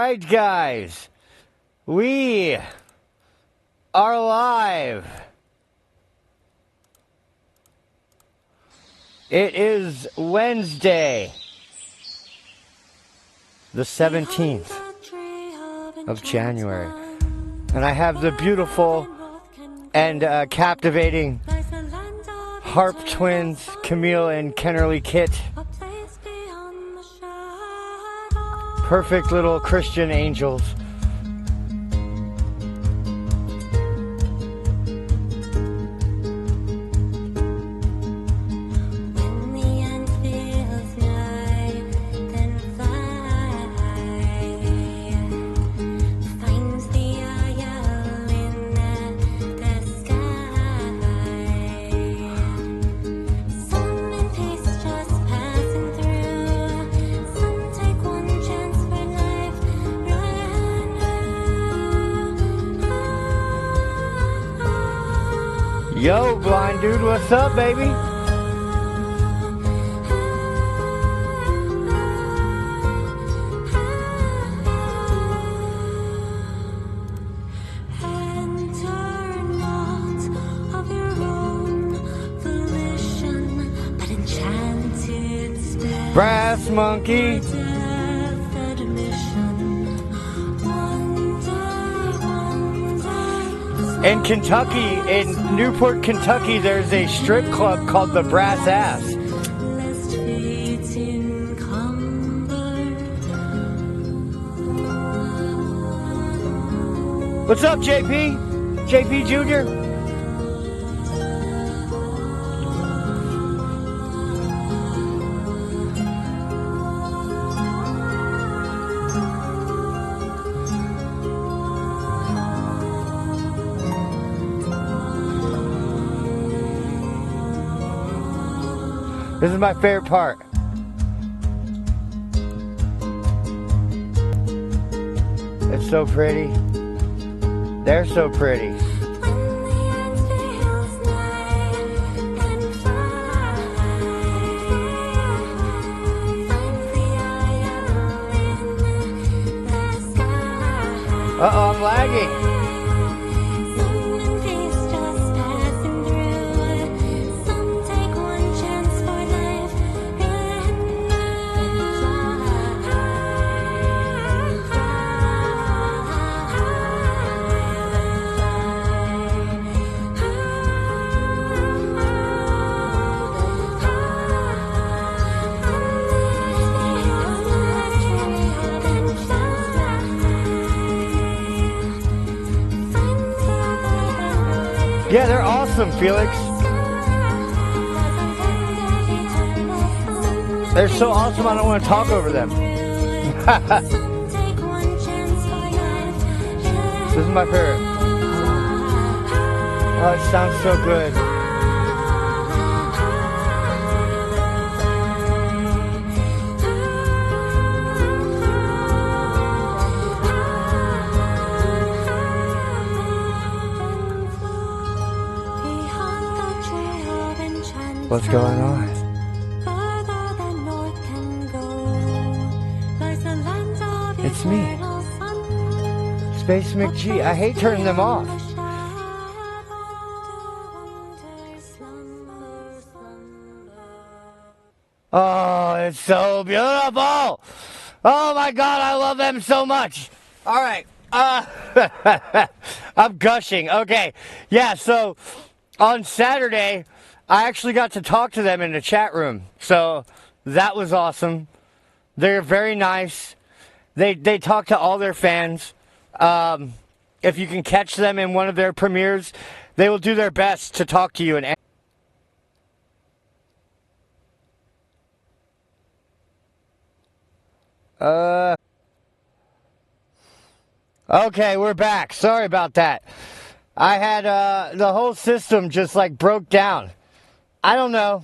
right, guys. We are live. It is Wednesday, the 17th of January. And I have the beautiful and captivating harp twins, Camille and Kennerly Kit. Perfect little Christian angels. Yo, blind dude, what's up, baby? Brass monkey. In Kentucky, in Newport, Kentucky, there's a strip club called the Brass Ass. What's up, JP? JP Jr.? This is my favorite part. It's so pretty. They're so pretty. Uh-oh, I'm lagging. Yeah, they're awesome, Felix. They're so awesome, I don't want to talk over them. This is my favorite. Oh, it sounds so good. What's going on? It's me, SpaysE McG. I hate turning them off. Oh, it's so beautiful. Oh my God, I love them so much. All right. I'm gushing. Okay. Yeah, so on Saturday, I actually got to talk to them in the chat room, so that was awesome. They're very nice. They talk to all their fans. If you can catch them in one of their premieres, they will do their best to talk to you. And okay, we're back. Sorry about that. I had the whole system just like broke down. I don't know.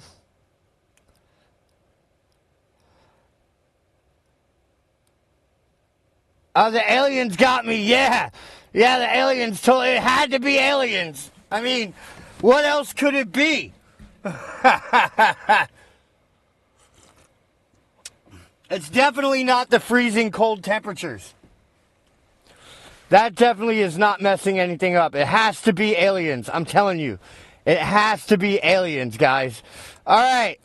Oh, the aliens got me. Yeah. Yeah, the aliens told it had to be aliens. I mean, what else could it be? It's definitely not the freezing cold temperatures. That definitely is not messing anything up. It has to be aliens. I'm telling you. It has to be aliens, guys. All right.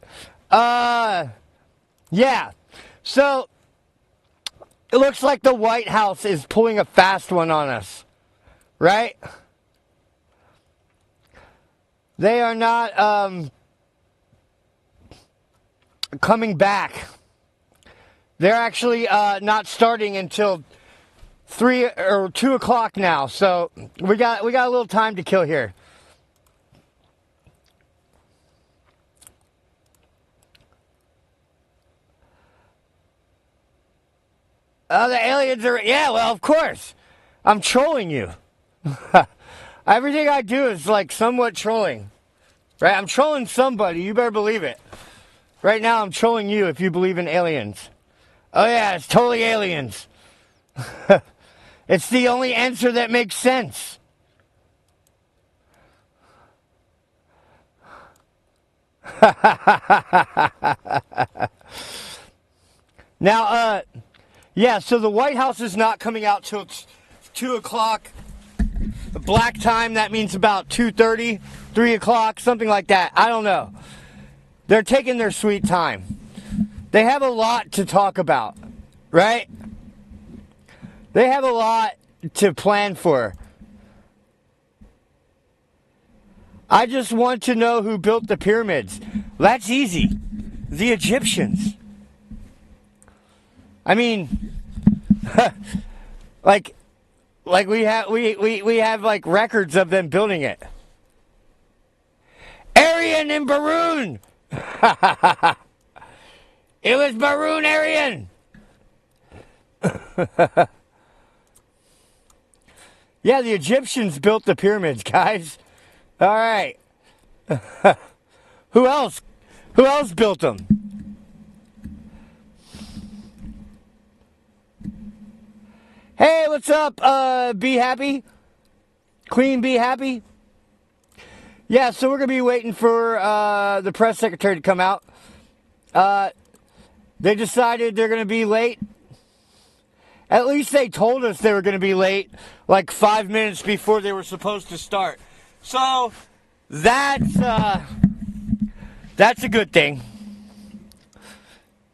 Yeah. So, it looks like the White House is pulling a fast one on us. Right? They are not coming back. They're actually not starting until 3 or 2 o'clock now. So we got a little time to kill here. The aliens are, yeah, well, of course. I'm trolling you. Everything I do is like somewhat trolling. Right? I'm trolling somebody. You better believe it. Right now, I'm trolling you if you believe in aliens. Oh, yeah, it's totally aliens. It's the only answer that makes sense. Now, yeah, so the White House is not coming out till 2 o'clock. Black time, that means about 2:30, 3 o'clock, something like that. I don't know. They're taking their sweet time. They have a lot to talk about, right? They have a lot to plan for. I just want to know who built the pyramids. That's easy. The Egyptians. I mean, like we have like records of them building it. Aryan and Baroon. It was Baroon Aryan. Yeah, the Egyptians built the pyramids, guys. All right. Who else? Who else built them? Hey, what's up? Be Happy? Queen Be Happy? Yeah, so we're going to be waiting for the press secretary to come out. They decided they're going to be late. At least they told us they were going to be late like 5 minutes before they were supposed to start. So that's a good thing.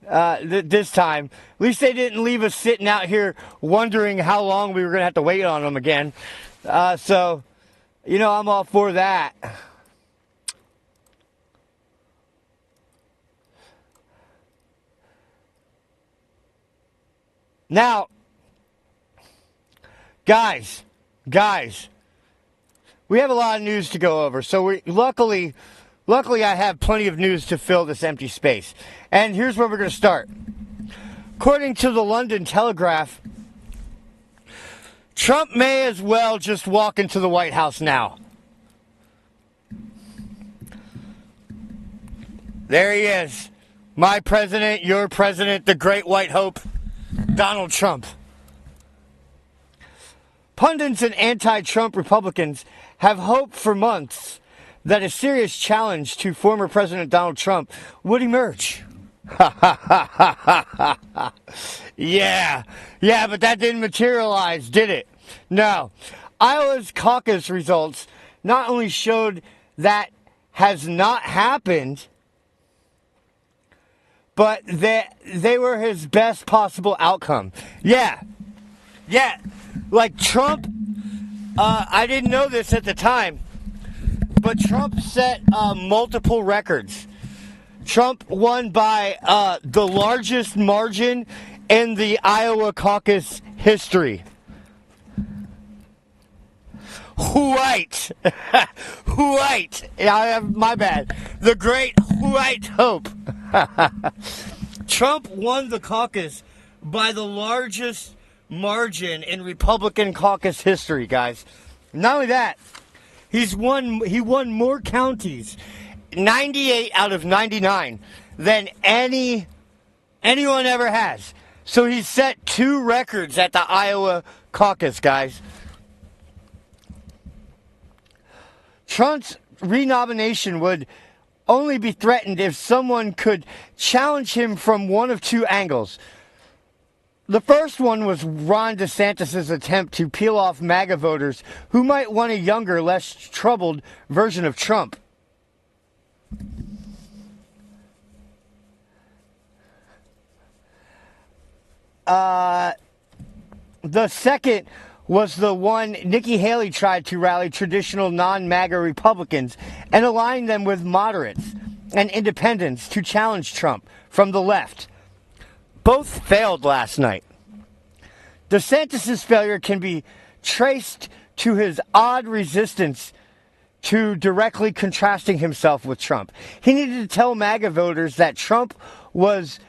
This time. At least they didn't leave us sitting out here wondering how long we were going to have to wait on them again. So, you know, I'm all for that. Now, guys, we have a lot of news to go over. So luckily I have plenty of news to fill this empty space. And here's where we're going to start. According to the London Telegraph, Trump may as well just walk into the White House now. There he is. My president, your president, the great white hope, Donald Trump. Pundits and anti-Trump Republicans have hoped for months that a serious challenge to former President Donald Trump would emerge. Yeah, but that didn't materialize, did it? No. Iowa's caucus results not only showed that has not happened, but that they were his best possible outcome. Yeah. Like Trump, I didn't know this at the time, but Trump set multiple records. Trump won by the largest margin in the Iowa caucus history. White. Yeah, my bad. The great white hope. Trump won the caucus by the largest margin in Republican caucus history, guys. Not only that, he won more counties, 98 out of 99, than anyone ever has. So he set 2 records at the Iowa caucus, guys. Trump's renomination would only be threatened if someone could challenge him from one of 2 angles. The first one was Ron DeSantis' attempt to peel off MAGA voters who might want a younger, less troubled version of Trump. The second was the one Nikki Haley tried to rally traditional non-MAGA Republicans and align them with moderates and independents to challenge Trump from the left. Both failed last night. DeSantis' failure can be traced to his odd resistance to directly contrasting himself with Trump. He needed to tell MAGA voters that Trump was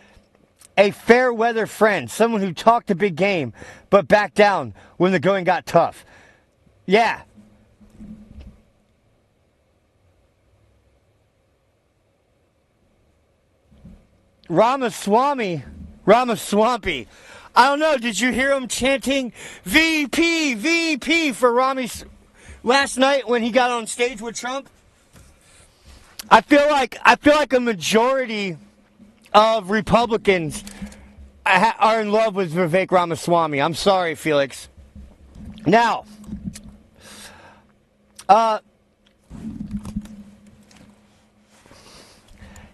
a fair-weather friend, someone who talked a big game, but backed down when the going got tough. Yeah. Ramaswamy. I don't know, did you hear him chanting VP, VP for Rami last night when he got on stage with Trump? I feel like a majority of Republicans are in love with Vivek Ramaswamy. I'm sorry, Felix. Now,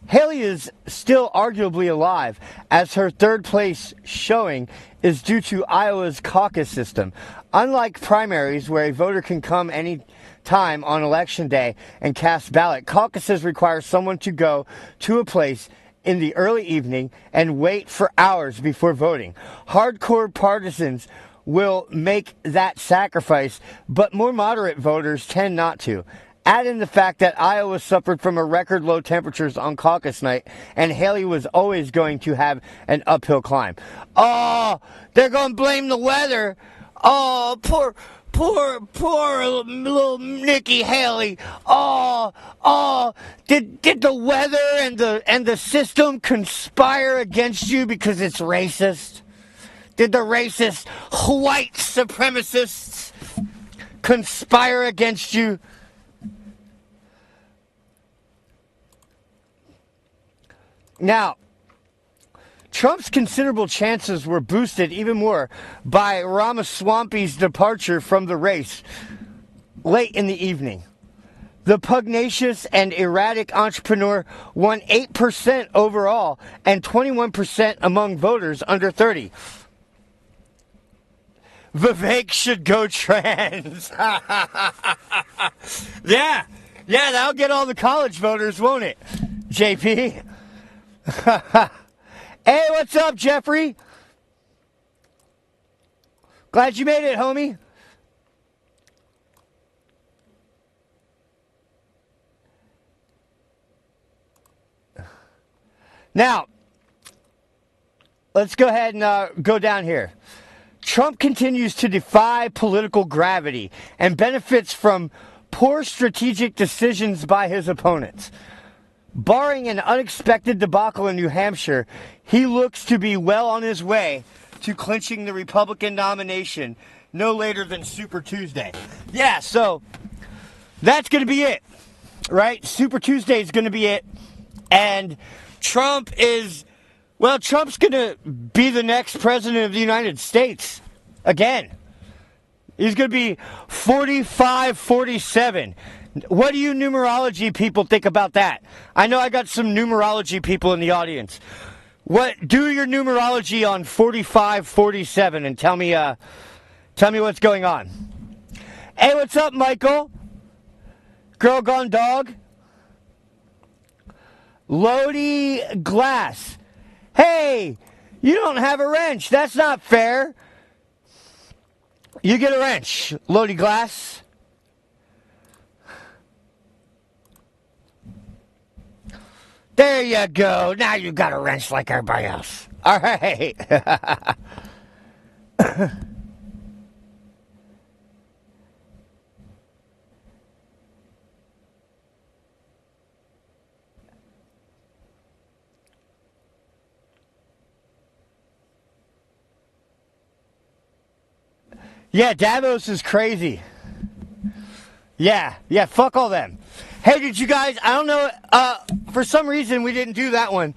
Haley is still arguably alive, as her third place showing is due to Iowa's caucus system. Unlike primaries, where a voter can come any time on election day and cast ballot, caucuses require someone to go to a place in the early evening and wait for hours before voting. Hardcore partisans will make that sacrifice, but more moderate voters tend not to. Add in the fact that Iowa suffered from a record low temperatures on caucus night, and Haley was always going to have an uphill climb. Oh, they're going to blame the weather. Oh, poor little Nikki Haley. Oh, did the weather and the system conspire against you because it's racist? Did the racist white supremacists conspire against you? Now, Trump's considerable chances were boosted even more by Ramaswamy's departure from the race late in the evening. The pugnacious and erratic entrepreneur won 8% overall and 21% among voters under 30. Vivek should go trans. Yeah, that'll get all the college voters, won't it, JP? Hey, what's up, Jeffrey? Glad you made it, homie. Now, let's go ahead and go down here. Trump continues to defy political gravity and benefits from poor strategic decisions by his opponents. Barring an unexpected debacle in New Hampshire, he looks to be well on his way to clinching the Republican nomination no later than Super Tuesday. Yeah, so that's going to be it, right? Super Tuesday is going to be it. And Trump's going to be the next president of the United States again. He's going to be 45-47. What do you numerology people think about that? I know I got some numerology people in the audience. Do your numerology on 45-47 and tell me what's going on. Hey, what's up, Michael? Girl Gone Dog? Lodi Glass. Hey, you don't have a wrench. That's not fair. You get a wrench, Lodi Glass. There you go. Now you got a wrench like everybody else. All right. Yeah, Davos is crazy. Yeah, fuck all them. Hey, did you guys, I don't know, for some reason we didn't do that one.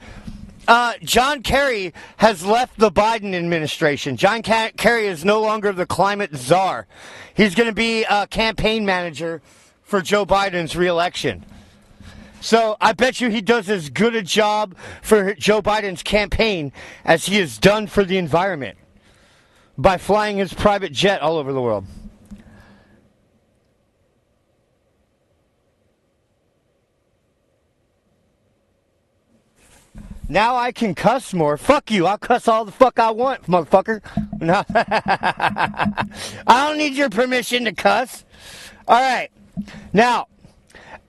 John Kerry has left the Biden administration. John Kerry is no longer the climate czar. He's going to be a campaign manager for Joe Biden's reelection. So I bet you he does as good a job for Joe Biden's campaign as he has done for the environment by flying his private jet all over the world. Now I can cuss more. Fuck you. I'll cuss all the fuck I want, motherfucker. No. I don't need your permission to cuss. All right. Now,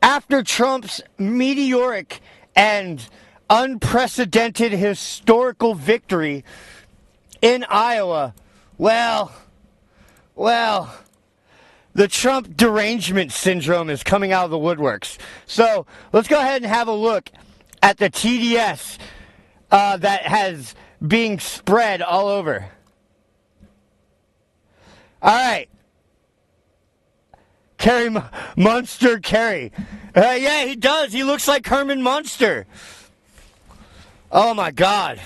after Trump's meteoric and unprecedented historical victory in Iowa, well, the Trump derangement syndrome is coming out of the woodworks. So let's go ahead and have a look at the TDS that has being spread all over. All right. Monster Kerry. Yeah, he does. He looks like Herman Munster. Oh, my God.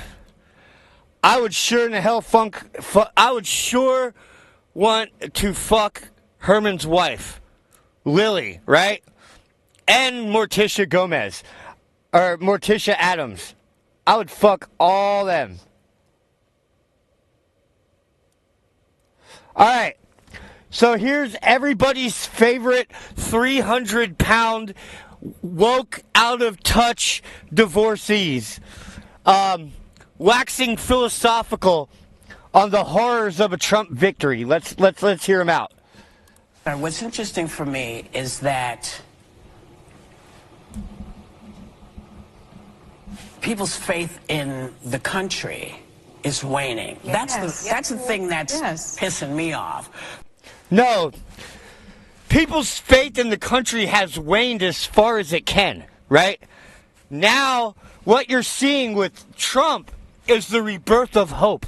I would sure in the hell I would sure want to fuck Herman's wife, Lily, right? And Morticia Gomez. Or Morticia Adams. I would fuck all them. All right. So here's everybody's favorite 300-pound woke out of touch divorcees, waxing philosophical on the horrors of a Trump victory. Let's hear him out. What's interesting for me is that people's faith in the country is waning. Yes. That's the thing that's pissing me off. No, people's faith in the country has waned as far as it can, right? Now, what you're seeing with Trump is the rebirth of hope,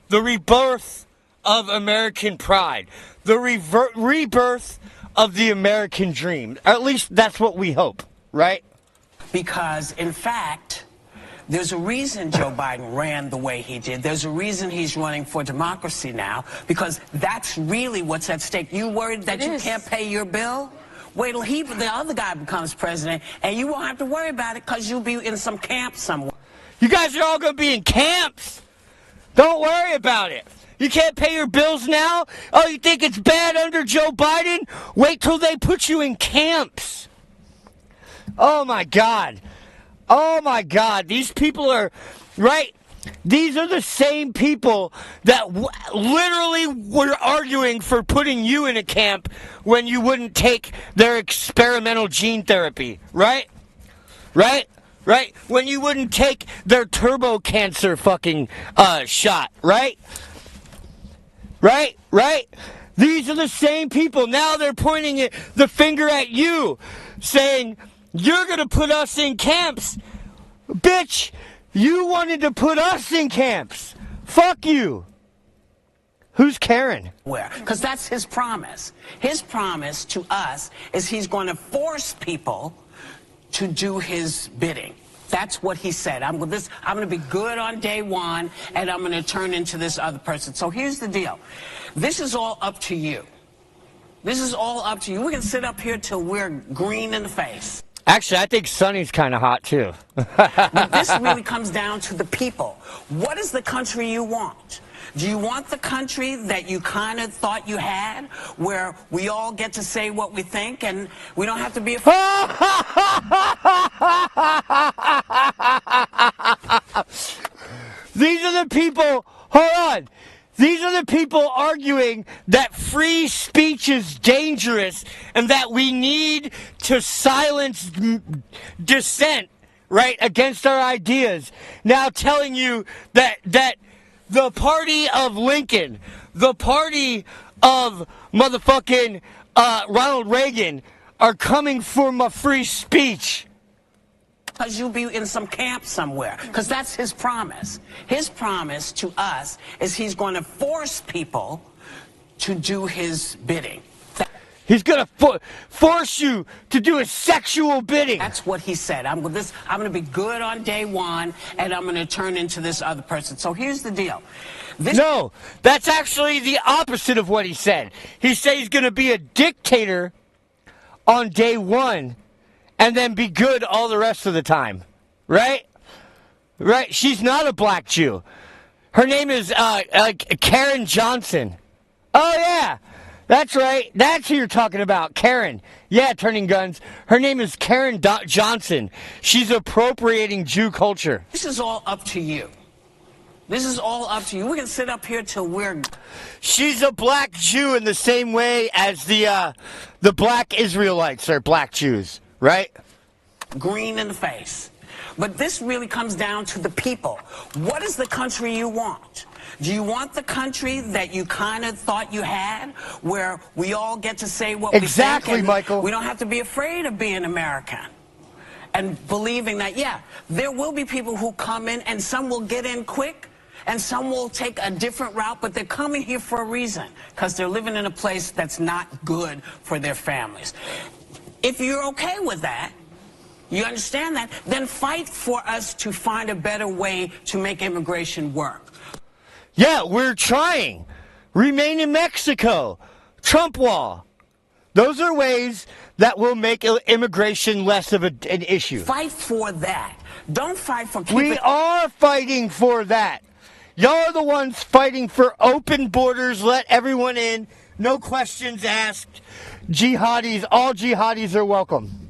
the rebirth of American pride, the rebirth of the American dream. At least that's what we hope, right? Because, in fact, there's a reason Joe Biden ran the way he did. There's a reason he's running for democracy now, because that's really what's at stake. You worried that you can't pay your bill? Wait till the other guy becomes president, and you won't have to worry about it because you'll be in some camp somewhere. You guys are all going to be in camps. Don't worry about it. You can't pay your bills now? Oh, you think it's bad under Joe Biden? Wait till they put you in camps. Oh, my God. Oh, my God. These people are, right? These are the same people that literally were arguing for putting you in a camp when you wouldn't take their experimental gene therapy, right? Right? Right? When you wouldn't take their turbo cancer fucking shot, right? Right? Right? These are the same people. Now they're pointing the finger at you, saying, you're going to put us in camps. Bitch, you wanted to put us in camps. Fuck you. Who's Karen? Where? Because that's his promise. His promise to us is he's going to force people to do his bidding. That's what he said. I'm going to be good on day one, and I'm going to turn into this other person. So here's the deal. This is all up to you. This is all up to you. We can sit up here till we're green in the face. Actually, I think Sonny's kind of hot, too. But this really comes down to the people. What is the country you want? Do you want the country that you kind of thought you had, where we all get to say what we think and we don't have to be afraid? These are the people, hold on. These are the people arguing that free speech is dangerous and that we need to silence dissent, right, against our ideas. Now telling you that the party of Lincoln, the party of motherfucking Ronald Reagan are coming for my free speech. Because you'll be in some camp somewhere. Because that's his promise. His promise to us is he's going to force people to do his bidding. He's going to force you to do his sexual bidding. That's what he said. I'm going to be good on day one, and I'm going to turn into this other person. So here's the deal. No, that's actually the opposite of what he said. He said he's going to be a dictator on day one and then be good all the rest of the time. Right? Right? She's not a black Jew. Her name is Karen Johnson. Oh, yeah. That's right. That's who you're talking about. Karen. Yeah, turning guns. Her name is Karen Johnson. She's appropriating Jew culture. This is all up to you. This is all up to you. We can sit up here till we're... She's a black Jew in the same way as the black Israelites are black Jews, right? Green in the face. But this really comes down to the people. What is the country you want? Do you want the country that you kind of thought you had, where we all get to say what we think? Exactly, Michael. We don't have to be afraid of being American. And believing that, yeah, there will be people who come in, and some will get in quick, and some will take a different route, but they're coming here for a reason, because they're living in a place that's not good for their families. If you're okay with that, you understand that, then fight for us to find a better way to make immigration work. Yeah, we're trying. Remain in Mexico. Trump wall. Those are ways that will make immigration less of an issue. Fight for that. Don't fight for keeping... We are fighting for that. Y'all are the ones fighting for open borders, let everyone in, no questions asked. Jihadis, all jihadis are welcome.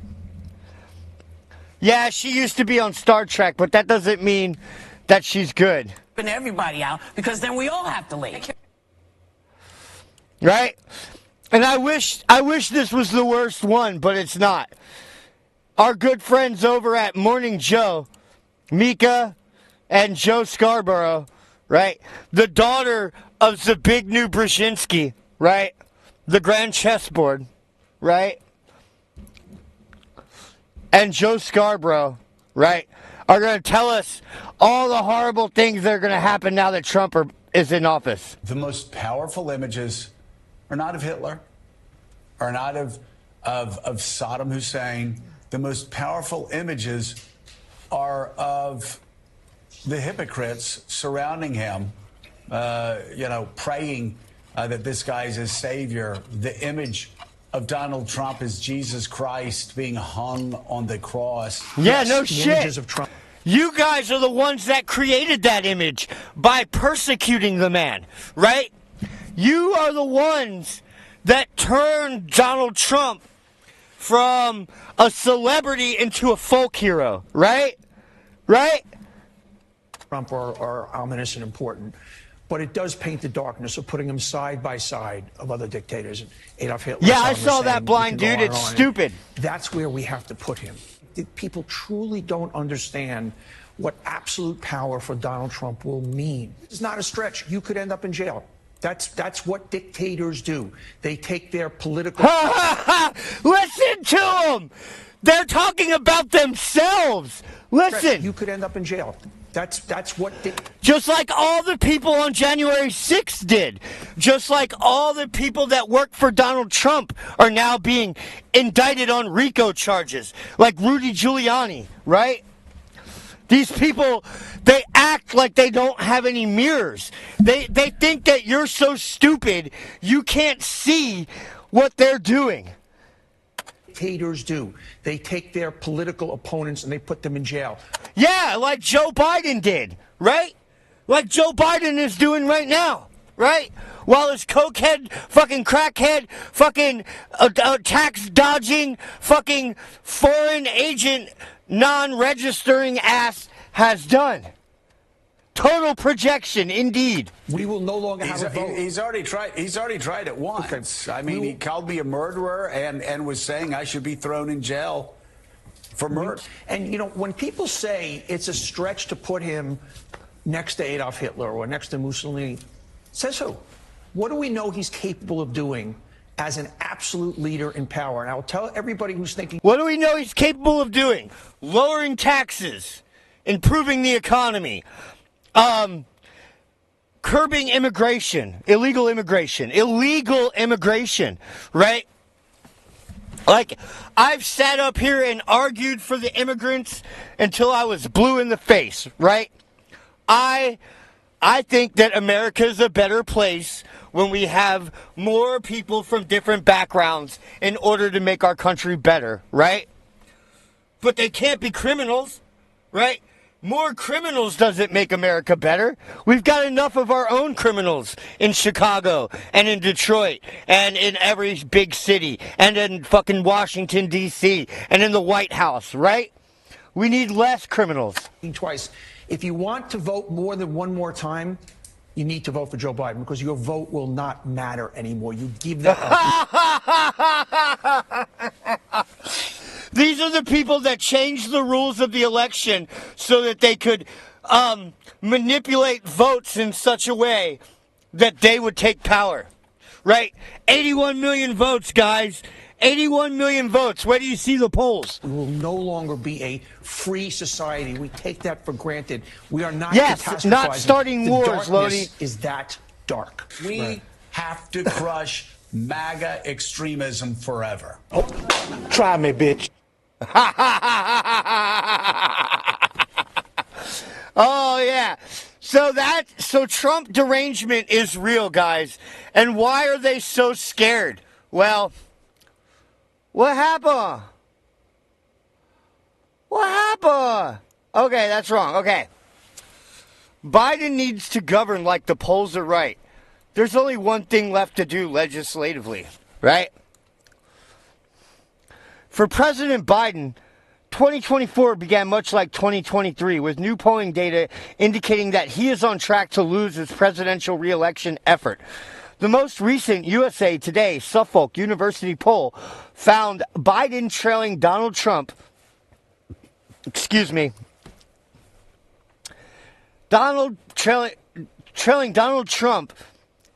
Yeah, she used to be on Star Trek, but that doesn't mean that she's good. Everybody out, because then we all have to leave. Right? And I wish this was the worst one, but it's not. Our good friends over at Morning Joe, Mika and Joe Scarborough, right? The daughter of Zbigniew Brzezinski, right? The grand chessboard, right? And Joe Scarborough, right, are going to tell us all the horrible things that are going to happen now that Trump is in office. The most powerful images are not of Hitler, are not of Saddam Hussein. The most powerful images are of the hypocrites surrounding him, praying that this guy is his savior. The image of Donald Trump as Jesus Christ being hung on the cross. Yeah, yes, no shit. Of Trump. You guys are the ones that created that image by persecuting the man, right? You are the ones that turned Donald Trump from a celebrity into a folk hero, right? Right? Trump are ominous and important. But it does paint the darkness of putting him side by side of other dictators. Adolf Hitler. Yeah, I saw that blind dude. It's stupid. That's where we have to put him. People truly don't understand what absolute power for Donald Trump will mean. It's not a stretch. You could end up in jail. That's what dictators do. They take their political... Listen to them! They're talking about themselves! Listen! You could end up in jail. That's what... Just like all the people on January 6th did. Just like all the people that worked for Donald Trump are now being indicted on RICO charges. Like Rudy Giuliani, right? These people, they act like they don't have any mirrors. They think that you're so stupid you can't see what they're doing. Dictators do. They take their political opponents and they put them in jail. Yeah, like Joe Biden did, right? Like Joe Biden is doing right now, right? While his cokehead, fucking crackhead, fucking tax dodging, fucking foreign agent, non-registering ass has done. Total projection, indeed. We will no longer have a vote. He's already tried it once. Okay. I mean, he called me a murderer and was saying I should be thrown in jail for murder. And, when people say it's a stretch to put him next to Adolf Hitler or next to Mussolini, says who? What do we know he's capable of doing as an absolute leader in power? And I'll tell everybody who's thinking... What do we know he's capable of doing? Lowering taxes, improving the economy, curbing immigration, illegal immigration, right? Like, I've sat up here and argued for the immigrants until I was blue in the face, right? I think that America is a better place when we have more people from different backgrounds in order to make our country better, right? But they can't be criminals, right? More criminals doesn't make America better. We've got enough of our own criminals in Chicago and in Detroit and in every big city and in fucking Washington, D.C. and in the White House, right? We need less criminals. Twice. If you want to vote more than one more time, you need to vote for Joe Biden because your vote will not matter anymore. You give that up. These are the people that changed the rules of the election so that they could manipulate votes in such a way that they would take power, right? 81 million votes, guys. 81 million votes. Where do you see the polls? We will no longer be a free society. We take that for granted. We are not catastrophizing. Not starting the wars, Lodi. Is that dark? We have to crush MAGA extremism forever. Oh, try me, bitch. Oh, yeah. So Trump derangement is real, guys. And why are they so scared? Well, what happened? What happened? Okay, that's wrong. Okay. Biden needs to govern like the polls are right. There's only one thing left to do legislatively, right? For President Biden, 2024 began much like 2023, with new polling data indicating that he is on track to lose his presidential re-election effort. The most recent USA Today Suffolk University poll found Biden trailing Donald Trump, trailing Donald Trump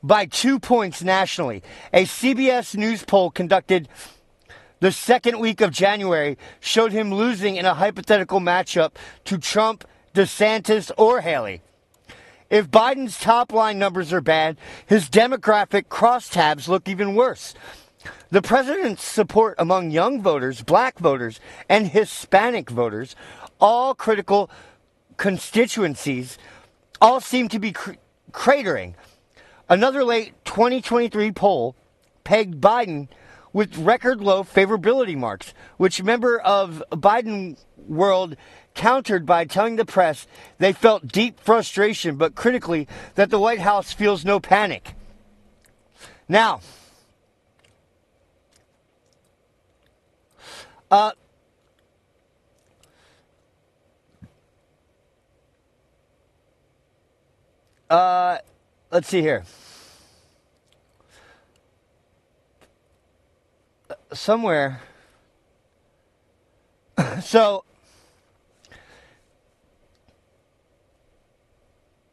by 2 points nationally. A CBS News poll conducted the second week of January showed him losing in a hypothetical matchup to Trump, DeSantis, or Haley. If Biden's top-line numbers are bad, his demographic crosstabs look even worse. The president's support among young voters, black voters, and Hispanic voters, all critical constituencies, all seem to be cratering. Another late 2023 poll pegged Biden with record low favorability marks, which member of Biden world countered by telling the press they felt deep frustration, but critically that the White House feels no panic. Now, let's see here. Somewhere. So,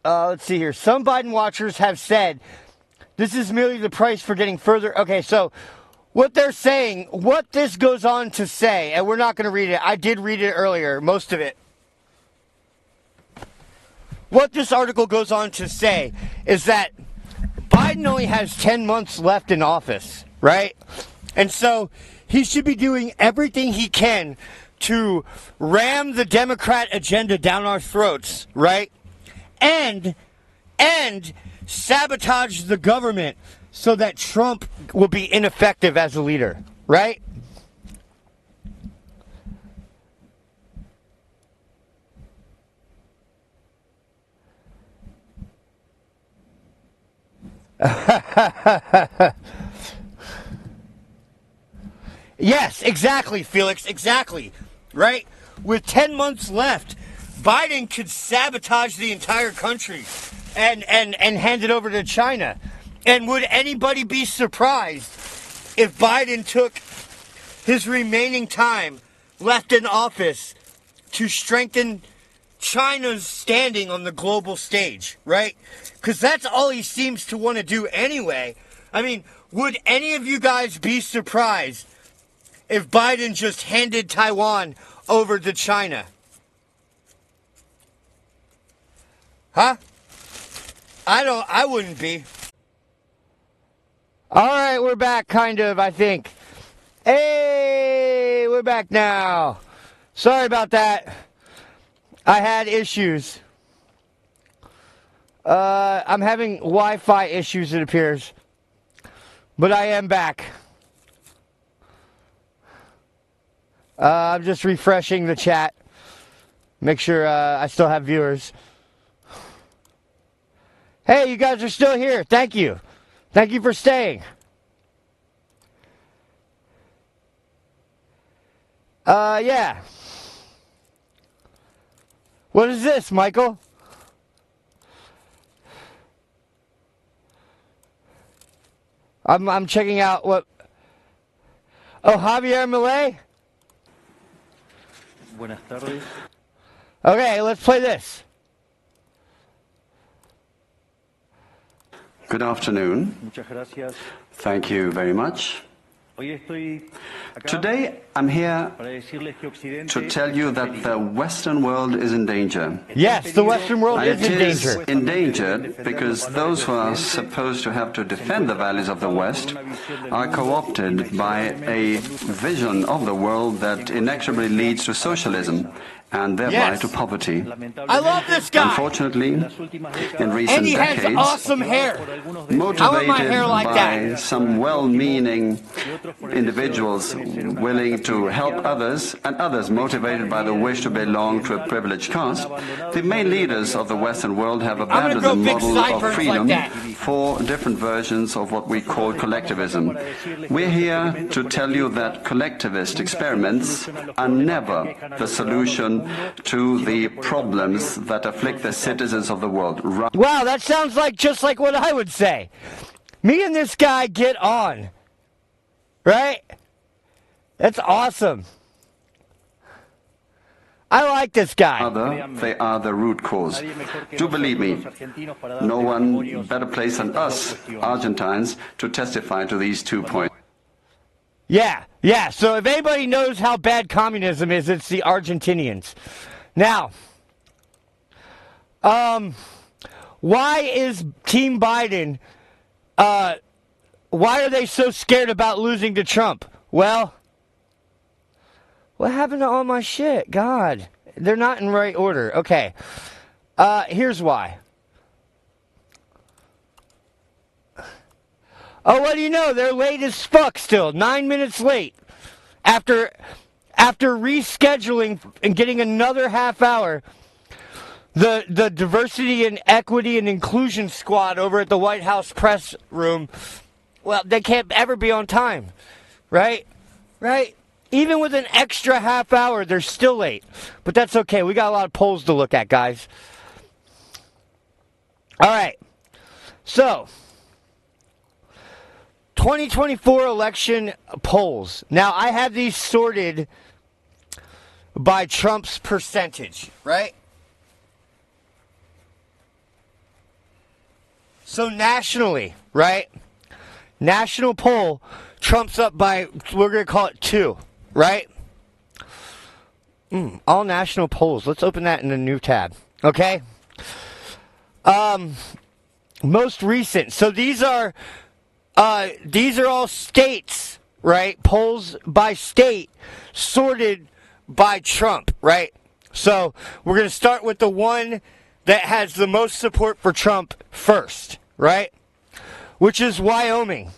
let's see here. Some Biden watchers have said this is merely the price for getting further. Okay, so what they're saying, what this goes on to say, and we're not going to read it. I did read it earlier, most of it. What this article goes on to say is that Biden only has 10 months left in office, right? And so he should be doing everything he can to ram the Democrat agenda down our throats, right? And sabotage the government so that Trump will be ineffective as a leader, right? Yes, exactly, Felix, exactly, right? With 10 months left, Biden could sabotage the entire country and hand it over to China. And would anybody be surprised if Biden took his remaining time left in office to strengthen China's standing on the global stage, right? Because that's all he seems to want to do anyway. I mean, would any of you guys be surprised if Biden just handed Taiwan over to China? Huh? I wouldn't be. All right, we're back, kind of, I think. Hey, we're back now. Sorry about that. I had issues. I'm having Wi-Fi issues, it appears. But I am back. I'm just refreshing the chat. Make sure I still have viewers. Hey, you guys are still here. Thank you. Thank you for staying. Yeah. What is this, Michael? I'm checking out what... Oh, Javier Milei? Buenas tardes. Okay, let's play this. Good afternoon. Muchas gracias. Thank you very much. Hoy estoy acá Today, I'm here para decirles que Occidente to tell you that the Western world is in danger. Yes, the Western world And is it in is danger. endangered because those who are supposed to have to defend the values of the West are co-opted by a vision of the world that inexorably leads to socialism and thereby Yes. to poverty. I love this guy. Unfortunately, in recent And he has decades, awesome hair. motivated I want my hair like by that. some well-meaning individuals willing to help others, and others motivated by the wish to belong to a privileged caste, the main leaders of the Western world have abandoned grow the big model sideburns of freedom like that. for different versions of what we call collectivism. We're here to tell you that collectivist experiments are never the solution to the problems that afflict the citizens of the world. Wow, that sounds like just like what I would say. Me and this guy get on. Right? That's awesome. I like this guy. They are the root cause. Do believe me, no one better placed than us, Argentines, to testify to these 2 points. Yeah. So if anybody knows how bad communism is, it's the Argentinians. Now, why is Team Biden, why are they so scared about losing to Trump? Well, what happened to all my shit? God, they're not in right order. Okay, here's why. Oh, what do you know? They're late as fuck still. 9 minutes late. After rescheduling and getting another half hour, the diversity and equity and inclusion squad over at the White House press room, well, they can't ever be on time. Right? Even with an extra half hour, they're still late. But that's okay. We got a lot of polls to look at, guys. All right. So, 2024 election polls. Now, I have these sorted by Trump's percentage, right? So nationally, right? National poll, Trump's up by, we're going to call it 2, right? All national polls. Let's open that in a new tab, okay? Most recent. So these are all states, right? Polls by state sorted by Trump, right? So we're going to start with the one that has the most support for Trump first, right? Which is Wyoming,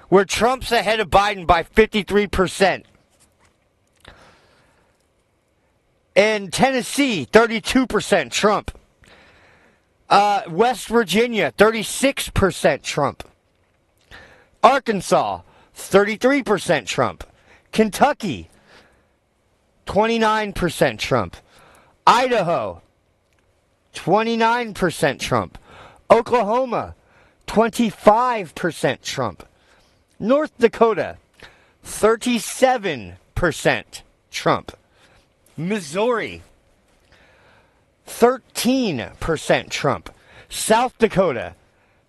where Trump's ahead of Biden by 53%. In Tennessee, 32% Trump. West Virginia, 36% Trump. Arkansas, 33% Trump. Kentucky, 29% Trump. Idaho, 29% Trump. Oklahoma, 25% Trump. North Dakota, 37% Trump. Missouri, 13% Trump. South Dakota,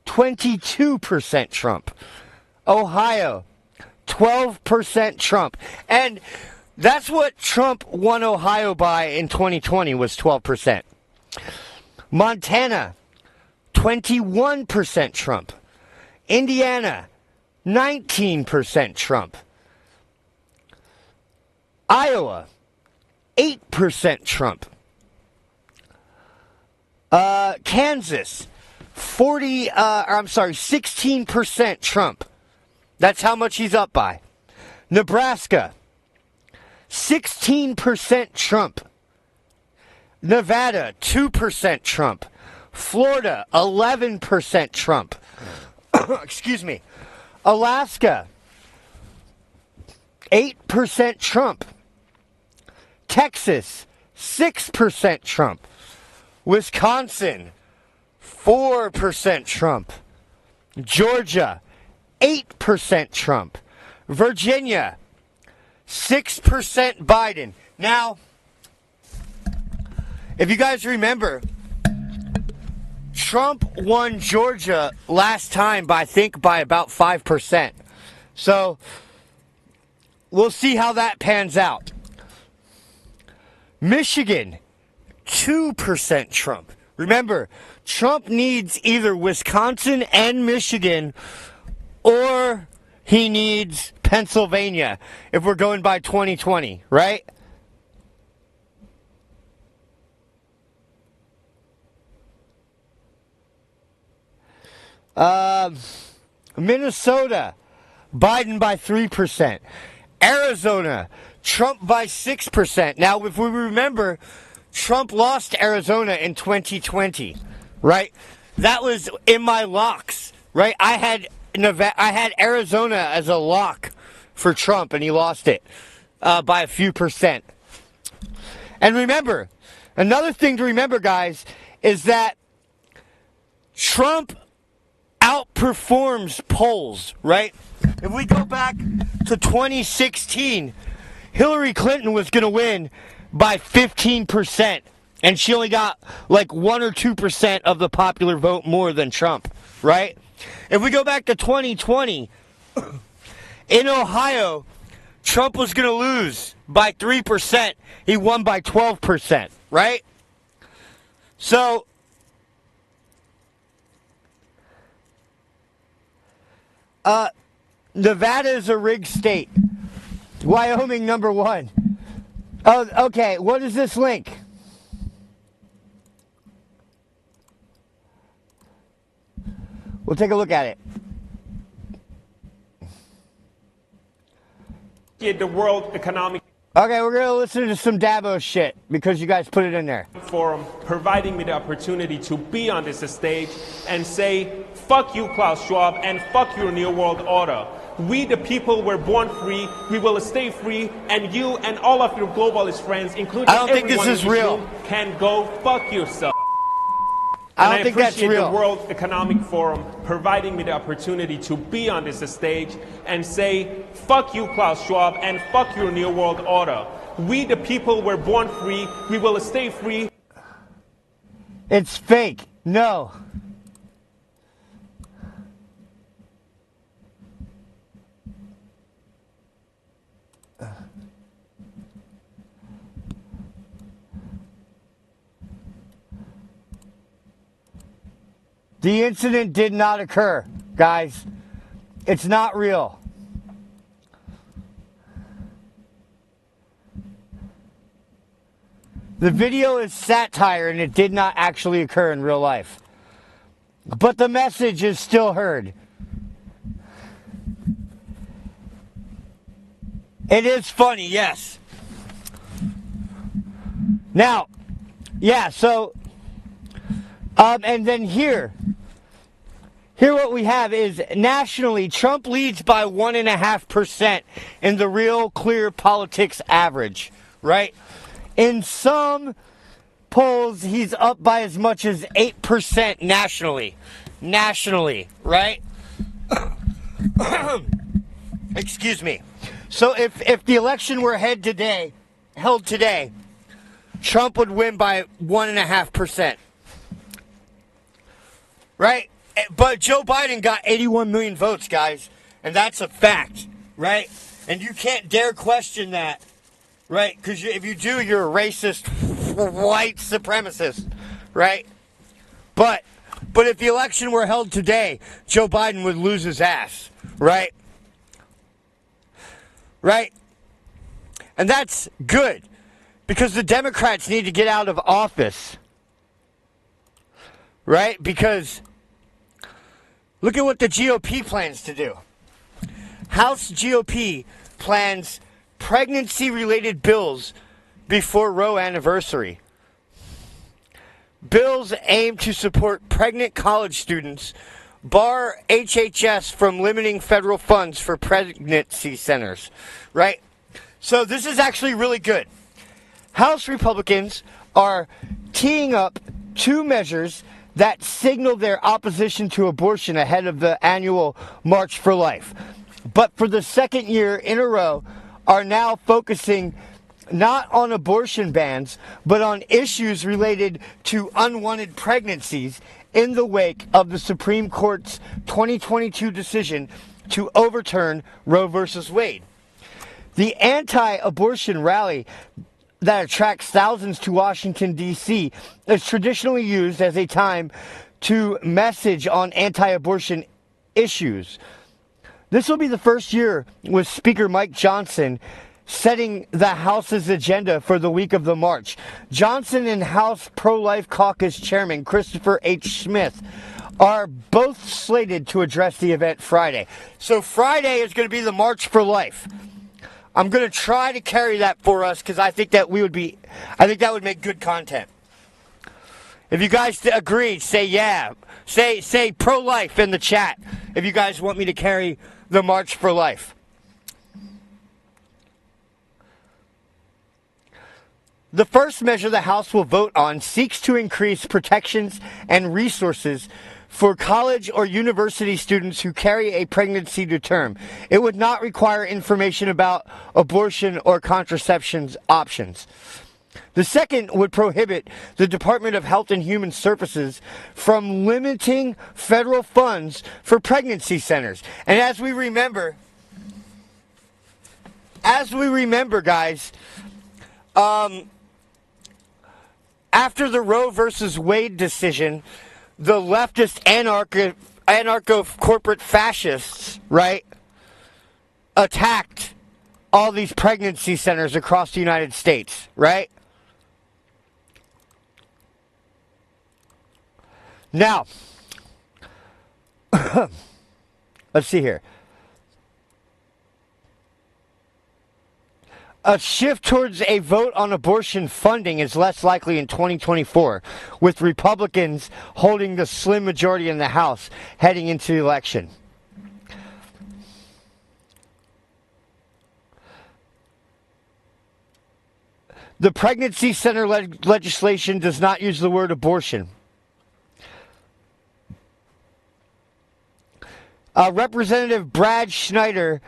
22% Trump. Ohio, 12% Trump. And that's what Trump won Ohio by in 2020 was 12%. Montana, 21% Trump. Indiana, 19% Trump. Iowa, 8% Trump. Kansas, 16% Trump. That's how much he's up by. Nebraska, 16% Trump. Nevada, 2% Trump. Florida, 11% Trump. Excuse me. Alaska, 8% Trump. Texas, 6% Trump. Wisconsin, 4% Trump. Georgia, 8% Trump. Virginia, 6% Biden. Now, if you guys remember, Trump won Georgia last time by, I think, by about 5%. So, we'll see how that pans out. Michigan, 2% Trump. Remember, Trump needs either Wisconsin and Michigan, or he needs Pennsylvania if we're going by 2020, right? Minnesota, Biden by 3%. Arizona, Trump by 6%. Now, if we remember, Trump lost Arizona in 2020, right? That was in my locks, right? I had Arizona as a lock for Trump, and he lost it by a few percent. And remember, another thing to remember, guys, is that Trump outperforms polls, right? If we go back to 2016, Hillary Clinton was going to win by 15%, and she only got like 1 or 2% of the popular vote more than Trump, right? If we go back to 2020, in Ohio, Trump was going to lose by 3%. He won by 12%, right? So, Nevada is a rigged state. Wyoming, number 1. Oh, okay. What is this link? We'll take a look at it. The World Economic Okay, we're going to listen to some Davos shit because you guys put it in there. Forum providing me the opportunity to be on this stage and say, fuck you, Klaus Schwab, and fuck your New World Order. We, the people, were born free. We will stay free, and you and all of your globalist friends, including I don't think everyone this is in this real. room, can go fuck yourself. I don't think that's appreciate real. the World Economic Forum providing me the opportunity to be on this stage and say, fuck you, Klaus Schwab, and fuck your New World Order. We, the people, were born free. We will stay free. It's fake. No. The incident did not occur, guys. It's not real. The video is satire and it did not actually occur in real life. But the message is still heard. It is funny, yes. Now, yeah, so, and then here what we have is nationally, Trump leads by 1.5% in the Real Clear Politics average, right? In some polls, he's up by as much as 8% nationally. Nationally, right? Excuse me. So if the election were held today, Trump would win by 1.5%. Right? But Joe Biden got 81 million votes, guys. And that's a fact, right? And you can't dare question that, right? Because if you do, you're a racist, white supremacist, right? But if the election were held today, Joe Biden would lose his ass, right? Right? And that's good, because the Democrats need to get out of office. Right? Because look at what the GOP plans to do. House GOP plans pregnancy-related bills before Roe anniversary. Bills aim to support pregnant college students, bar HHS from limiting federal funds for pregnancy centers. Right? So this is actually really good. House Republicans are teeing up two measures that signal their opposition to abortion ahead of the annual March for Life. But for the second year in a row, are now focusing not on abortion bans, but on issues related to unwanted pregnancies in the wake of the Supreme Court's 2022 decision to overturn Roe v. Wade. The anti-abortion rally that attracts thousands to Washington, D.C. is traditionally used as a time to message on anti-abortion issues. This will be the first year with Speaker Mike Johnson setting the House's agenda for the week of the march. Johnson and House Pro-Life Caucus Chairman Christopher H. Smith are both slated to address the event Friday. So Friday is going to be the March for Life. I'm going to try to carry that for us because I think that would make good content. If you guys agree, say yeah. Say pro-life in the chat if you guys want me to carry the March for Life. The first measure the House will vote on seeks to increase protections and resources for college or university students who carry a pregnancy to term. It would not require information about abortion or contraception options. The second would prohibit the Department of Health and Human Services from limiting federal funds for pregnancy centers. And as we remember, guys, after the Roe versus Wade decision, the leftist anarcho-corporate fascists, right, attacked all these pregnancy centers across the United States, right? Now, let's see here. A shift towards a vote on abortion funding is less likely in 2024, with Republicans holding the slim majority in the House heading into the election. The pregnancy center legislation does not use the word abortion. Representative Brad Schneider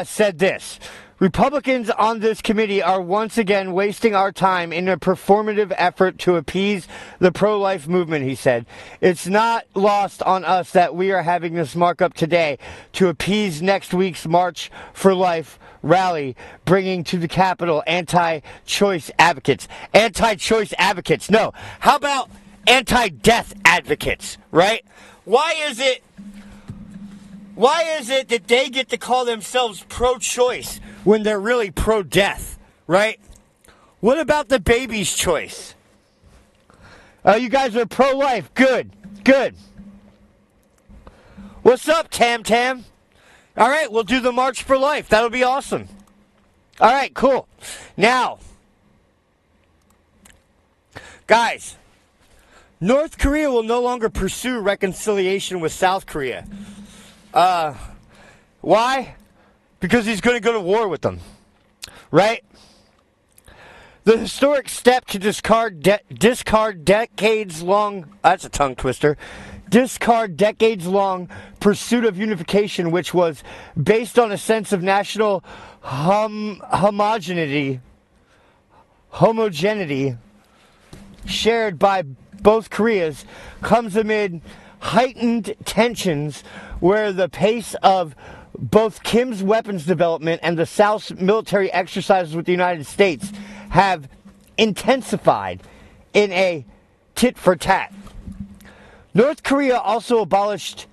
said this: Republicans on this committee are once again wasting our time in a performative effort to appease the pro-life movement, he said. It's not lost on us that we are having this markup today to appease next week's March for Life rally, bringing to the Capitol anti-choice advocates. Anti-choice advocates. No. How about anti-death advocates, right? Why is it that they get to call themselves pro-choice when they're really pro-death, right? What about the baby's choice? You guys are pro-life. Good. What's up, Tam Tam? All right, we'll do the March for Life. That'll be awesome. All right, cool. Now, guys, North Korea will no longer pursue reconciliation with South Korea. Why? Because he's going to go to war with them, right? The historic step to discard decades-long, that's a tongue twister, discard decades-long pursuit of unification, which was based on a sense of national homogeneity shared by both Koreas, comes amid heightened tensions where the pace of both Kim's weapons development and the South's military exercises with the United States have intensified in a tit-for-tat. North Korea also abolished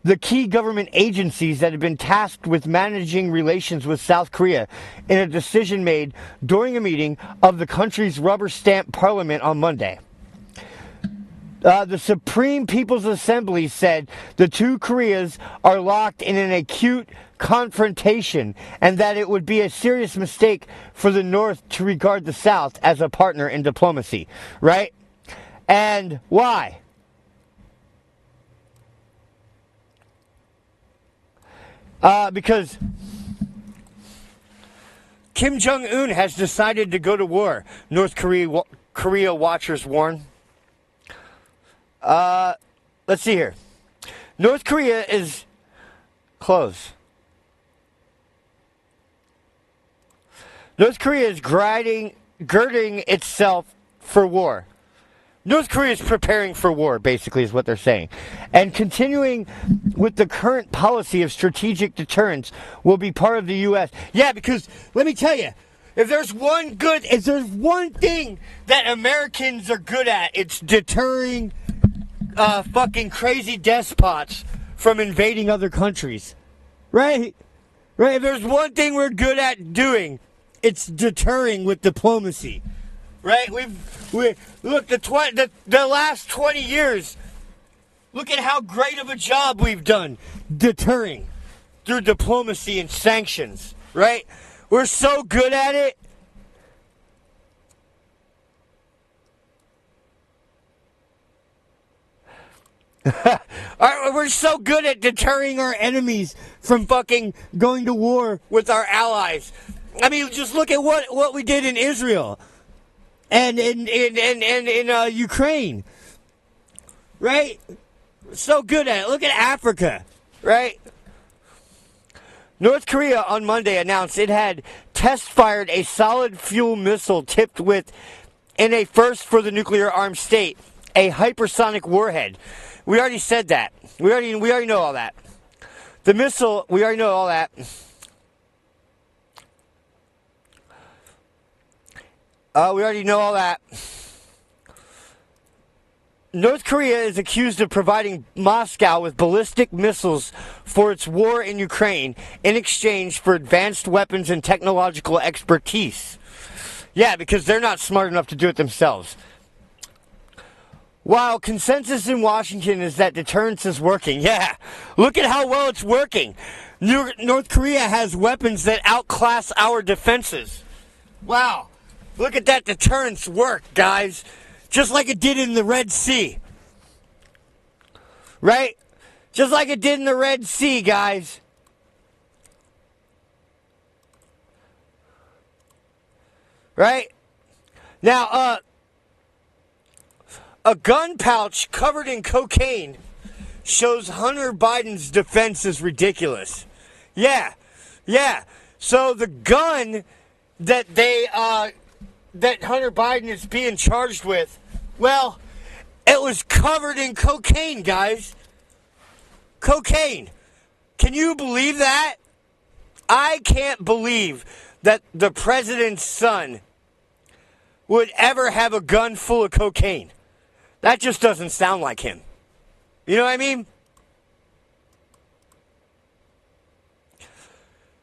the key government agencies that have been tasked with managing relations with South Korea in a decision made during a meeting of the country's rubber stamp parliament on Monday. The Supreme People's Assembly said the two Koreas are locked in an acute confrontation and that it would be a serious mistake for the North to regard the South as a partner in diplomacy, right? And why? Because Kim Jong-un has decided to go to war, North Korea watchers warn. Let's see here. North Korea is close. North Korea is girding itself for war. North Korea is preparing for war, basically, is what they're saying. And continuing with the current policy of strategic deterrence will be part of the U.S. Yeah, because, let me tell you, if there's one thing that Americans are good at, it's deterring fucking crazy despots from invading other countries. Right? Right? If there's one thing we're good at doing, it's deterring with diplomacy. Right? Look, the last 20 years, look at how great of a job we've done deterring through diplomacy and sanctions. Right? We're so good at it. We're so good at deterring our enemies from fucking going to war with our allies. I mean, just look at what we did in Israel and in Ukraine, right? So good at it. Look at Africa, right? North Korea on Monday announced it had test-fired a solid fuel missile tipped with, in a first for the nuclear-armed state, a hypersonic warhead. We already said that. We already know all that. The missile, we already know all that. We already know all that. North Korea is accused of providing Moscow with ballistic missiles for its war in Ukraine in exchange for advanced weapons and technological expertise. Yeah, because they're not smart enough to do it themselves. While consensus in Washington is that deterrence is working. Yeah, look at how well it's working. North Korea has weapons that outclass our defenses. Wow. Look at that deterrence work, guys. Just like it did in the Red Sea. Right? Just like it did in the Red Sea, guys. Right? Now, a gun pouch covered in cocaine shows Hunter Biden's defense is ridiculous. Yeah. So the gun that that Hunter Biden is being charged with, well, it was covered in cocaine, guys. Cocaine. Can you believe that? I can't believe that the president's son would ever have a gun full of cocaine. That just doesn't sound like him. You know what I mean?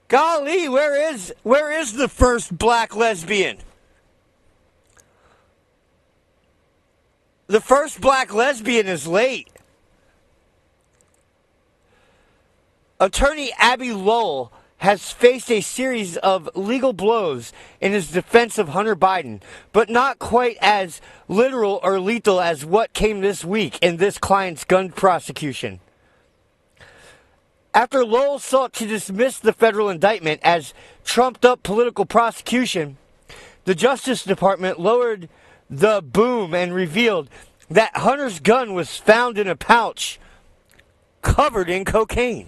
Golly, where is the first black lesbian? The first black lesbian is late. Attorney Abby Lowell has faced a series of legal blows in his defense of Hunter Biden, but not quite as literal or lethal as what came this week in this client's gun prosecution. After Lowell sought to dismiss the federal indictment as trumped-up political prosecution, the Justice Department lowered the boom and revealed that Hunter's gun was found in a pouch covered in cocaine.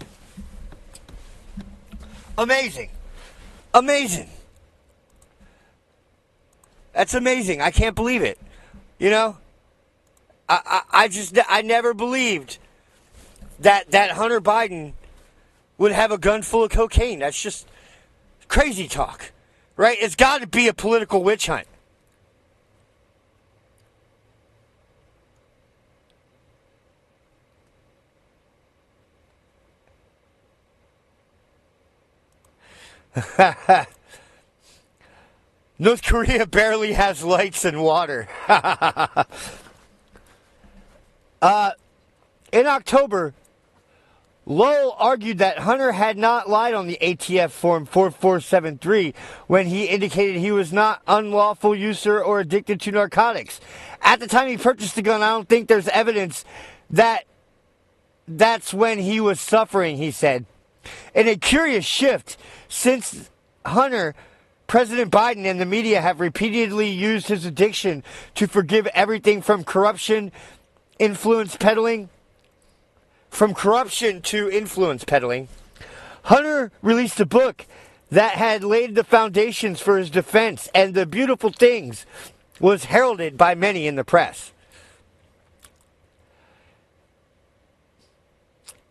Amazing. That's amazing. I can't believe it. You know? I never believed that Hunter Biden would have a gun full of cocaine. That's just crazy talk. Right? It's got to be a political witch hunt. North Korea barely has lights and water. In October, Lowell argued that Hunter had not lied on the ATF Form 4473 when he indicated he was not unlawful user or addicted to narcotics. At the time he purchased the gun, I don't think there's evidence that that's when he was suffering, he said. In a curious shift, since Hunter, President Biden and the media have repeatedly used his addiction to forgive everything from corruption to influence peddling. Hunter released a book that had laid the foundations for his defense, and The Beautiful Things was heralded by many in the press.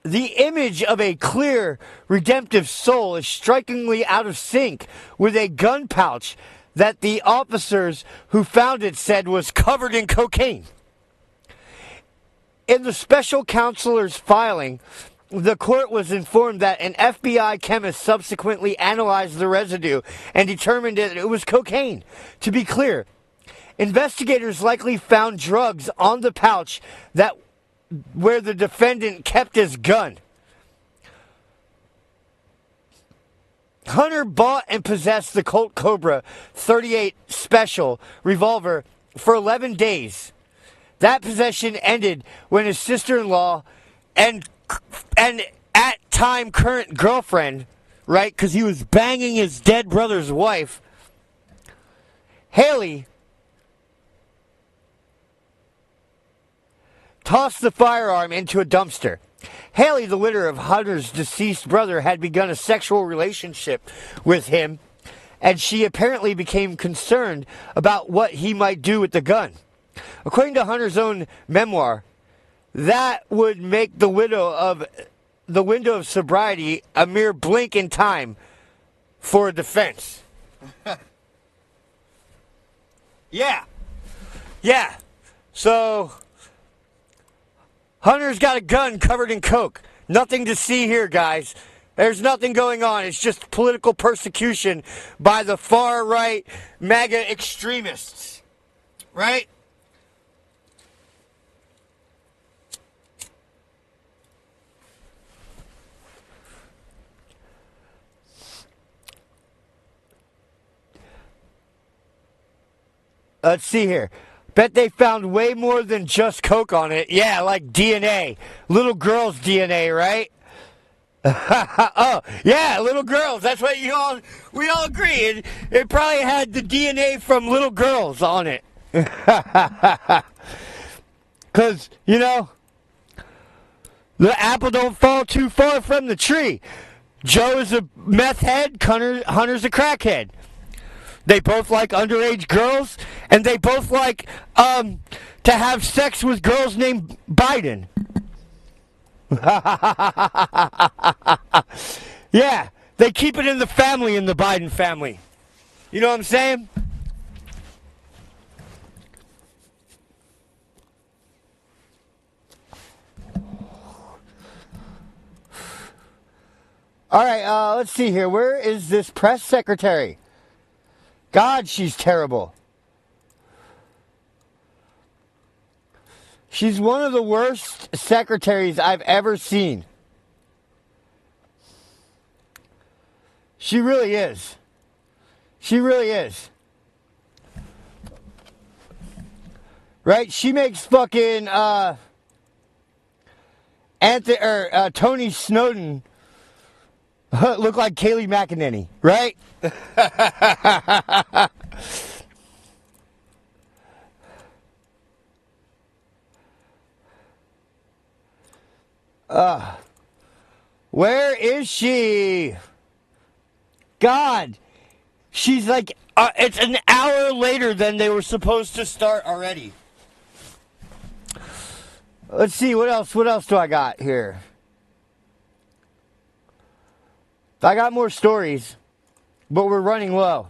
The image of a clear, redemptive soul is strikingly out of sync with a gun pouch that the officers who found it said was covered in cocaine. In the special counselor's filing, the court was informed that an FBI chemist subsequently analyzed the residue and determined that it was cocaine. To be clear, investigators likely found drugs on the pouch where the defendant kept his gun. Hunter bought and possessed the Colt Cobra 38 Special revolver for 11 days. That possession ended when his sister-in-law and at time current girlfriend, right, because he was banging his dead brother's wife, Haley, tossed the firearm into a dumpster. Haley, the widow of Hunter's deceased brother, had begun a sexual relationship with him, and she apparently became concerned about what he might do with the gun. According to Hunter's own memoir, that would make the window of sobriety a mere blink in time for a defense. Yeah. So Hunter's got a gun covered in coke. Nothing to see here, guys. There's nothing going on. It's just political persecution by the far-right MAGA extremists. Right? Let's see here. Bet they found way more than just coke on it. Yeah, like DNA. Little girls' DNA, right? Oh, yeah, little girls. That's what we all agree. It probably had the DNA from little girls on it. Because, the apple don't fall too far from the tree. Joe is a meth head, Hunter's a crackhead. They both like underage girls, and they both like to have sex with girls named Biden. Yeah, they keep it in the family, in the Biden family. You know what I'm saying? All right, let's see here. Where is this press secretary? God, she's terrible. She's one of the worst secretaries I've ever seen. She really is. She really is. Right? She makes fucking Tony Snowden look like Kayleigh McEnany, right? Where is she? God, she's like, it's an hour later than they were supposed to start already. Let's see, what else do I got here? I got more stories, but we're running low.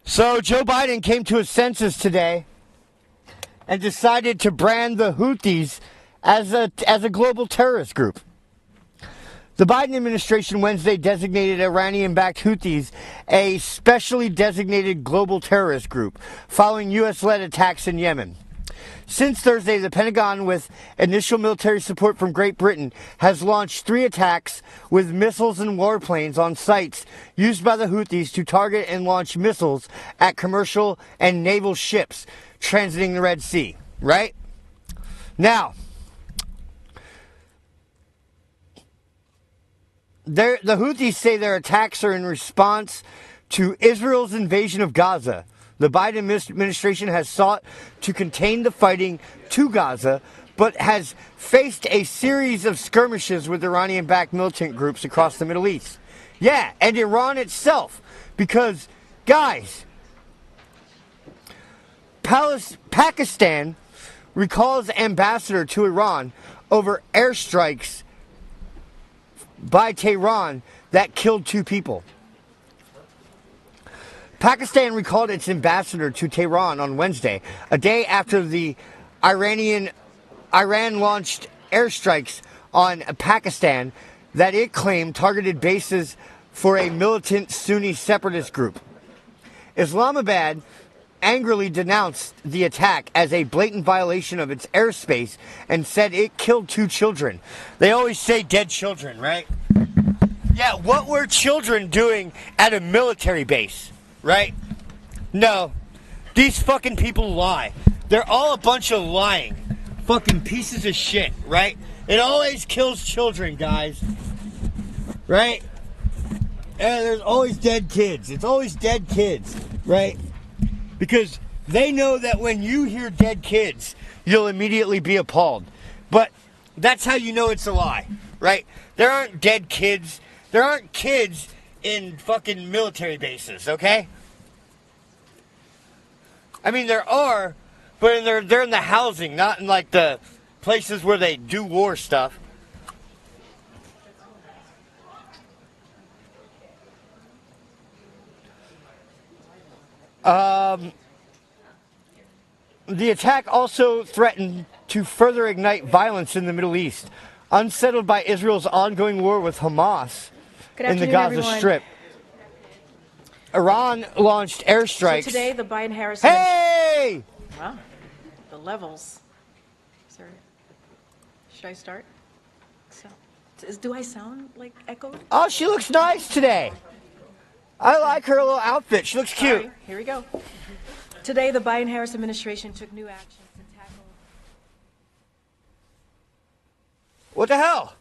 So Joe Biden came to his senses today and decided to brand the Houthis as a global terrorist group. The Biden administration Wednesday designated Iranian-backed Houthis a specially designated global terrorist group following U.S.-led attacks in Yemen. Since Thursday, the Pentagon, with initial military support from Great Britain, has launched 3 attacks with missiles and warplanes on sites used by the Houthis to target and launch missiles at commercial and naval ships transiting the Red Sea. Right? Now, the Houthis say their attacks are in response to Israel's invasion of Gaza. The Biden administration has sought to contain the fighting to Gaza, but has faced a series of skirmishes with Iranian-backed militant groups across the Middle East. Yeah, and Iran itself. Because, guys, Pakistan recalls ambassador to Iran over airstrikes by Tehran that killed 2 people. Pakistan recalled its ambassador to Tehran on Wednesday, a day after Iran launched airstrikes on Pakistan that it claimed targeted bases for a militant Sunni separatist group. Islamabad angrily denounced the attack as a blatant violation of its airspace and said it killed 2 children. They always say dead children, right? Yeah, what were children doing at a military base? Right? No. These fucking people lie. They're all a bunch of lying fucking pieces of shit, right? It always kills children, guys. Right? And there's always dead kids. It's always dead kids, right? Because they know that when you hear dead kids, you'll immediately be appalled. But that's how you know it's a lie, right? There aren't dead kids. There aren't kids in fucking military bases, okay? I mean, there are, but they're in the housing, not in like the places where they do war stuff. The attack also threatened to further ignite violence in the Middle East, unsettled by Israel's ongoing war with Hamas in the Gaza Strip. Iran launched airstrikes. So today, the Biden-Harris... Hey! Wow. The levels. Sorry. Should I start? So, do I sound like echoed? Oh, she looks nice today. I like her little outfit. She looks cute. Right, here we go. Today, the Biden-Harris administration took new actions to tackle... What the hell?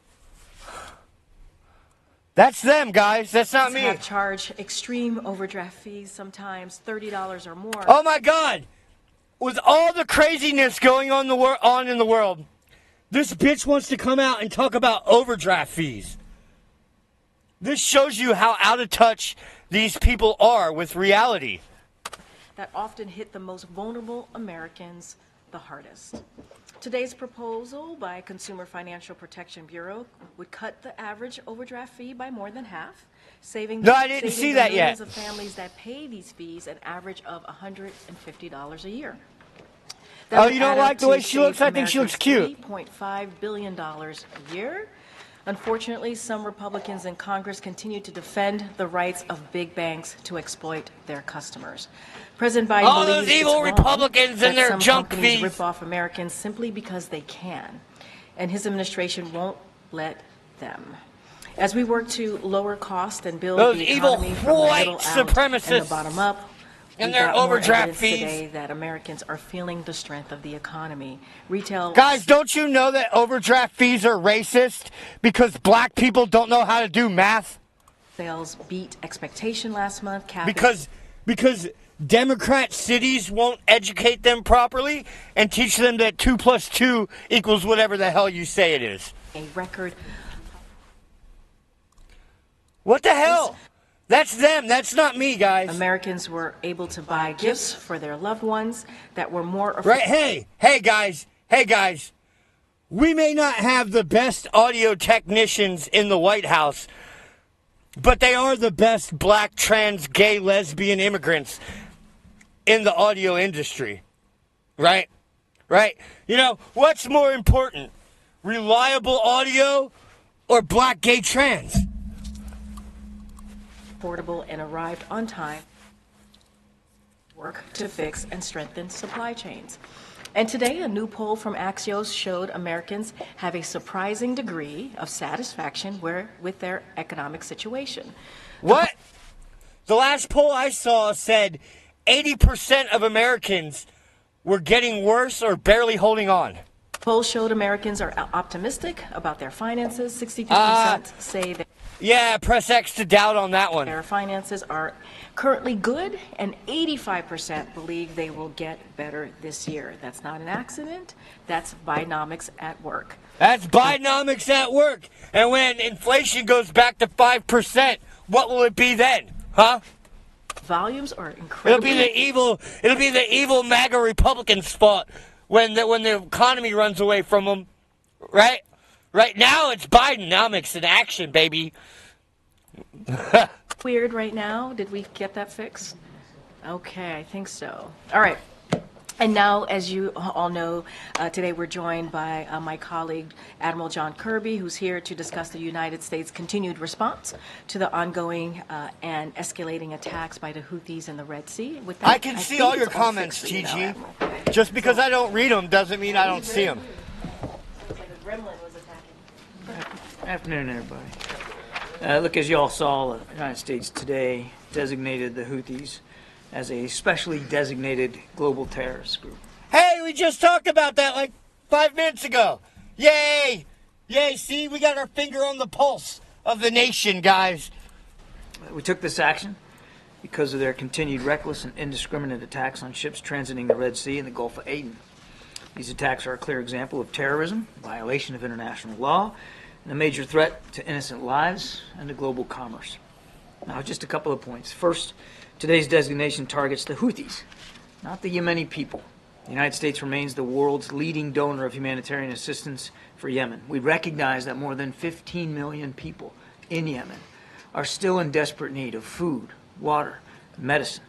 That's them, guys. That's not me. Have charged extreme overdraft fees, sometimes $30 or more. Oh my God! With all the craziness going on in the world, this bitch wants to come out and talk about overdraft fees. This shows you how out of touch these people are with reality. That often hit the most vulnerable Americans the hardest. Today's proposal by Consumer Financial Protection Bureau would cut the average overdraft fee by more than half, saving No, I didn't see that yet. millions of families that pay these fees an average of $150 a year. That Oh, would you don't add up like the to way she looks? save I think she looks cute. $3.5 billion a year. Unfortunately, some Republicans in Congress continue to defend the rights of big banks to exploit their customers. President Biden All believes those evil it's Republicans wrong and their that some junk companies fees. rip off Americans simply because they can, and his administration won't let them. As we work to lower cost and build Those the evil economy from the white middle out supremacists and the bottom up, and we've their got more overdraft evidence fees. today that Americans are feeling the strength of the economy. Retail Guys, don't you know that overdraft fees are racist because black people don't know how to do math? sales beat expectation last month. Because Democrat cities won't educate them properly and teach them that 2 + 2 equals whatever the hell you say it is. A record. What the hell? That's them. That's not me, guys. Americans were able to buy gifts for their loved ones that were more affordable. Right? Hey, guys. We may not have the best audio technicians in the White House, but they are the best black, trans, gay, lesbian immigrants in the audio industry, right? right? You know, what's more important, reliable audio or black gay trans? Affordable and arrived on time. Work to fix and strengthen supply chains. And today, a new poll from Axios showed Americans have a surprising degree of satisfaction with their economic situation. What? The last poll I saw said 80% of Americans were getting worse or barely holding on. Polls showed Americans are optimistic about their finances. 62% say that Yeah, press X to doubt on that one. their finances are currently good, and 85% believe they will get better this year. That's not an accident. That's Bidenomics at work. That's Bidenomics at work. And when inflation goes back to 5%, what will it be then? Huh? Volumes are incredible. It'll be the evil MAGA Republicans' fault when the economy runs away from them, right? Right now it's Bidenomics in action, baby. Weird right now. Did we get that fixed? Okay, I think so. All right. And now, as you all know, today we're joined by my colleague, Admiral John Kirby, who's here to discuss the United States' continued response to the ongoing and escalating attacks by the Houthis in the Red Sea. With that, I can see all your comments, TG. Just because I don't read them doesn't mean I don't see them. Afternoon, everybody. Look, as you all saw, the United States today designated the Houthis as a specially designated global terrorist group. Hey, we just talked about that like 5 minutes ago. Yay! Yay, see, we got our finger on the pulse of the nation, guys. We took this action because of their continued reckless and indiscriminate attacks on ships transiting the Red Sea and the Gulf of Aden. These attacks are a clear example of terrorism, violation of international law, and a major threat to innocent lives and to global commerce. Now, just a couple of points. First, today's designation targets the Houthis, not the Yemeni people. The United States remains the world's leading donor of humanitarian assistance for Yemen. We recognize that more than 15 million people in Yemen are still in desperate need of food, water, medicine.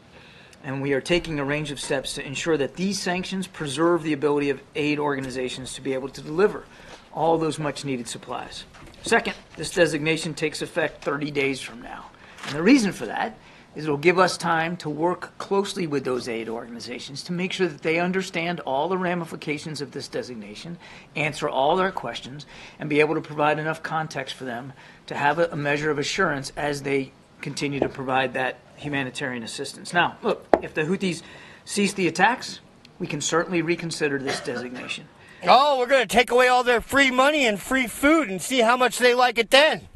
And we are taking a range of steps to ensure that these sanctions preserve the ability of aid organizations to be able to deliver all those much-needed supplies. Second, this designation takes effect 30 days from now. And the reason for that is it will give us time to work closely with those aid organizations to make sure that they understand all the ramifications of this designation, answer all their questions, and be able to provide enough context for them to have a measure of assurance as they continue to provide that humanitarian assistance. Now, look, if the Houthis cease the attacks, we can certainly reconsider this designation. Oh, we're going to take away all their free money and free food and see how much they like it then.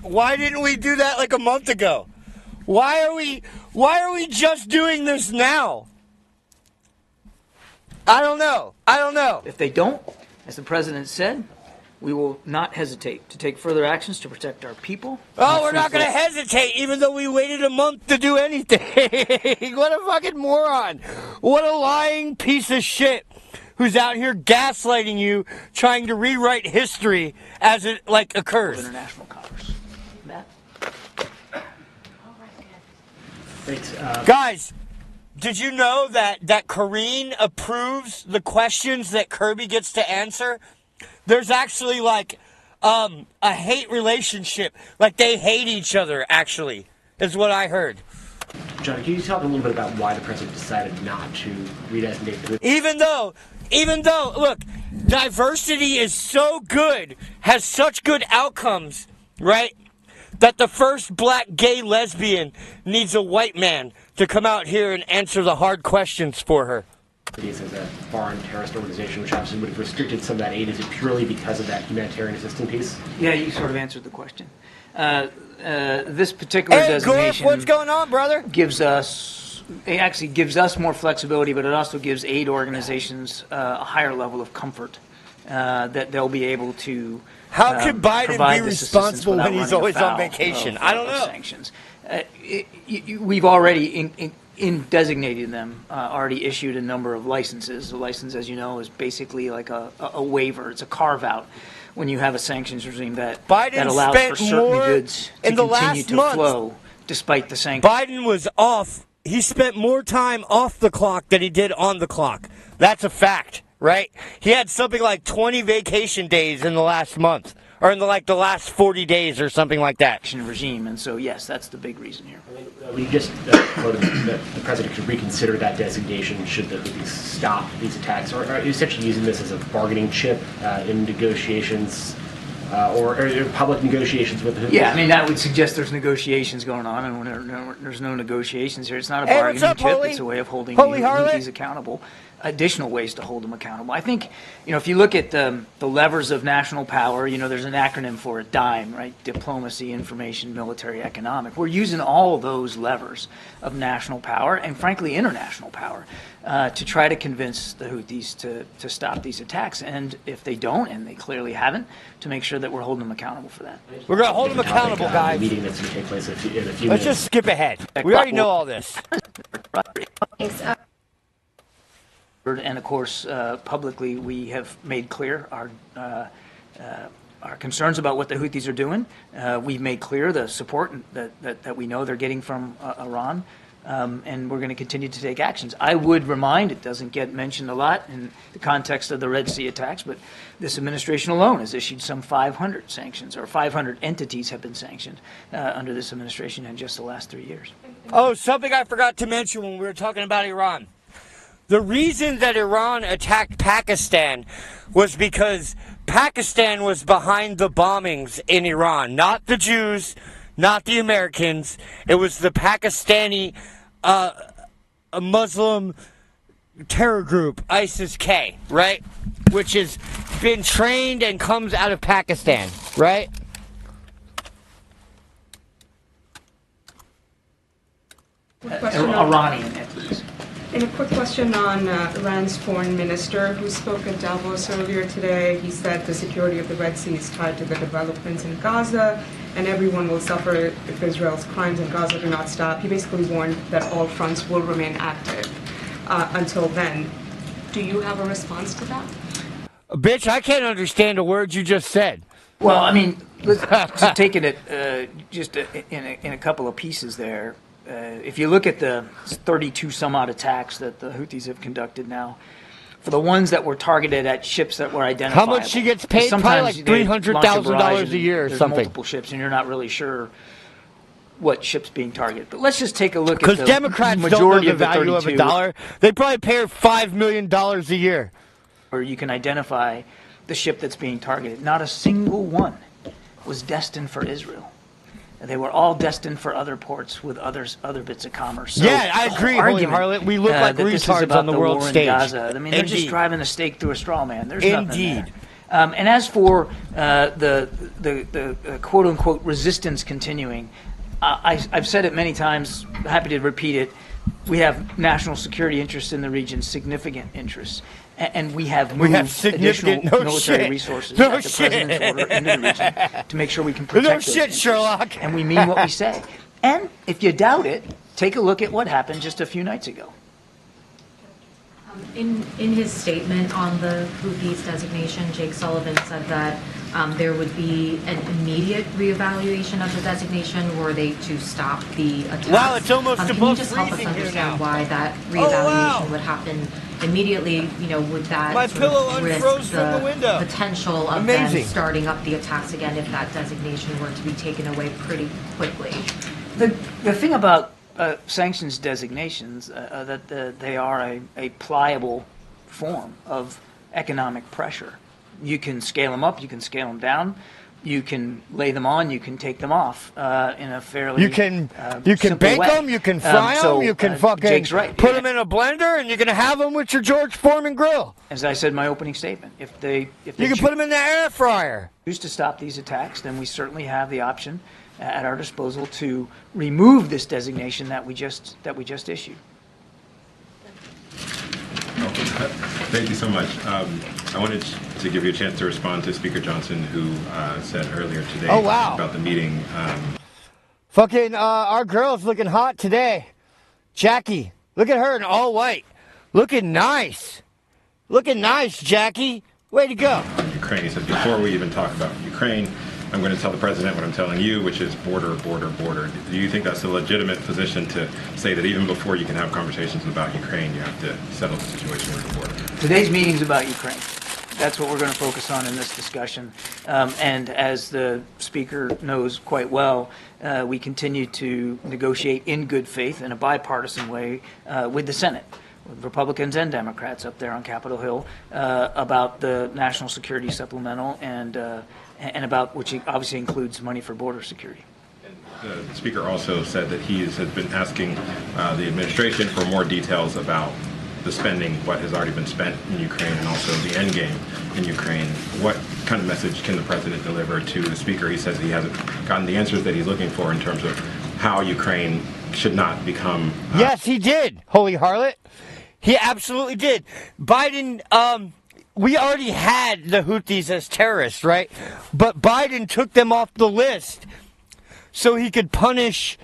Why didn't we do that like a month ago? Why are we just doing this now? I don't know. If they don't, as the president said, we will not hesitate to take further actions to protect our people. Oh, we're not going to hesitate even though we waited a month to do anything. What a fucking moron. What a lying piece of shit who's out here gaslighting you, trying to rewrite history as it occurs. International commerce. Matt? Thanks. Guys, did you know that Karine approves the questions that Kirby gets to answer? There's actually a hate relationship. Like they hate each other, actually, is what I heard. John, can you talk a little bit about why the president decided not to redesignate the... Even though, look, diversity is so good, has such good outcomes, right? That the first black gay lesbian needs a white man to come out here and answer the hard questions for her. As a foreign terrorist organization, which obviously would have restricted some of that aid, is it purely because of that humanitarian assistance piece? Yeah, you sort of answered the question. This particular designation, Gorf, what's going on, brother? It actually gives us more flexibility, but it also gives aid organizations a higher level of comfort that they'll be able to. How could Biden be responsible when he's always on vacation? I don't know. Sanctions. We've already, in designating them, already issued a number of licenses. A license, as you know, is basically like a waiver. It's a carve-out when you have a sanctions regime that allows for certain goods to continue to flow despite the sanctions. Biden was off he spent more time off the clock than he did on the clock. That's a fact, right? He had something like 20 vacation days in the last month, or in the last 40 days or something like that. Regime, and so yes, that's the big reason here. We just voted that the president should reconsider that designation should the Houthis stop these attacks. Or are you essentially using this as a bargaining chip in negotiations or public negotiations with the Houthis? Yeah, I mean, that would suggest there's negotiations going on, and when there's no negotiations here. It's not a bargaining chip. Holy? It's a way of holding Holy the harlot? Houthis accountable. Additional ways to hold them accountable. I think, if you look at the levers of national power, there's an acronym for it, DIME, right? Diplomacy, information, military, economic. We're using all those levers of national power and, frankly, international power to try to convince the Houthis to stop these attacks. And if they don't, and they clearly haven't, to make sure that we're holding them accountable for that. We're going to hold them accountable, guys. The meeting that's going to take place in a few Let's minutes. just skip ahead. We already know all this. And of course, publicly, we have made clear our concerns about what the Houthis are doing. We've made clear the support that we know they're getting from Iran, and we're going to continue to take actions. I would remind, it doesn't get mentioned a lot in the context of the Red Sea attacks, but this administration alone has issued some 500 sanctions, or 500 entities have been sanctioned under this administration in just the last 3 years. Oh, something I forgot to mention when we were talking about Iran. The reason that Iran attacked Pakistan was because Pakistan was behind the bombings in Iran. Not the Jews, not the Americans. It was the Pakistani Muslim terror group, ISIS-K, right? Which has been trained and comes out of Pakistan, right? Iranian entities. And a quick question on Iran's foreign minister who spoke at Davos earlier today. He said the security of the Red Sea is tied to the developments in Gaza, and everyone will suffer if Israel's crimes in Gaza do not stop. He basically warned that all fronts will remain active until then. Do you have a response to that? Bitch, I can't understand a word you just said. Well, I mean, let's just take it just in a couple of pieces there. If you look at the 32 some odd attacks that the Houthis have conducted now, for the ones that were targeted at ships that were identifiable. How much she gets paid? Probably like $300,000 a year or there's something. Multiple ships, and you're not really sure what ship's being targeted. But let's just take a look at the Because Democrats majority don't know the of the value of 32, a dollar. They probably pay her $5 million a year. Where you can identify the ship that's being targeted. Not a single one was destined for Israel. They were all destined for other ports with other bits of commerce. So yeah, I agree, Holy Harlot. We look like retards on the world stage. Gaza. I mean, they're just driving a stake through a straw man. There's nothing there. Indeed. And as for the quote-unquote resistance continuing, I've said it many times, happy to repeat it. We have national security interests in the region, significant interests. And we have moved additional military resources at the president's order into the region to make sure we can protect those interests. Sherlock. And we mean what we say. And if you doubt it, take a look at what happened just a few nights ago. In his statement on the Houthis designation, Jake Sullivan said that there would be an immediate reevaluation of the designation were they to stop the attacks. Wow, it's almost Can you just help us understand why that reevaluation would happen immediately? Would that risk the potential of them starting up the attacks again if that designation were to be taken away pretty quickly? The thing about sanctions designations, that they are a pliable form of economic pressure. You can scale them up, you can scale them down, you can lay them on, you can take them off in a fairly You can bake them, you can fry them, you can fucking put them in a blender, and you're gonna have them with your George Foreman grill. As I said in my opening statement, if they you can put them in the air fryer. Choose to stop these attacks, then we certainly have the option at our disposal to remove this designation that we just issued. Thank you so much. I wanted to give you a chance to respond to Speaker Johnson, who said earlier today about the meeting. Fucking our girl's looking hot today. Jackie, look at her in all white. Looking nice. Looking nice, Jackie. Way to go. Ukraine. He said before we even talk about Ukraine, I'm going to tell the president what I'm telling you, which is border, border, border. Do you think that's a legitimate position to say that even before you can have conversations about Ukraine, you have to settle the situation with the border? Today's meeting's about Ukraine. That's what we're going to focus on in this discussion. And as the Speaker knows quite well, we continue to negotiate in good faith in a bipartisan way with the Senate, with Republicans and Democrats up there on Capitol Hill about the national security supplemental and about, which obviously includes money for border security. The Speaker also said that he has been asking the administration for more details about the spending, what has already been spent in Ukraine, and also the end game in Ukraine. What kind of message can the president deliver to the Speaker? He says he hasn't gotten the answers that he's looking for in terms of how Ukraine should not become... Yes, he did, holy harlot. He absolutely did. Biden, we already had the Houthis as terrorists, right? But Biden took them off the list so he could punish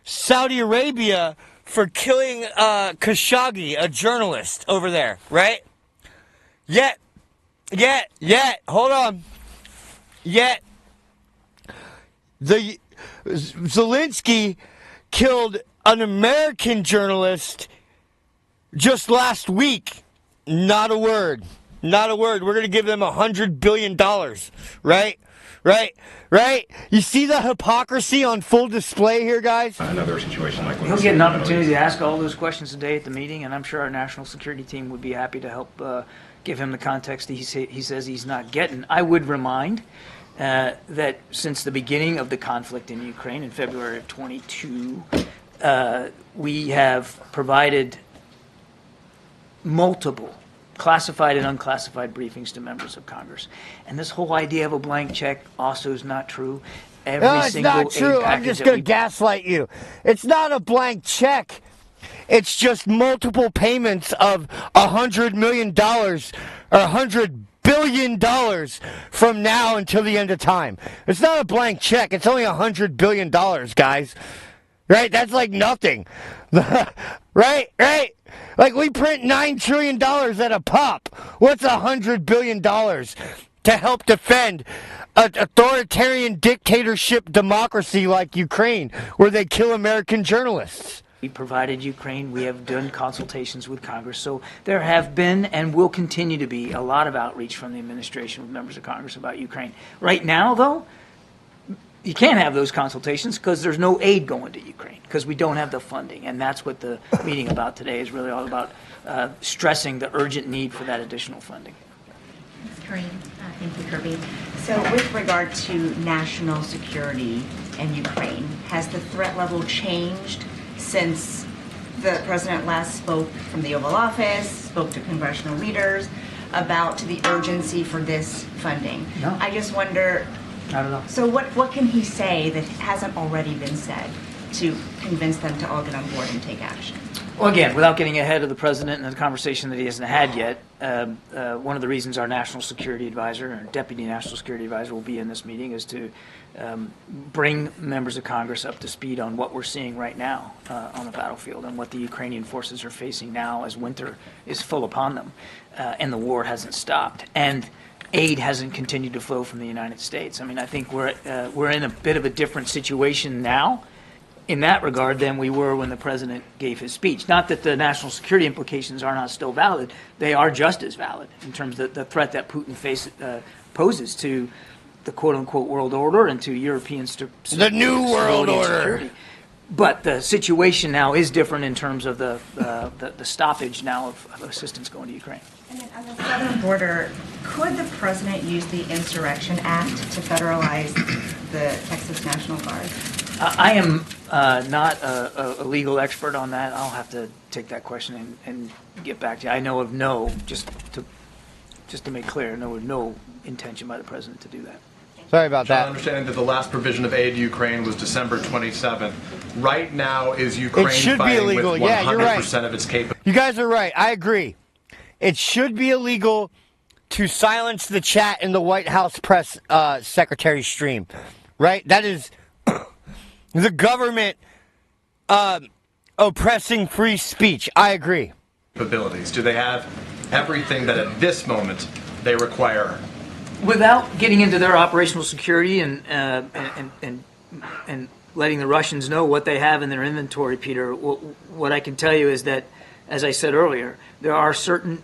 Saudi Arabia for killing Khashoggi, a journalist over there, right? Yet, hold on. Yet, the Zelensky killed an American journalist just last week. Not a word. Not a word. We're going to give them $100 billion, right? Right? You see the hypocrisy on full display here, guys? Another situation like... He'll get an opportunity to ask all those questions today at the meeting, and I'm sure our national security team would be happy to help give him the context he says he's not getting. I would remind that since the beginning of the conflict in Ukraine in February of 22, we have provided multiple classified and unclassified briefings to members of Congress. And this whole idea of a blank check also is not true. It's not true. I'm just going to gaslight you. It's not a blank check. It's just multiple payments of $100 million or $100 billion from now until the end of time. It's not a blank check. It's only $100 billion, guys. Right? That's like nothing. Right? Like we print $9 trillion at a pop. What's $100 billion to help defend an authoritarian dictatorship democracy like Ukraine, where they kill American journalists? We provided Ukraine. We have done consultations with Congress. So there have been and will continue to be a lot of outreach from the administration with members of Congress about Ukraine. Right now, though, you can't have those consultations because there's no aid going to Ukraine because we don't have the funding. And that's what the meeting about today is really all about, stressing the urgent need for that additional funding. Ms. Karine, thank you, Kirby. So with regard to national security in Ukraine, has the threat level changed since the president last spoke from the Oval Office, spoke to congressional leaders about the urgency for this funding? No. I just wonder... I don't know. So what can he say that hasn't already been said to convince them to all get on board and take action? Well, again, without getting ahead of the president and the conversation that he hasn't had yet, one of the reasons our national security advisor, or deputy national security advisor, will be in this meeting is to bring members of Congress up to speed on what we're seeing right now on the battlefield and what the Ukrainian forces are facing now as winter is full upon them and the war hasn't stopped. And aid hasn't continued to flow from the United States. I mean, I think we're in a bit of a different situation now in that regard than we were when the president gave his speech. Not that the national security implications are not still valid. They are just as valid in terms of the threat that Putin poses to the quote-unquote world order and to European the new world order. But the situation now is different in terms of the stoppage now of assistance going to Ukraine. And then on the southern border, could the president use the Insurrection Act to federalize the Texas National Guard? I am not a legal expert on that. I'll have to take that question and get back to you. I know of just to make clear, no intention by the president to do that. Sorry about that. Understanding that the last provision of aid to Ukraine was December 27th. Right now, is Ukraine fighting with 100% of its capability? You guys are right. I agree. It should be illegal to silence the chat in the White House press secretary stream, right? That is the government oppressing free speech. I agree. Capabilities. Do they have everything that at this moment they require Without getting into their operational security and letting the Russians know what they have in their inventory, Peter, what I can tell you is that, as I said earlier, there are certain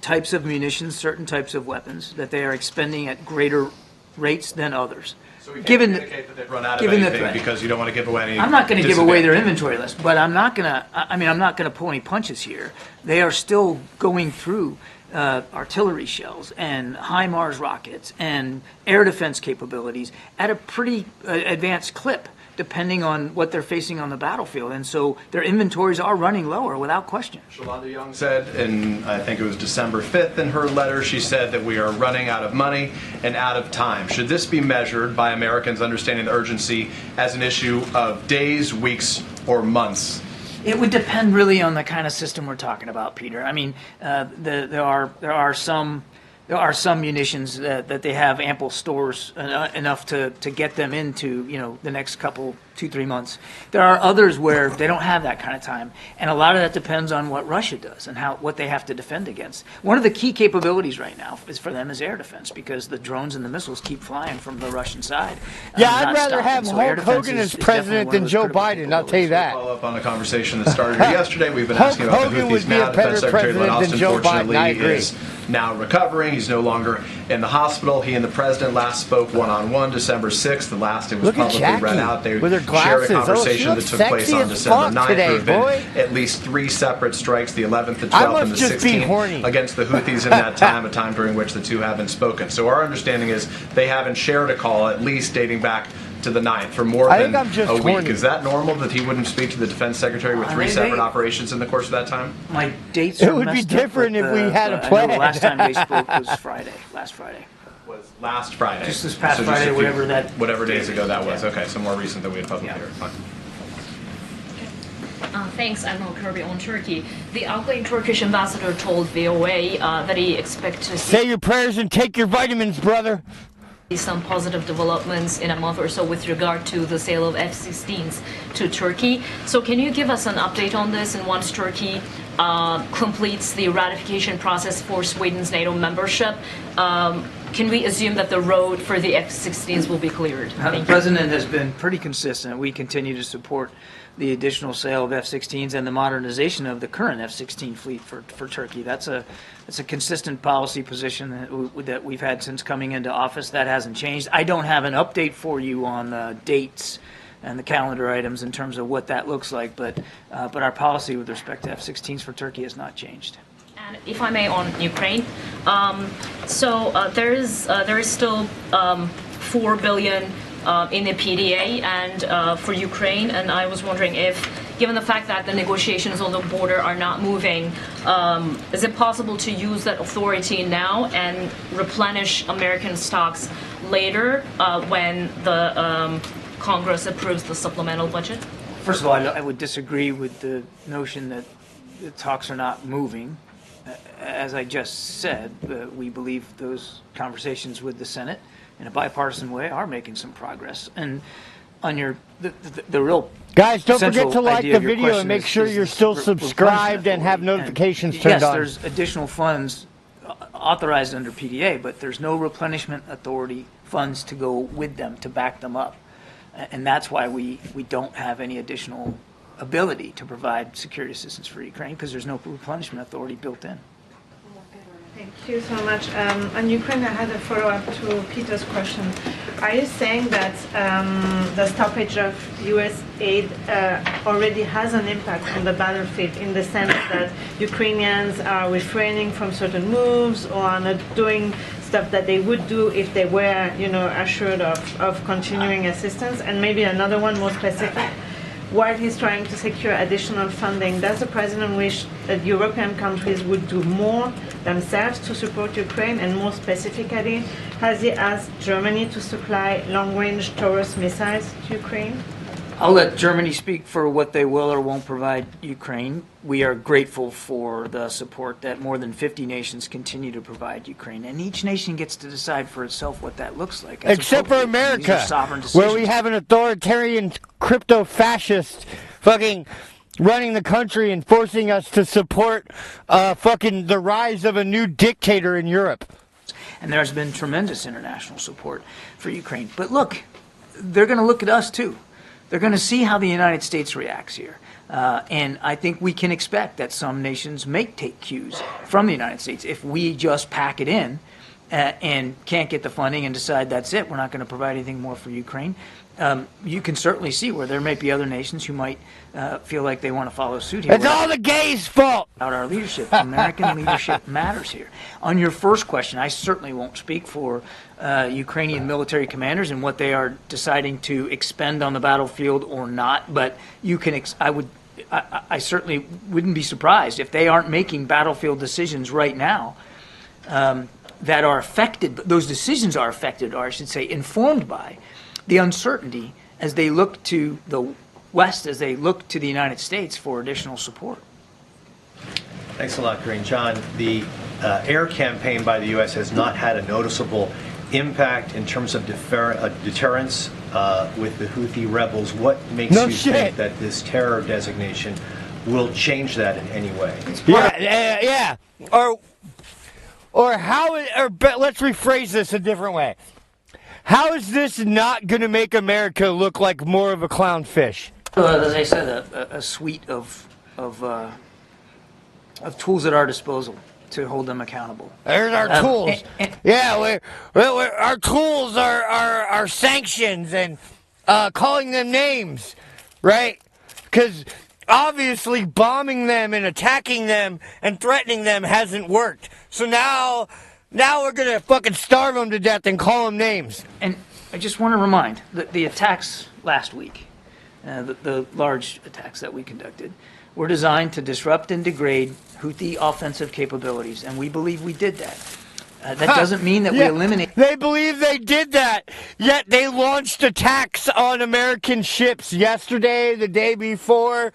types of munitions, certain types of weapons that they are expending at greater rates than others. So we can't indicate that they've run out of anything because you don't want to give away any. I'm not going to give away their inventory list, but I'm not going to. I'm not going to pull any punches here. They are still going through artillery shells and HIMARS rockets and air defense capabilities at a pretty advanced clip, depending on what they're facing on the battlefield. And so their inventories are running lower without question. Shalonda Young said, and I think it was December 5th in her letter, she said that we are running out of money and out of time. Should this be measured by Americans understanding the urgency as an issue of days, weeks, or months? It would depend really on the kind of system we're talking about, Peter. I mean, there are some munitions that they have ample stores enough to get them into, the next couple, 2-3 months. There are others where they don't have that kind of time, and a lot of that depends on what Russia does and what they have to defend against. One of the key capabilities right now for them is air defense, because the drones and the missiles keep flying from the Russian side. Yeah, I'd rather have Hulk Hogan as president than Joe Biden. I'll tell you that. Follow up on the conversation that started here yesterday. We've been asking about the Houthis now. Defense Secretary Lloyd Austin, fortunately, is now recovering. He's no longer in the hospital. He and the president last spoke one-on-one December 6th. The last it was publicly read out. They shared a conversation that took place on December 9th. There have been at least 3 separate strikes, the 11th, the 12th, and the 16th, against the Houthis in that time, a time during which the two haven't spoken. So our understanding is they haven't shared a call, at least dating back to the 9th, for more than a week. Is that normal that he wouldn't speak to the defense secretary with 3 separate operations in the course of that time? My dates are It would be different if we had a plan. The last time they spoke was last Friday. Was last Friday. Just this past Friday, whatever days ago that was. Okay, so more recent than we had publicly heard. Fine. Thanks, Admiral Kirby. On Turkey, the outgoing Turkish ambassador told VOA that he expects to say your prayers and take your vitamins, brother. Some positive developments in a month or so with regard to the sale of F-16s to Turkey. So can you give us an update on this? And once Turkey completes the ratification process for Sweden's NATO membership, can we assume that the road for the F-16s will be cleared? The President has been pretty consistent. We continue to support the additional sale of F-16s and the modernization of the current F-16 fleet for Turkey. That's a consistent policy position that we've had since coming into office. That hasn't changed. I don't have an update for you on the dates and the calendar items in terms of what that looks like, but our policy with respect to F-16s for Turkey has not changed. And if I may, on Ukraine, there is still $4 billion in the PDA and for Ukraine, and I was wondering if, given the fact that the negotiations on the border are not moving, is it possible to use that authority now and replenish American stocks later when the Congress approves the supplemental budget? First of all, I would disagree with the notion that the talks are not moving. As I just said, we believe those conversations with the Senate in a bipartisan way are making some progress. And on the real guys, don't forget to like the video and make sure you're still subscribed and have notifications turned on. Yes, there's additional funds authorized under PDA, but there's no replenishment authority funds to go with them to back them up. And that's why we don't have any additional ability to provide security assistance for Ukraine, because there's no replenishment authority built in. Thank you so much. On Ukraine, I had a follow-up to Peter's question. Are you saying that the stoppage of U.S. aid already has an impact on the battlefield, in the sense that Ukrainians are refraining from certain moves or are not doing stuff that they would do if they were, assured of continuing assistance? And maybe another one more specific. While he's trying to secure additional funding, does the president wish that European countries would do more themselves to support Ukraine? And more specifically, has he asked Germany to supply long-range Taurus missiles to Ukraine? I'll let Germany speak for what they will or won't provide Ukraine. We are grateful for the support that more than 50 nations continue to provide Ukraine, and each nation gets to decide for itself what that looks like. Except for America, where we have an authoritarian crypto-fascist fucking running the country and forcing us to support fucking the rise of a new dictator in Europe. And there's been tremendous international support for Ukraine. But look, they're going to look at us too. They're going to see how the United States reacts here. And I think we can expect that some nations may take cues from the United States. If we just pack it in and can't get the funding and decide that's it, we're not going to provide anything more for Ukraine, you can certainly see where there might be other nations who might feel like they want to follow suit here. It's all the gays' fault. About our leadership. American leadership matters here. On your first question, I certainly won't speak for Ukrainian military commanders and what they are deciding to expend on the battlefield or not, but you can, I certainly wouldn't be surprised if they aren't making battlefield decisions right now that are affected, those decisions are affected, or I should say informed by the uncertainty as they look to the West, as they look to the United States for additional support. Thanks a lot, Karine. John, the air campaign by the U.S. has not had a noticeable impact in terms of deterrence with the Houthi rebels. What makes you think that this terror designation will change that in any way? Yeah. Or how? Let's rephrase this a different way. How is this not going to make America look like more of a clownfish? As I said, a suite of tools at our disposal to hold them accountable. There's our tools. Our tools are sanctions and calling them names, right? Because obviously bombing them and attacking them and threatening them hasn't worked. So now we're going to fucking starve them to death and call them names. And I just want to remind that the attacks last week, the large attacks that we conducted, were designed to disrupt and degrade Houthi offensive capabilities, and we believe we did that. That doesn't mean that we eliminate... They believe they did that, yet they launched attacks on American ships yesterday, the day before.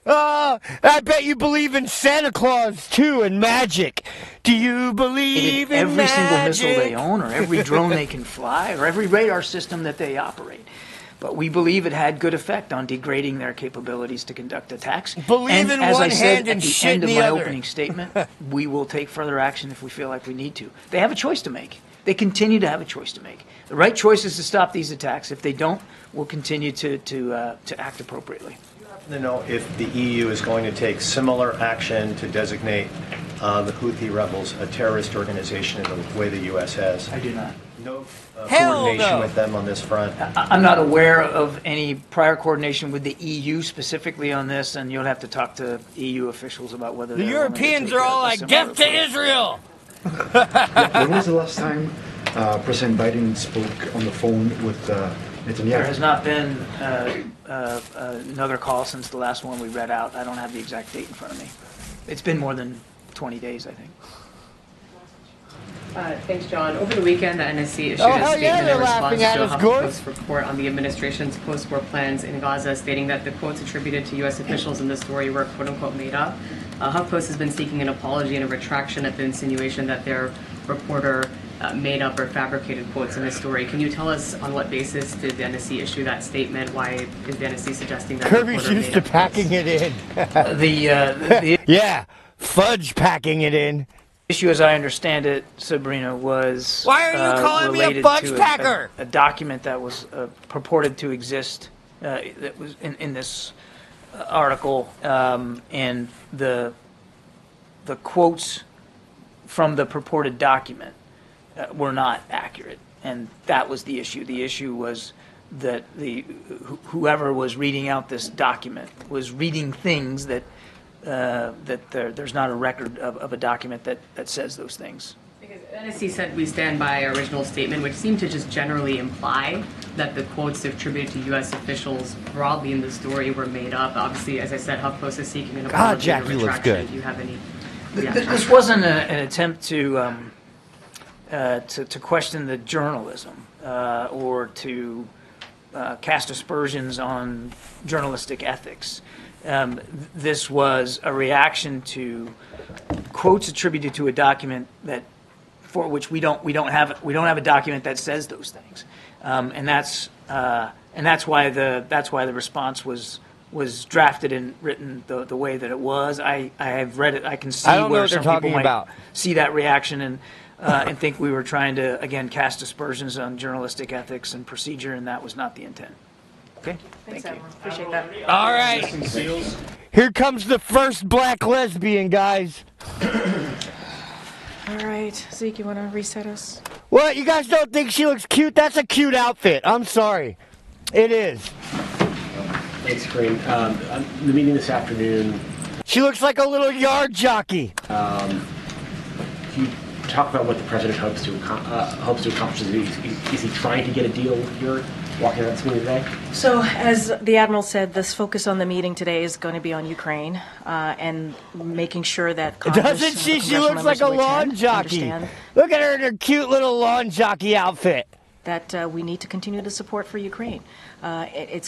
I bet you believe in Santa Claus, too, and magic. Do you believe in every magic? single missile they own, or every drone they can fly, or every radar system that they operate. But we believe it had good effect on degrading their capabilities to conduct attacks. Believe in one hand and shit in the other. As I said at the end of my opening statement, we will take further action if we feel like we need to. They have a choice to make. They continue to have a choice to make. The right choice is to stop these attacks. If they don't, we'll continue to act appropriately. To know if the EU is going to take similar action to designate the Houthi rebels a terrorist organization in the way the U.S. has. I do not. No coordination with them on this front. I'm not aware of any prior coordination with the EU specifically on this, and you'll have to talk to EU officials about whether the Europeans are all like, death to Israel! When was the last time President Biden spoke on the phone with Netanyahu? There has not been another call since the last one we read out. I don't have the exact date in front of me. It's been more than 20 days, I think. Thanks, John. Over the weekend, the NSC issued a statement in response to a HuffPost report on the administration's post-war plans in Gaza, stating that the quotes attributed to U.S. officials in the story were quote-unquote made up. HuffPost has been seeking an apology and a retraction at the insinuation that their reporter made up or fabricated quotes in this story. Can you tell us on what basis did the NSC issue that statement? Why is the NSC suggesting that Kirby's used to packing it in. Yeah, fudge packing it in. Issue, as I understand it, Sabrina, was why are you calling me a fudge packer? A document that was purported to exist that was in this article, and the quotes from the purported document were not accurate, and that was the issue. The issue was that whoever was reading out this document was reading things that there's not a record of a document that says those things. Because NSC said we stand by our original statement, which seemed to just generally imply that the quotes attributed to U.S. officials broadly in the story were made up. Obviously, as I said, HuffPost is seeking an apology and a retraction. Do you have any reaction? This wasn't an attempt to question the journalism or to cast aspersions on journalistic ethics. This was a reaction to quotes attributed to a document that, for which we don't have a document that says those things, and that's why the response was was drafted and written the way that it was. I have read it. I can see I don't know where what they're some people talking might about. see that reaction and think we were trying to, again, cast aspersions on journalistic ethics and procedure, and that was not the intent. Okay? Thanks, Admiral. Appreciate that. All right. Here comes the first black lesbian, guys. All right, Zeke, you want to reset us? What? You guys don't think she looks cute? That's a cute outfit. I'm sorry. It is. Thanks, Karine. The meeting this afternoon. She looks like a little yard jockey. Can you talk about what the president hopes to accomplish? Is he trying to get a deal here? Walking out this meeting today? So, as the Admiral said, this focus on the meeting today is going to be on Ukraine and making sure that Congress, Doesn't she? She looks like a lawn jockey. Look at her in her cute little lawn jockey outfit. That we need to continue to support for Ukraine.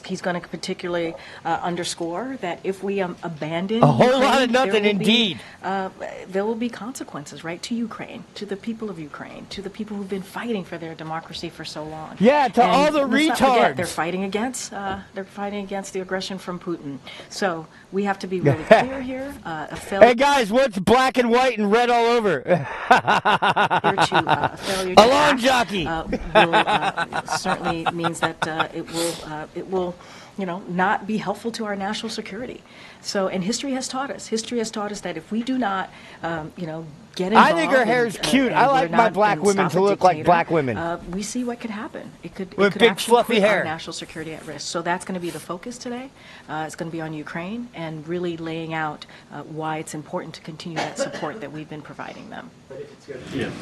He's going to particularly underscore that if we abandon a whole Ukraine, lot of nothing, indeed. There will be consequences, right, to Ukraine, to the people of Ukraine, to the people who've been fighting for their democracy for so long. Yeah, to and all the let's not forget, retards. They're fighting against the aggression from Putin. So we have to be really clear here. Hey guys, what's black and white and red all over? A lawn jockey. Certainly means that it will, not be helpful to our national security. So, and history has taught us that if we do not, get involved. I think her hair is cute. I like my black women to look like black women. We see what could happen. It could with big actually fluffy put hair. Our national security at risk. So that's going to be the focus today. It's going to be on Ukraine and really laying out why it's important to continue that support that we've been providing them. But if it's good,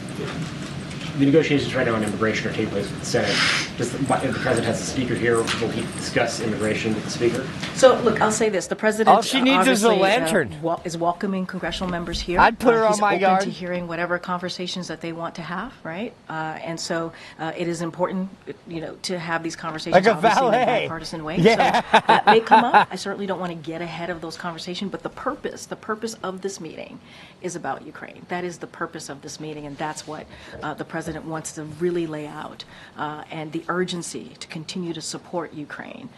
the negotiations right now on immigration are taking place with the Senate. If the president has a speaker here, will he discuss immigration with the speaker? So, look, I'll say this. The president all she needs is a lantern. Is welcoming congressional members here. I'd put her on my yard. He's open to hearing whatever conversations that they want to have, right? And so it is important, to have these conversations like a obviously valet. in a bipartisan way. Yeah. So that may come up. I certainly don't want to get ahead of those conversations, but the purpose of this meeting is about Ukraine. That is the purpose of this meeting, and that's what the president wants to really lay out, and the urgency to continue to support Ukraine,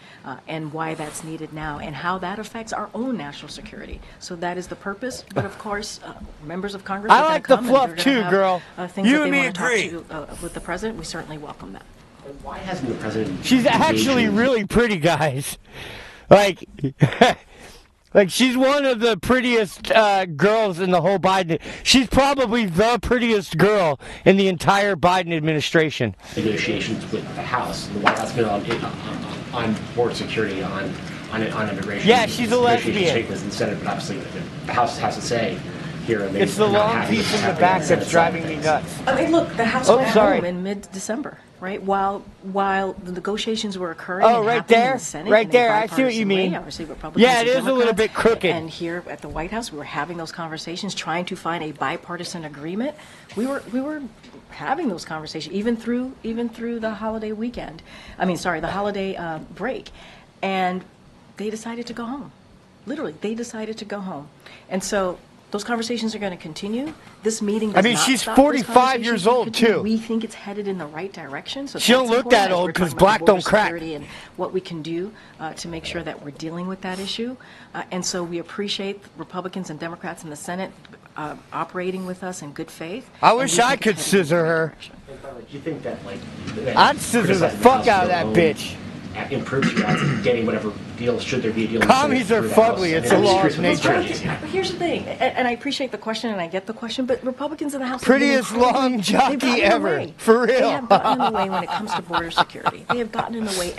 and why that's needed now, and how that affects our own national security. So that is the purpose. But of course, members of Congress. I like the fluff too, girl. You and me agree. With the president, we certainly welcome that. Why hasn't the president? She's actually really pretty, guys. Like. Like, she's one of the prettiest girls in the whole Biden. She's probably the prettiest girl in the entire Biden administration. Negotiations with the House. The White House been on border security, on immigration. Yeah, she's a lesbian. Take place in the Senate, but obviously the House has to say here. And it's the long piece in the back that's driving me nuts. I mean, look, the House went home in mid-December. Right, while the negotiations were occurring, right there, in the Senate, right there. I see what you mean. Way, obviously, Republicans yeah, it is a little bit crooked. And here at the White House, we were having those conversations, trying to find a bipartisan agreement. We were having those conversations even through the holiday weekend. The holiday break, and they decided to go home. Literally, they decided to go home, and so. Those conversations are going to continue. This meeting does not she's stop 45 years old, too. We think it's headed in the right direction. So she don't look that old because black don't crack. And what we can do to make sure that we're dealing with that issue. And so we appreciate Republicans and Democrats in the Senate operating with us in good faith. I wish I could scissor her. Do you think that, I'd scissor the fuck out of that bitch. Improves your odds of getting whatever deal, should there be a deal. Commies are fugly. It's a law of nature. But here's the thing, and I appreciate the question, and I get the question, but Republicans in the House prettiest long jockey ever, for real. They have gotten in the way when it comes to border security. They have gotten in the way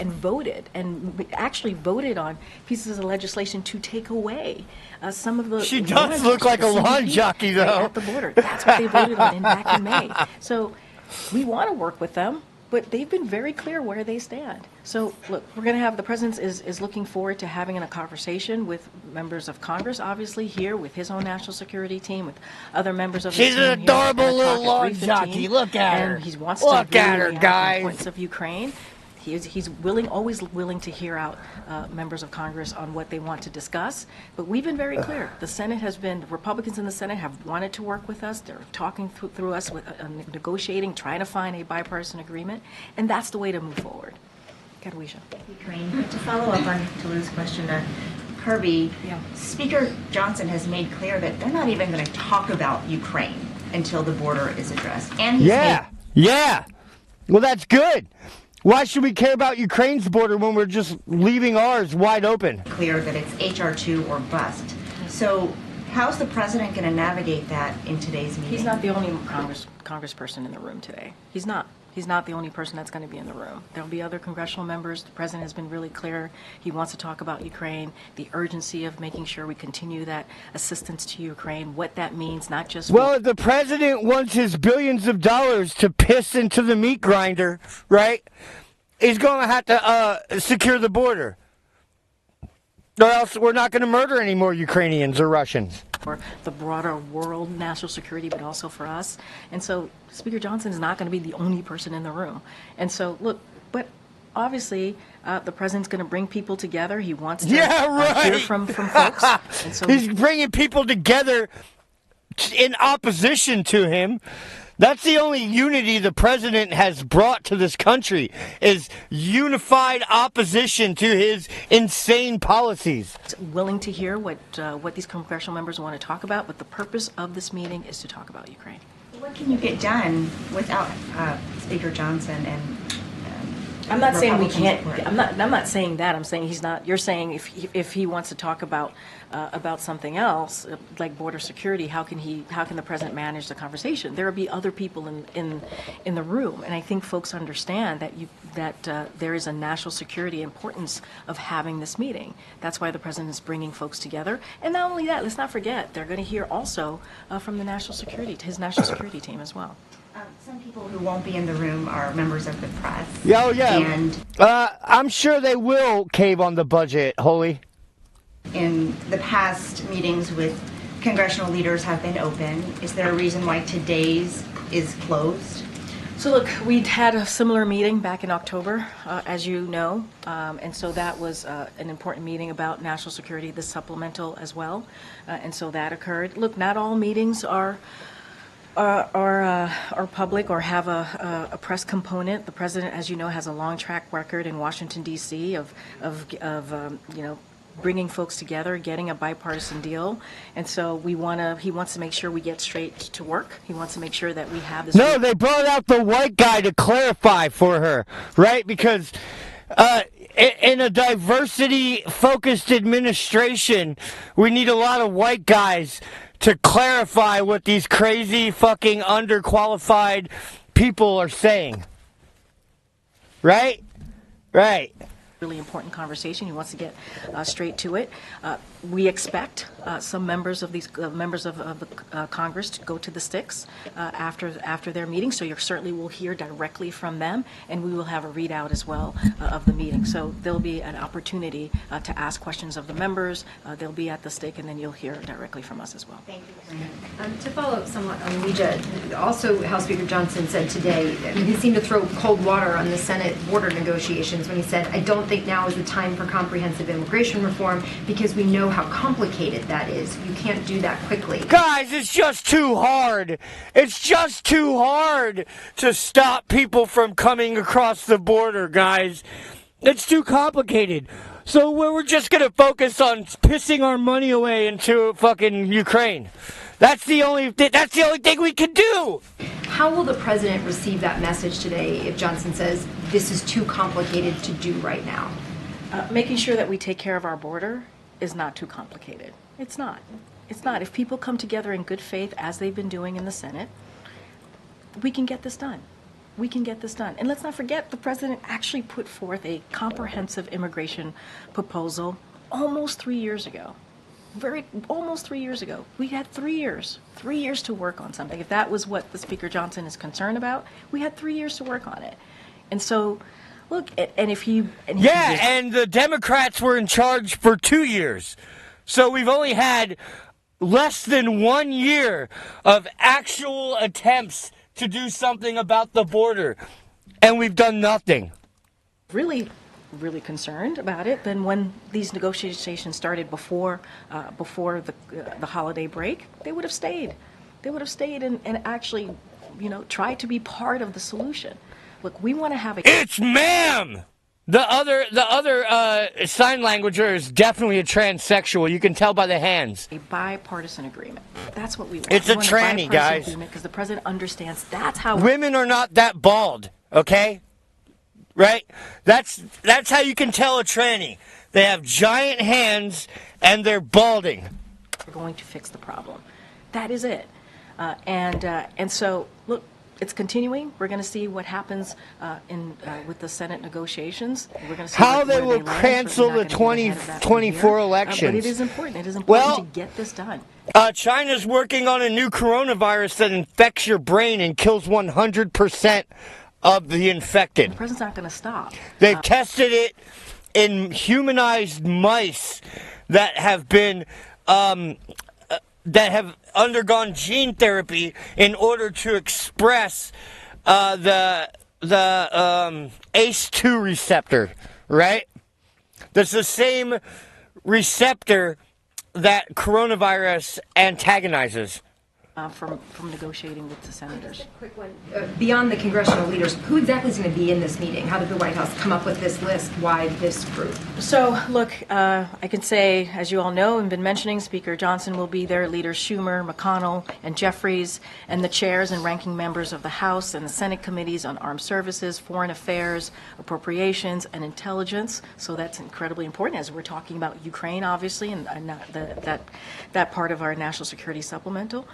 and actually voted on pieces of legislation to take away some of the. She does look like a lawn jockey, though. At the border, that's what they voted on back in May. So we want to work with them. But they've been very clear where they stand. So, look, we're going to have, the president is looking forward to having a conversation with members of Congress, obviously, here, with his own national security team, with other members of his team. She's an adorable little lawn jockey. Look at her. And he wants Look to at her, guys. points of Ukraine. He's always willing to hear out members of Congress on what they want to discuss. But we've been very clear. The Republicans in the Senate have wanted to work with us. They're talking through us, negotiating, trying to find a bipartisan agreement. And that's the way to move forward. Karine. To follow up on Tolu's question, Kirby, Speaker Johnson has made clear that they're not even going to talk about Ukraine until the border is addressed. And he's Yeah. Well, that's good. Why should we care about Ukraine's border when we're just leaving ours wide open? Clear that it's HR2 or bust. So how's the president going to navigate that in today's meeting? He's not the only congressperson in the room today. He's not. He's not the only person that's going to be in the room. There'll be other congressional members. The president has been really clear. He wants to talk about Ukraine, the urgency of making sure we continue that assistance to Ukraine, what that means, not just... Well, if the president wants his billions of dollars to piss into the meat grinder, right, he's going to have to secure the border. Or else we're not going to murder any more Ukrainians or Russians. For the broader world, national security, but also for us. And so Speaker Johnson is not going to be the only person in the room. And so, look, but obviously the president's going to bring people together. He wants to hear from folks. And so he's bringing people together in opposition to him. That's the only unity the president has brought to this country, is unified opposition to his insane policies. Willing to hear what these congressional members want to talk about, but the purpose of this meeting is to talk about Ukraine. What can you get done without Speaker Johnson and I'm not saying we can't. I'm not saying that. I'm saying he's not. You're saying if he wants to talk about something else like border security, how can the president manage the conversation? There will be other people in the room, and I think folks understand that there is a national security importance of having this meeting. That's why the president is bringing folks together, and not only that. Let's not forget they're going to hear also from his national security team as well. Some people who won't be in the room are members of the press. Oh, yeah. And I'm sure they will cave on the budget, Holy. In the past, meetings with congressional leaders have been open. Is there a reason why today's is closed? So look, we'd had a similar meeting back in October, as you know, and so that was an important meeting about national security, the supplemental as well, and so that occurred. Look, not all meetings are public or have a press component. The president, as you know, has a long track record in Washington D.C. of bringing folks together, getting a bipartisan deal, and so he wants to make sure we get straight to work. He wants to make sure that we have this. No, they brought out the white guy to clarify for her, right? Because in a diversity-focused administration, we need a lot of white guys to clarify what these crazy fucking underqualified people are saying. Right? Right. Really important conversation. He wants to get straight to it. We expect some members of the Congress to go to the sticks after their meeting. So you certainly will hear directly from them, and we will have a readout as well of the meeting. So there'll be an opportunity to ask questions of the members. They'll be at the stick, and then you'll hear directly from us as well. Thank you. To follow up somewhat on Ouija, also House Speaker Johnson said today, he seemed to throw cold water on the Senate border negotiations when he said, I don't think now is the time for comprehensive immigration reform because we know how complicated that is. You can't do that quickly. Guys, it's just too hard. It's just too hard to stop people from coming across the border, guys. It's too complicated. So we're just going to focus on pissing our money away into fucking Ukraine. That's the only thing we can do. How will the president receive that message today if Johnson says this is too complicated to do right now? Making sure that we take care of our border is not too complicated. It's not. It's not. If people come together in good faith, as they've been doing in the Senate, we can get this done. We can get this done. And let's not forget, the president actually put forth a comprehensive immigration proposal almost 3 years ago. Almost 3 years ago. We had 3 years to work on something. If that was what the Speaker Johnson is concerned about, we had 3 years to work on it. And so, look, and the Democrats were in charge for 2 years. So we've only had less than 1 year of actual attempts to do something about the border, and we've done nothing. Really concerned about it. Then when these negotiations started before the holiday break, they would have stayed. They would have stayed and actually, tried to be part of the solution. Look, we want to have It's ma'am! The other sign languager is definitely a transsexual. You can tell by the hands. A bipartisan agreement. That's what we want. It's a tranny, guys. Because the president understands that's how women are not that bald. Okay, right? That's how you can tell a tranny. They have giant hands and they're balding. We're going to fix the problem. That is it. And so look. It's continuing. We're going to see what happens with the Senate negotiations. We're going to see how they will cancel the 2024 elections. But it is important. It is important to get this done. China's working on a new coronavirus that infects your brain and kills 100% of the infected. The president's not going to stop. They've tested it in humanized mice that have been that have undergone gene therapy in order to express the ACE2 receptor, right? That's the same receptor that coronavirus antagonizes. From negotiating with the senators. Just a quick one. Beyond the congressional leaders, who exactly is going to be in this meeting? How did the White House come up with this list? Why this group? So, look, I can say, as you all know and been mentioning, Speaker Johnson will be there, Leaders Schumer, McConnell, and Jeffries, and the chairs and ranking members of the House and the Senate committees on armed services, foreign affairs, appropriations, and intelligence. So that's incredibly important as we're talking about Ukraine, obviously, and that part of our national security supplemental.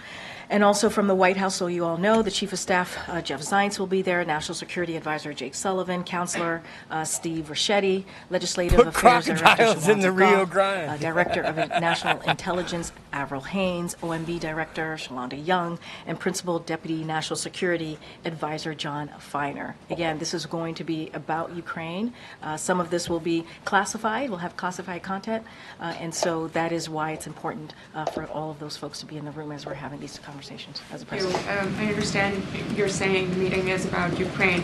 And also from the White House, so you all know, the Chief of Staff, Jeff Zients, will be there, National Security Advisor Jake Sullivan, Counselor Steve Ricchetti, Legislative Affairs Director in the Rio Grande. Director of National Intelligence Avril Haines, OMB Director Shalonda Young, and Principal Deputy National Security Advisor John Feiner. Again, this is going to be about Ukraine. Some of this will be classified, we'll have classified content, and so that is why it's important for all of those folks to be in the room as we're having these conversations as a president. I understand you're saying the meeting is about Ukraine.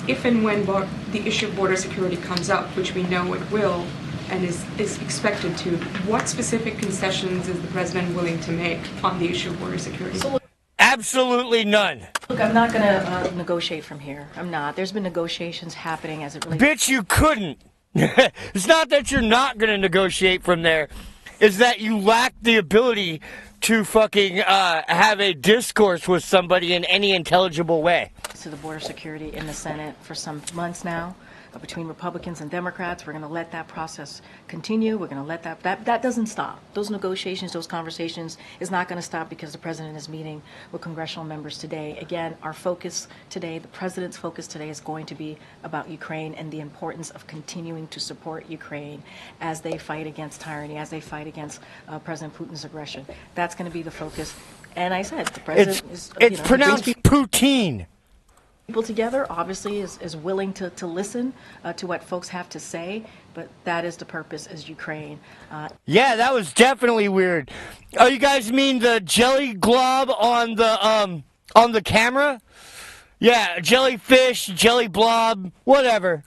If and when the issue of border security comes up, which we know it will, and is expected to, what specific concessions is the president willing to make on the issue of border security? Absolutely none. Look, I'm not going to negotiate from here. I'm not. There's been negotiations happening as it relates. Bitch, you couldn't. It's not that you're not going to negotiate from there. It's that you lack the ability to fucking have a discourse with somebody in any intelligible way. To the border security in the Senate for some months now, between Republicans and Democrats. We're going to let that process continue. We're going to let that doesn't stop. Those negotiations, those conversations is not going to stop because the president is meeting with congressional members today. Again, our focus today, the president's focus today is going to be about Ukraine and the importance of continuing to support Ukraine as they fight against tyranny, as they fight against President Putin's aggression. That's going to be the focus. And I said, the president it's pronounced Poutine. People together obviously is willing to listen to what folks have to say, but that is the purpose is Ukraine. Yeah, that was definitely weird. Oh, you guys mean the jelly glob on the camera? Yeah, jellyfish, jelly blob, whatever.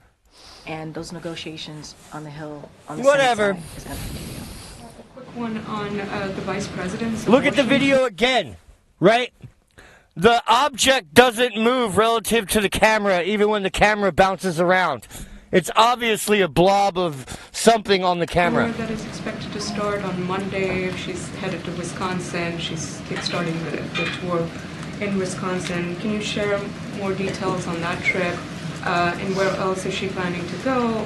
And those negotiations on the Hill, on the whatever. Senate side is going to continue. A quick one on the vice president's Look at the video again, right? The object doesn't move relative to the camera, even when the camera bounces around. It's obviously a blob of something on the camera. That is expected to start on Monday. She's headed to Wisconsin. She's kickstarting the tour in Wisconsin. Can you share more details on that trip? And where else is she planning to go?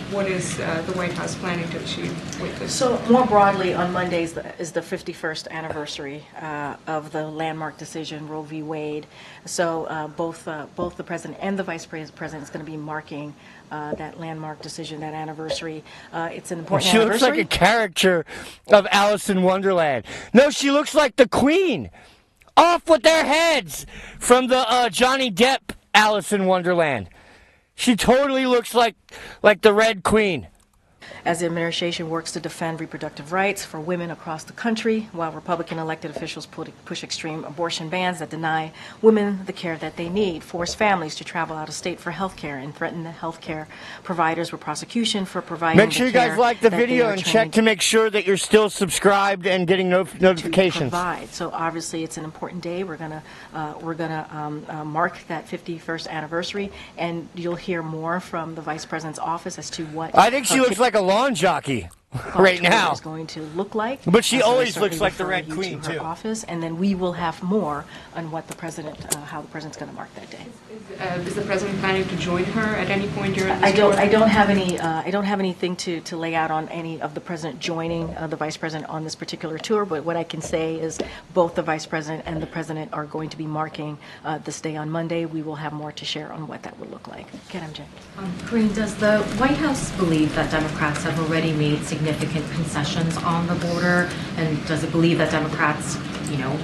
What is the White House planning to achieve with this? So more broadly, on Monday is the 51st anniversary of the landmark decision, Roe v. Wade. So both the president and the vice president is going to be marking that landmark decision, that anniversary. It's an important anniversary. She looks like a character of Alice in Wonderland. No, she looks like the Queen. Off with their heads from the Johnny Depp Alice in Wonderland. She totally looks like the Red Queen. as the administration works to defend reproductive rights for women across the country, while Republican elected officials push extreme abortion bans that deny women the care that they need, force families to travel out of state for health care, and threaten the health care providers with prosecution for providing Make sure you guys like the video and trained check to make sure that you're still subscribed and getting notifications. So obviously it's an important day. We're gonna mark that 51st anniversary, and you'll hear more from the Vice President's office as to what I think she looks like a lawn jockey right now. Is going to look like. But she So we're always looks certainly like the referring Red you Queen, to her too. office, and then we will have more on what the president, how the president's going to mark that day. Is the president planning to join her at any point during this I don't tour? have any. I don't have anything to lay out on any of the president joining the vice president on this particular tour. But what I can say is both the vice president and the president are going to be marking this day on Monday. We will have more to share on what that would look like. Okay, MJ. Karine, does the White House believe that Democrats have already made significant concessions on the border, and does it believe that Democrats,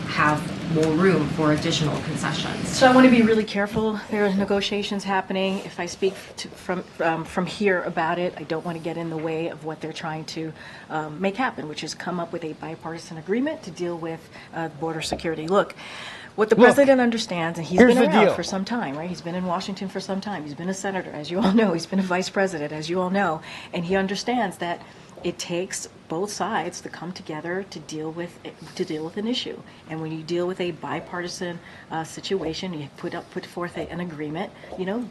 have more room for additional concessions? So I want to be really careful. There are negotiations happening. If I speak from here about it, I don't want to get in the way of what they're trying to make happen, which is come up with a bipartisan agreement to deal with border security. Look, what the president understands, and he's been around for some time, right? He's been in Washington for some time. He's been a senator, as you all know. He's been a vice president, as you all know. And he understands that it takes both sides to come together to deal with an issue. And when you deal with a bipartisan situation, you put forth an agreement.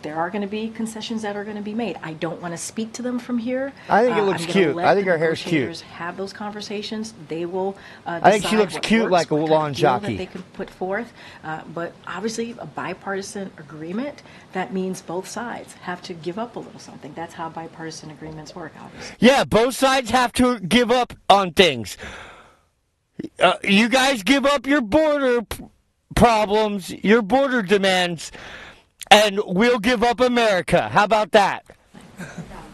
There are going to be concessions that are going to be made. I don't want to speak to them from here. I think it looks cute. I think her hair's cute. Have those conversations. They will. I think she looks cute like a lawn jockey. That they can put forth, but obviously a bipartisan agreement. That means both sides have to give up a little something. That's how bipartisan agreements work, obviously. Yeah, both sides have to give up on things. You guys give up your border problems, your border demands, and we'll give up America. How about that?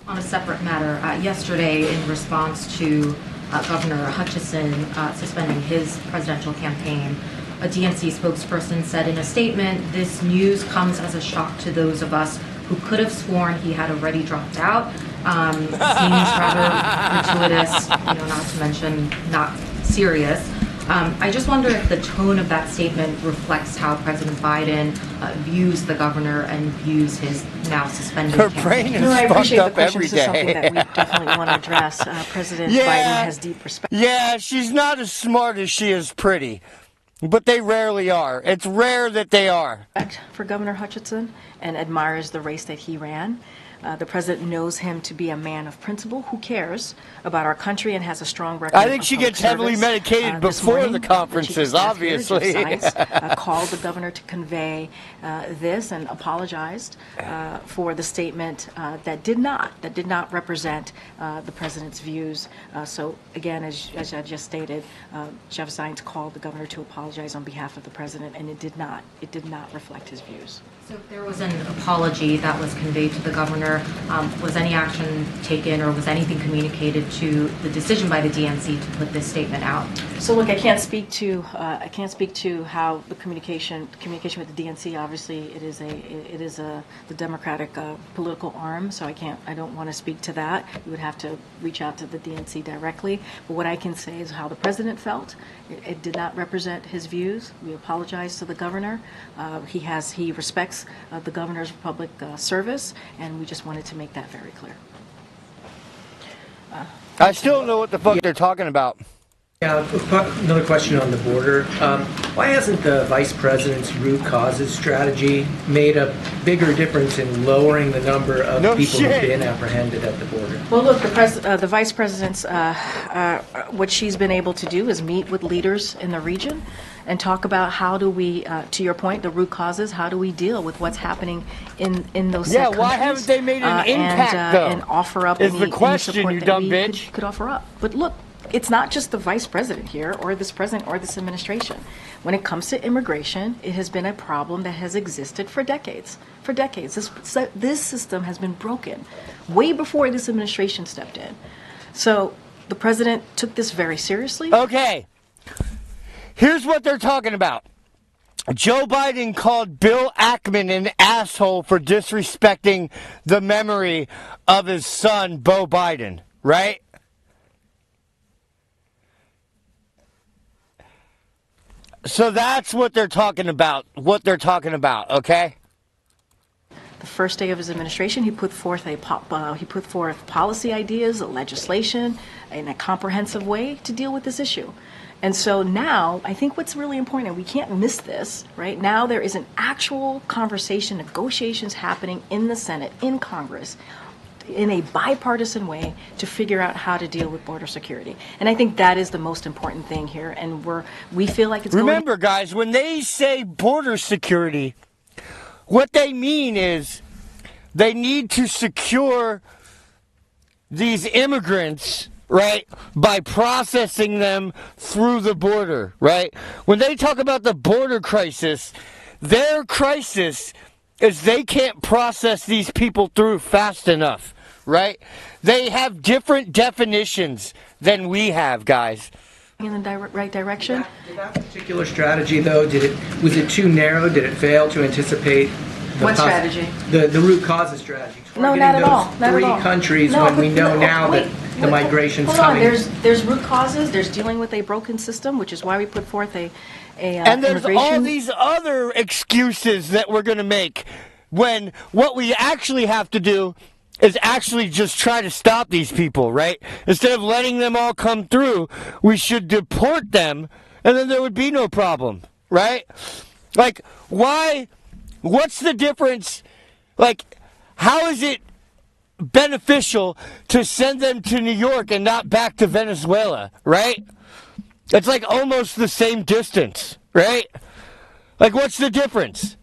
On a separate matter, yesterday in response to Governor Hutchinson suspending his presidential campaign, a DNC spokesperson said in a statement, "This news comes as a shock to those of us who could have sworn he had already dropped out." Seems rather gratuitous, not to mention not serious. I just wonder if the tone of that statement reflects how President Biden views the governor and views his now suspended campaign. Brain is I appreciate fucked the up question. every This is something day. that we definitely want to address. President Biden has deep respect. Yeah, she's not as smart as she is pretty. But they rarely are. It's rare that they are. For Governor Hutchinson and admires the race that he ran. The president knows him to be a man of principle who cares about our country and has a strong record. I think she gets heavily medicated before the conferences, obviously. Called the governor to convey this and apologized for the statement that did not represent the president's views. So again, as I just stated, Jeff Zients called the governor to apologize on behalf of the president, and it did not reflect his views. So if there was an apology that was conveyed to the governor, was any action taken or was anything communicated to the decision by the DNC to put this statement out? So look, I can't speak to how the communication with the DNC. Obviously, it is the Democratic political arm. So I don't want to speak to that. You would have to reach out to the DNC directly. But what I can say is how the president felt. It did not represent his views. We apologize to the governor. He respects the governor's public service, and we just wanted to make that very clear. I still don't know what the fuck they're talking about. Yeah, another question on the border. Why hasn't the vice president's root causes strategy made a bigger difference in lowering the number of people who've been apprehended at the border? Well, look, the vice president's what she's been able to do is meet with leaders in the region and talk about how do we, to your point, the root causes. How do we deal with what's happening in those countries? Why haven't they made an impact though? And offer up is any, the question, any support you that dumb we bitch. Could offer up. But look, it's not just the vice president here, or this president, or this administration. When it comes to immigration, it has been a problem that has existed for decades. For decades, this system has been broken way before this administration stepped in. So the president took this very seriously. Okay, here's what they're talking about. Joe Biden called Bill Ackman an asshole for disrespecting the memory of his son, Beau Biden. right? So that's what they're talking about, okay? The first day of his administration, he put forth policy ideas, legislation, in a comprehensive way to deal with this issue. And so now, I think what's really important, and we can't miss this, right? Now there is an actual conversation, negotiations happening in the Senate, in Congress, in a bipartisan way to figure out how to deal with border security. And I think that is the most important thing here. And we feel like it's Remember, guys, when they say border security, what they mean is they need to secure these immigrants, right, by processing them through the border, right? When they talk about the border crisis, their crisis is they can't process these people through fast enough, right? They have different definitions than we have, guys. In the right direction. Did that particular strategy, though, was it too narrow? Did it fail to anticipate what strategy? The root causes strategy. No, not at all. Not three at all. countries when we know now that the migration's coming. Hold on. There's root causes. There's dealing with a broken system, which is why we put forth and there's all these other excuses that we're going to make when what we actually have to do is actually just try to stop these people, right? Instead of letting them all come through, we should deport them, and then there would be no problem, right? Like, why? What's the difference? Like, how is it beneficial to send them to New York and not back to Venezuela, right? It's like almost the same distance, right? Like, what's the difference?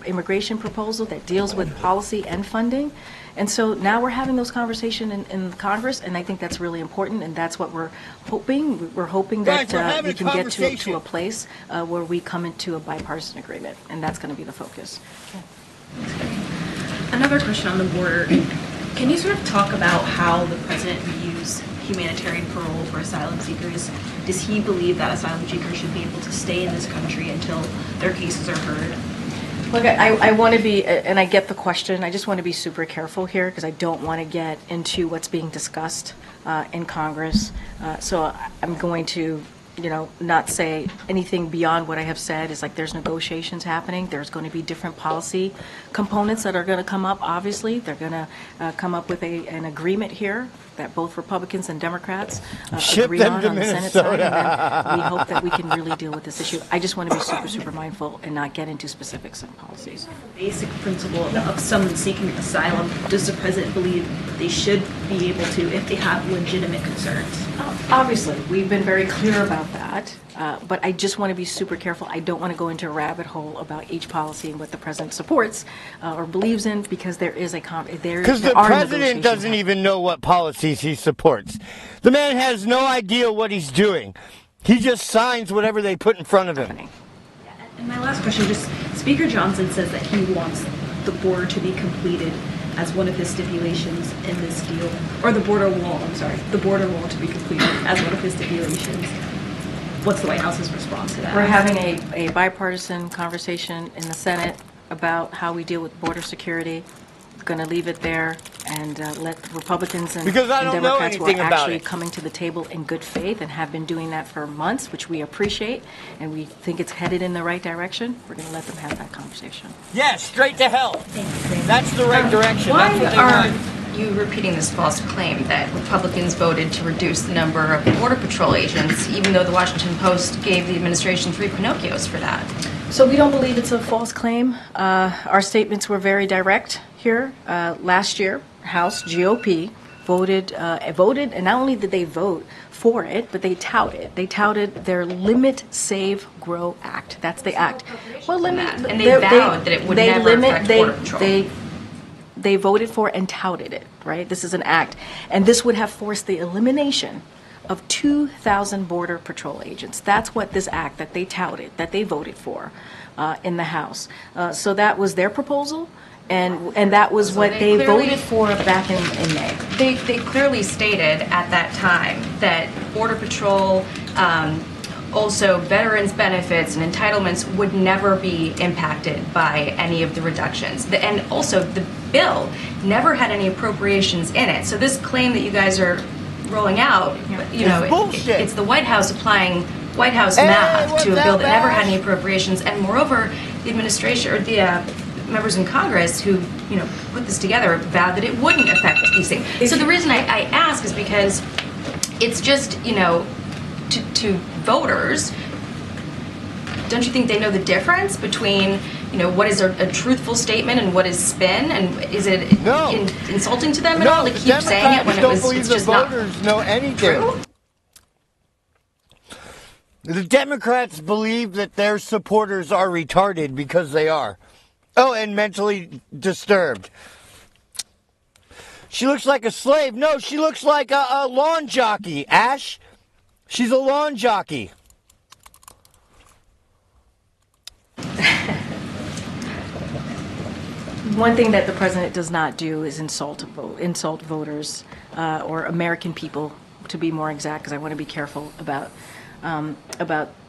Immigration proposal that deals with policy and funding. And so now we're having those conversations in Congress, and I think that's really important, and that's what we're hoping. We're hoping that we can get to a place where we come into a bipartisan agreement, and that's going to be the focus. Another question on the border. Can you sort of talk about how the president views humanitarian parole for asylum seekers? Does he believe that asylum seekers should be able to stay in this country until their cases are heard? Look, I want to be, and I get the question, I just want to be super careful here because I don't want to get into what's being discussed in Congress. So I'm going to, not say anything beyond what I have said. It's like there's negotiations happening. There's going to be different policy components that are going to come up, obviously. They're going to come up with an agreement here that both Republicans and Democrats agree on the Senate side. And then we hope that we can really deal with this issue. I just want to be super, super mindful and not get into specifics and policies. Basic principle of someone seeking asylum, does the president believe they should be able to if they have legitimate concerns? Obviously, we've been very clear about that, but I just want to be super careful. I don't want to go into a rabbit hole about each policy and what the president supports or believes in, because there is because the president doesn't even know what policies he supports. The man has no idea what he's doing. He just signs whatever they put in front of him. And my last question, just Speaker Johnson says that he wants the border to be completed as one of his stipulations in this deal, or the border wall to be completed as one of his stipulations. What's the White House's response to that? We're having a bipartisan conversation in the Senate about how we deal with border security. Going to leave it there and let the Republicans and Democrats who are actually coming to the table in good faith and have been doing that for months, which we appreciate, and we think it's headed in the right direction. We're going to let them have that conversation. Yeah, straight to hell. That's the right direction. Why That's what they are want. you repeating this false claim that Republicans voted to reduce the number of Border Patrol agents, even though the Washington Post gave the administration 3 Pinocchios for that? So we don't believe it's a false claim. Our statements were very direct here. Last year, House GOP voted, and not only did they vote for it, but they touted their Limit, Save, Grow Act. That's the act. Well, limit, and they vowed that it would never affect Border Patrol. They voted for and touted it, right? This is an act. And this would have forced the elimination of 2,000 Border Patrol agents. That's what this act that they touted, that they voted for in the House. So that was their proposal, and that was what they voted for back in May. They clearly stated at that time that Border Patrol also veterans benefits and entitlements would never be impacted by any of the reductions. And also the bill never had any appropriations in it. So this claim that you guys are rolling out, you know, it's the White House applying White House math to a bill that never had any appropriations. And moreover, the administration, or the members in Congress who, you know, put this together vowed that it wouldn't affect these things. So the reason I ask is because it's just, you know, to voters, don't you think they know the difference between, you know, what is a truthful statement and what is spin, and is it insulting to them at all to keep saying it when it's just not voters know anything. True? The Democrats believe that their supporters are retarded because they are. Oh, and mentally disturbed. She looks like a slave. No, she looks like a lawn jockey, Ash. She's a lawn jockey. One thing that the president does not do is insult voters or American people, to be more exact, because I want to be careful about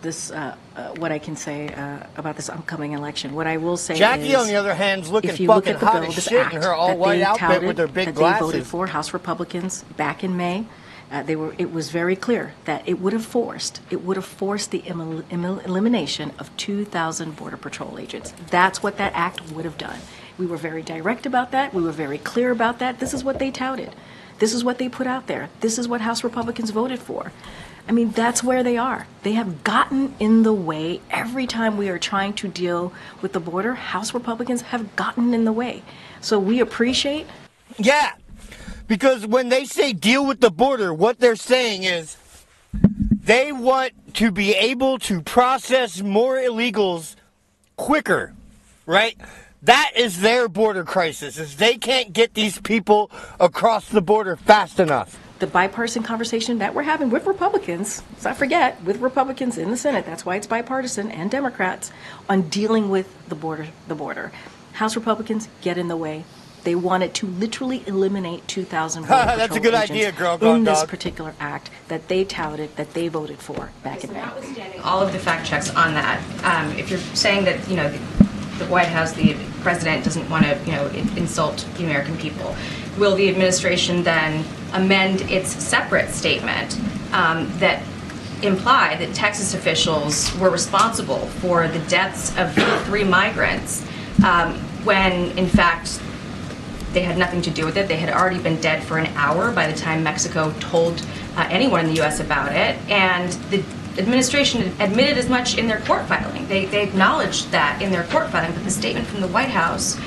this, what I can say about this upcoming election. What I will say Jackie, is, on the other hand, is looking if you look fucking at the hot bill, as this shit act in her all that white they outfit touted, with her big that glasses. they voted for, House Republicans, back in May, it was very clear that it would have forced the elimination of 2,000 Border Patrol agents. That's what that act would have done. We were very direct about that. We were very clear about that. This is what they touted. This is what they put out there. This is what House Republicans voted for. I mean, that's where they are. They have gotten in the way every time we are trying to deal with the border. House Republicans have gotten in the way. So we appreciate. Yeah, because when they say deal with the border, what they're saying is they want to be able to process more illegals quicker, right? That is their border crisis, is they can't get these people across the border fast enough. The bipartisan conversation that we're having with Republicans, let's not forget, with Republicans in the Senate, that's why it's bipartisan, and Democrats, on dealing with the border. House Republicans get in the way. They wanted to literally eliminate 2,000 Border Patrol That's a good agents idea, girl. in this particular act that they touted, that they voted for back in May. Notwithstanding all of the fact checks on that, if you're saying that, you know, the White House, the president doesn't want to, you know, insult the American people, will the administration then amend its separate statement that imply that Texas officials were responsible for the deaths of 3 migrants when, in fact, they had nothing to do with it? They had already been dead for an hour by the time Mexico told anyone in the U.S. about it, and the administration admitted as much in their court filing. They acknowledged that in their court filing, but the statement from the White House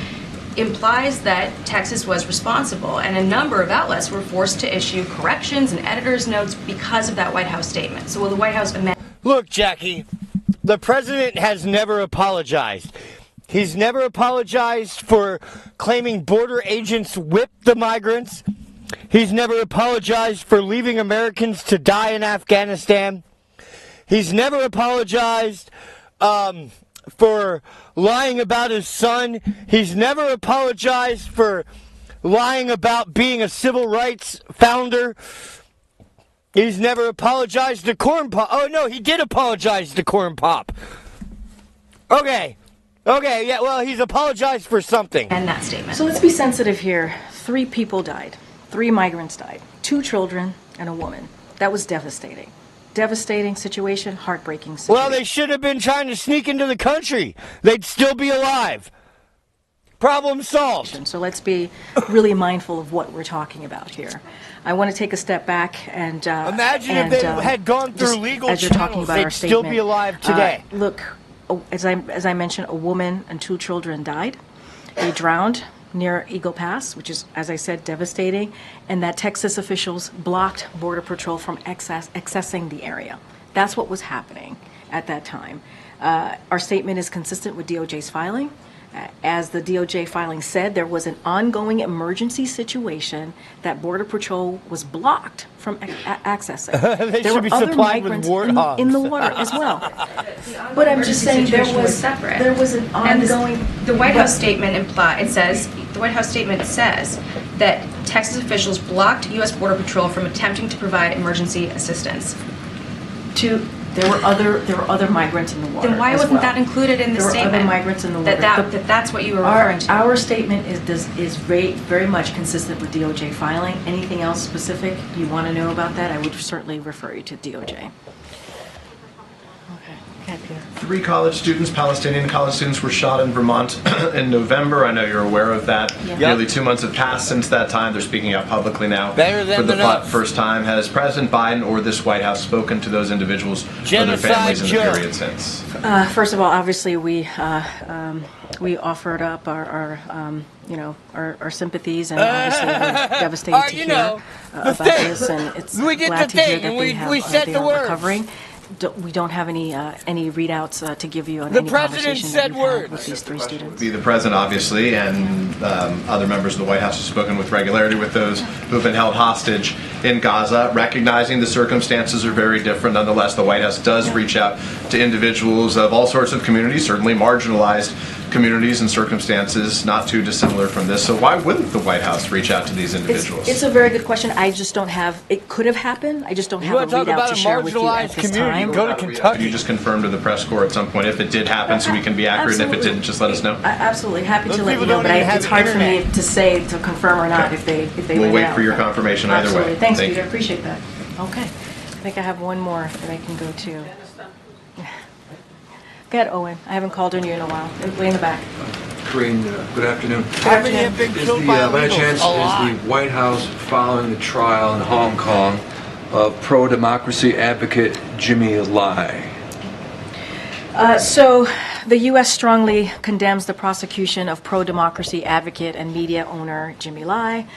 implies that Texas was responsible, and a number of outlets were forced to issue corrections and editor's notes because of that White House statement. So will the White House amend? Look, Jackie, the president has never apologized. He's never apologized for claiming border agents whipped the migrants. He's never apologized for leaving Americans to die in Afghanistan. He's never apologized for lying about his son. He's never apologized for lying about being a civil rights founder. He's never apologized to Corn Pop. Oh, no, he did apologize to Corn Pop. Okay, yeah, well, he's apologized for something. And that statement. So let's be sensitive here. 3 people died. 3 migrants died. 2 children and a woman. That was devastating. Devastating situation, heartbreaking situation. Well, they should have been trying to sneak into the country. They'd still be alive. Problem solved. So let's be really mindful of what we're talking about here. I want to take a step back and imagine if they had gone through legal channels, they'd still be alive today. Look, as I mentioned, a woman and 2 children died. They drowned near Eagle Pass, which is, as I said, devastating, and that Texas officials blocked Border Patrol from accessing the area. That's what was happening at that time. Our statement is consistent with DOJ's filing. As the DOJ filing said, there was an ongoing emergency situation that Border Patrol was blocked from accessing. There were other migrants in the water as well. But I'm just saying there was an ongoing. And the White House statement the White House statement says that Texas officials blocked U.S. Border Patrol from attempting to provide emergency assistance. To There were other migrants in the water. Then why wasn't that included in the statement? There were other migrants in the water. That's what you were referring to. Our statement is very much consistent with DOJ filing. Anything else specific you want to know about that, I would certainly refer you to DOJ. Okay, Peter. 3 college students, Palestinian college students, were shot in Vermont in November. I know you're aware of that. Yeah. Nearly 2 months have passed since that time. They're speaking out publicly now for the first time. Has President Biden or this White House spoken to those individuals or their families in the period since? First of all, obviously we offered up our sympathies, and obviously we're devastated to hear about this, and it's glad to hear that they are recovering. We don't have any readouts to give you on any conversation that we've had with these 3 students. Be the president, obviously, and other members of the White House have spoken with regularity with those who have been held hostage in Gaza, recognizing the circumstances are very different. Nonetheless, the White House does reach out to individuals of all sorts of communities, certainly marginalized communities and circumstances not too dissimilar from this. So why wouldn't the White House reach out to these individuals? It's a very good question. I just don't have, it could have happened. I just don't have a readout to share with you at this time. Go to Kentucky. Could you just confirm to the press corps at some point if it did happen so we can be accurate, and if it didn't, just let us know? Absolutely. Happy to let you know, but it's hard for me to say, to confirm or not if they We'll wait for your confirmation either way. Thanks, Peter. I appreciate that. Okay. I think I have one more that I can go to. Go ahead, Owen. I haven't called on you in a while. Way in the back. Karine, good afternoon. By any chance, is the White House following the trial in Hong Kong of pro-democracy advocate Jimmy Lai? So the U.S. strongly condemns the prosecution of pro-democracy advocate and media owner Jimmy Lai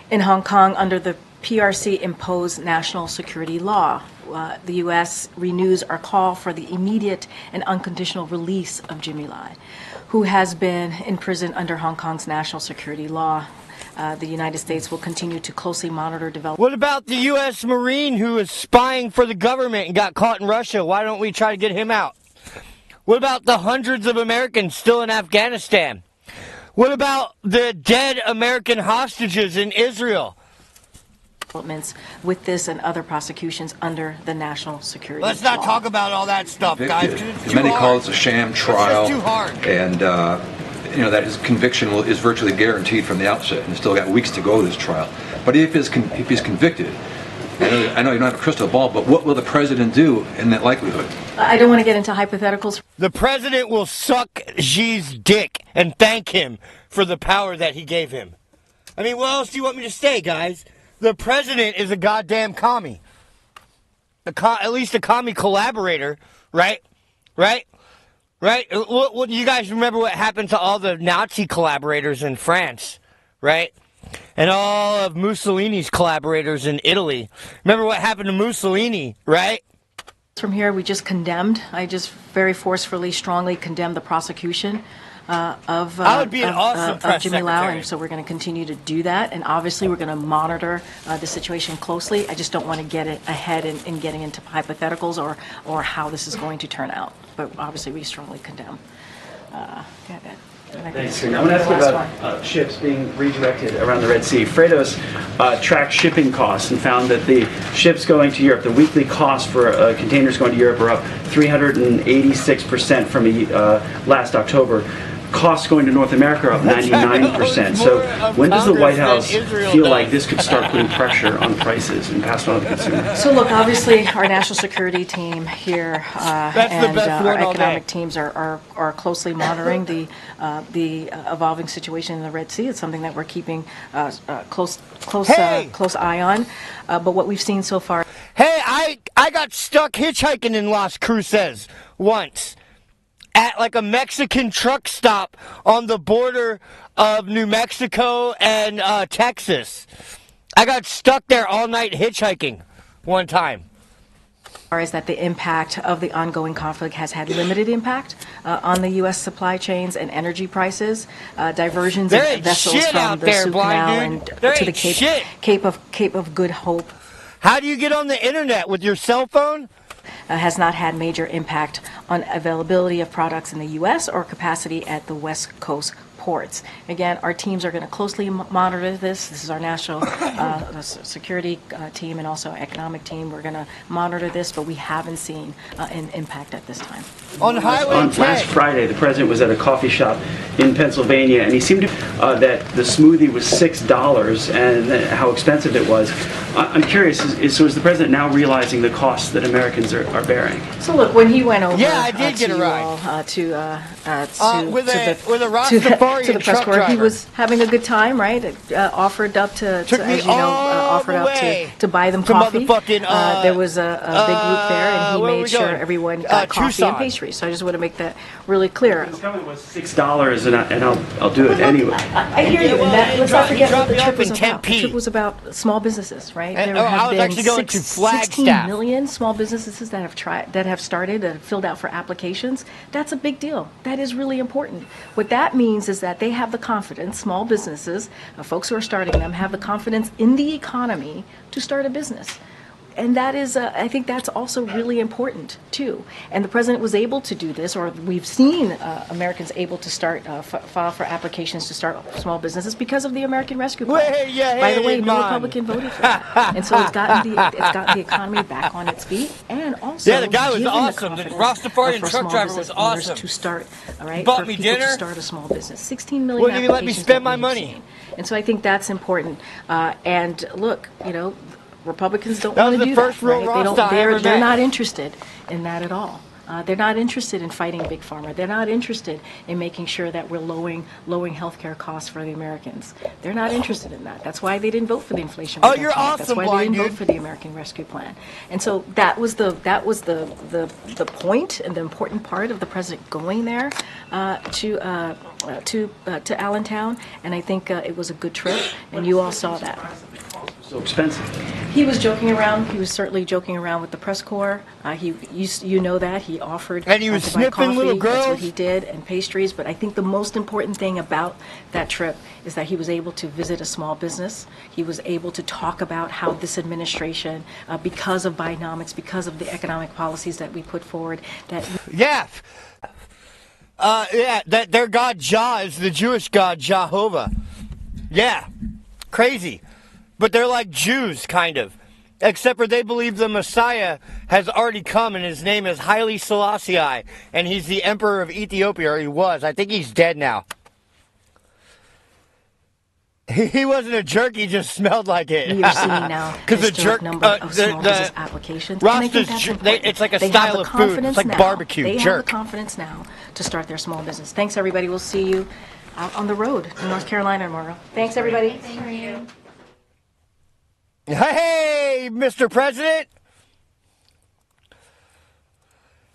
in Hong Kong under the PRC-imposed national security law. The U.S. renews our call for the immediate and unconditional release of Jimmy Lai, who has been in prison under Hong Kong's national security law. The United States will continue to closely monitor development. What about the U.S. Marine who was spying for the government and got caught in Russia? Why don't we try to get him out? What about the hundreds of Americans still in Afghanistan? What about the dead American hostages in Israel? With this and other prosecutions under the national security Let's not law. talk about all that stuff, guys. Many call it a sham trial, too hard. And that his conviction is virtually guaranteed from the outset, and he's still got weeks to go to this trial. But if he's convicted, I know you don't have a crystal ball, but what will the president do in that likelihood? I don't want to get into hypotheticals. The president will suck Xi's dick and thank him for the power that he gave him. I mean, what else do you want me to say, guys? The president is a goddamn commie. At least a commie collaborator, right? Right? What, you guys remember what happened to all the Nazi collaborators in France, right? And all of Mussolini's collaborators in Italy. Remember what happened to Mussolini, right? From here, we just condemned. I just very forcefully, strongly condemned the prosecution of Jimmy Lau, and so we're going to continue to do that. And obviously, we're going to monitor the situation closely. I just don't want to get ahead in getting into hypotheticals or how this is going to turn out. But obviously, we strongly condemn. Thanks. I want to ask you about ships being redirected around the Red Sea. Freightos tracked shipping costs and found that the ships going to Europe, the weekly cost for containers going to Europe are up 386% from last October. Costs going to North America are up 99%. So when does the White House feel like this could start putting pressure on prices and pass it on to the consumer? So look, obviously our national security team here and our economic teams are closely monitoring the evolving situation in the Red Sea. It's something that we're keeping close eye on. But what we've seen so far. Hey, I got stuck hitchhiking in Las Cruces once. At like a Mexican truck stop on the border of New Mexico and Texas. I got stuck there all night hitchhiking one time. Is that the impact of the ongoing conflict has had limited impact on the U.S. supply chains and energy prices. Diversions of vessels from the Suez Canal and to the Cape of Good Hope. How do you get on the internet with your cell phone? Has not had major impact on availability of products in the U.S. or capacity at the West Coast reports. Again, our teams are going to closely monitor this. This is our national security team and also economic team. We're going to monitor this, but we haven't seen an impact at this time. On Highway 10. Last Friday, the president was at a coffee shop in Pennsylvania, and he seemed to that the smoothie was $6 and how expensive it was. I'm curious, so is the president now realizing the costs that Americans are bearing? So look, when he went over, I did get a ride to with a the Rastafarian press truck corps. driver. He was having a good time, right? Offered up Took me as you know, all offered the up way to buy them to coffee. motherfucking, There was a big group there, and he where are we made sure going? everyone got coffee Tucson. and pastries. So I just want to make that really clear. $6, and I'll do it anyway. I hear you, and let's not forget what the trip was about. The trip was about small businesses, right? And- There I have was been actually going to 16 Flagstaff. million small businesses that have started, that have filled out for applications. That's a big deal. That is really important. What that means is that they have the confidence, small businesses, folks who are starting them, have the confidence in the economy to start a business. And that is, I think that's also really important, too. And the president was able to do this, or we've seen Americans able to start, file for applications to start small businesses because of the American Rescue Plan. By the way, no Republican voted for that. And so it's gotten the economy back on its feet, and also The guy was given awesome. The Rastafarian for truck small driver business was owners awesome. to start, all right, Bought for me people dinner. to start a small business. 16 million Wouldn't even let me applications spend that my we've money. seen. And so I think that's important. And look, Republicans don't That want was to the do first that. real Right? Rasta I ever They're met. not interested in that at all. They're not interested in fighting Big Pharma. They're not interested in making sure that we're lowering healthcare costs for the Americans. They're not interested in that. That's why they didn't vote for the Inflation Oh, Reduction you're Act. awesome, That's why blind they didn't dude. vote for the American Rescue Plan. And so that was the point and the important part of the president going there to Allentown. And I think it was a good trip, and you all saw that. So expensive. He was joking around. He was certainly joking around with the press corps. You know that he offered And he was to buy sniffing coffee. little That's what girls. he did, and pastries. But I think the most important thing about that trip is that he was able to visit a small business. He was able to talk about how this administration, because of Bidenomics, because of the economic policies that we put forward, that that their god Jah is the Jewish god Jehovah. Yeah, crazy. But they're like Jews, kind of. Except for they believe the Messiah has already come, and his name is Haile Selassie, and he's the emperor of Ethiopia, or he was. I think he's dead now. He wasn't a jerk, he just smelled like it. we are seeing now Because the historic jerk, number of small business applications. And I think that's important. it's like a They have style the of food. It's confidence like now. barbecue, They jerk. have the confidence now to start their small business. Thanks, everybody. We'll see you out on the road in North Carolina tomorrow. Thanks, everybody. Thank you. Hey, Mr. President.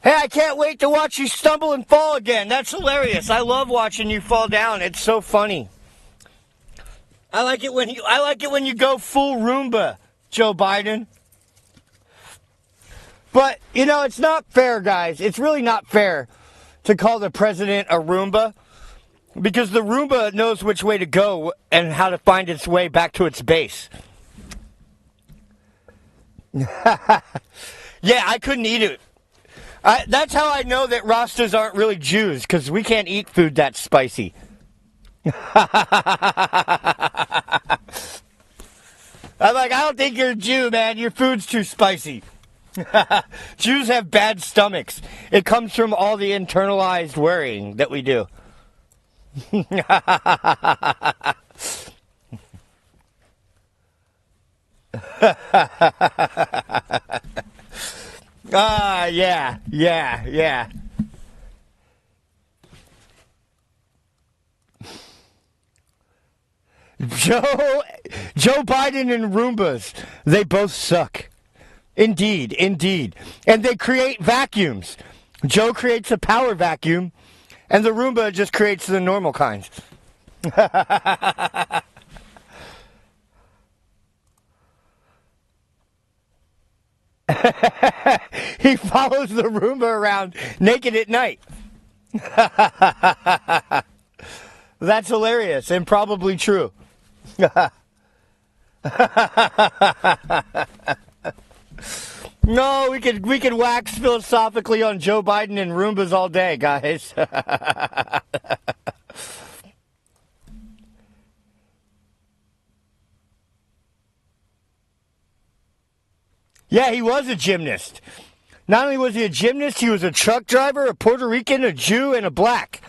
Hey, I can't wait to watch you stumble and fall again. That's hilarious. I love watching you fall down. It's so funny. I like it when you go full Roomba, Joe Biden. But, it's not fair, guys. It's really not fair to call the president a Roomba, because the Roomba knows which way to go and how to find its way back to its base. Yeah, I couldn't eat it. That's how I know that Rastas aren't really Jews, because we can't eat food that spicy. I'm like, I don't think you're a Jew, man. Your food's too spicy. Jews have bad stomachs. It comes from all the internalized worrying that we do. Yeah. Joe Biden and Roombas, they both suck. Indeed. And they create vacuums. Joe creates a power vacuum, and the Roomba just creates the normal kinds. He follows the Roomba around naked at night. That's hilarious and probably true. No, we could wax philosophically on Joe Biden and Roombas all day, guys. Yeah, he was a gymnast. Not only was he a gymnast, he was a truck driver, a Puerto Rican, a Jew, and a black.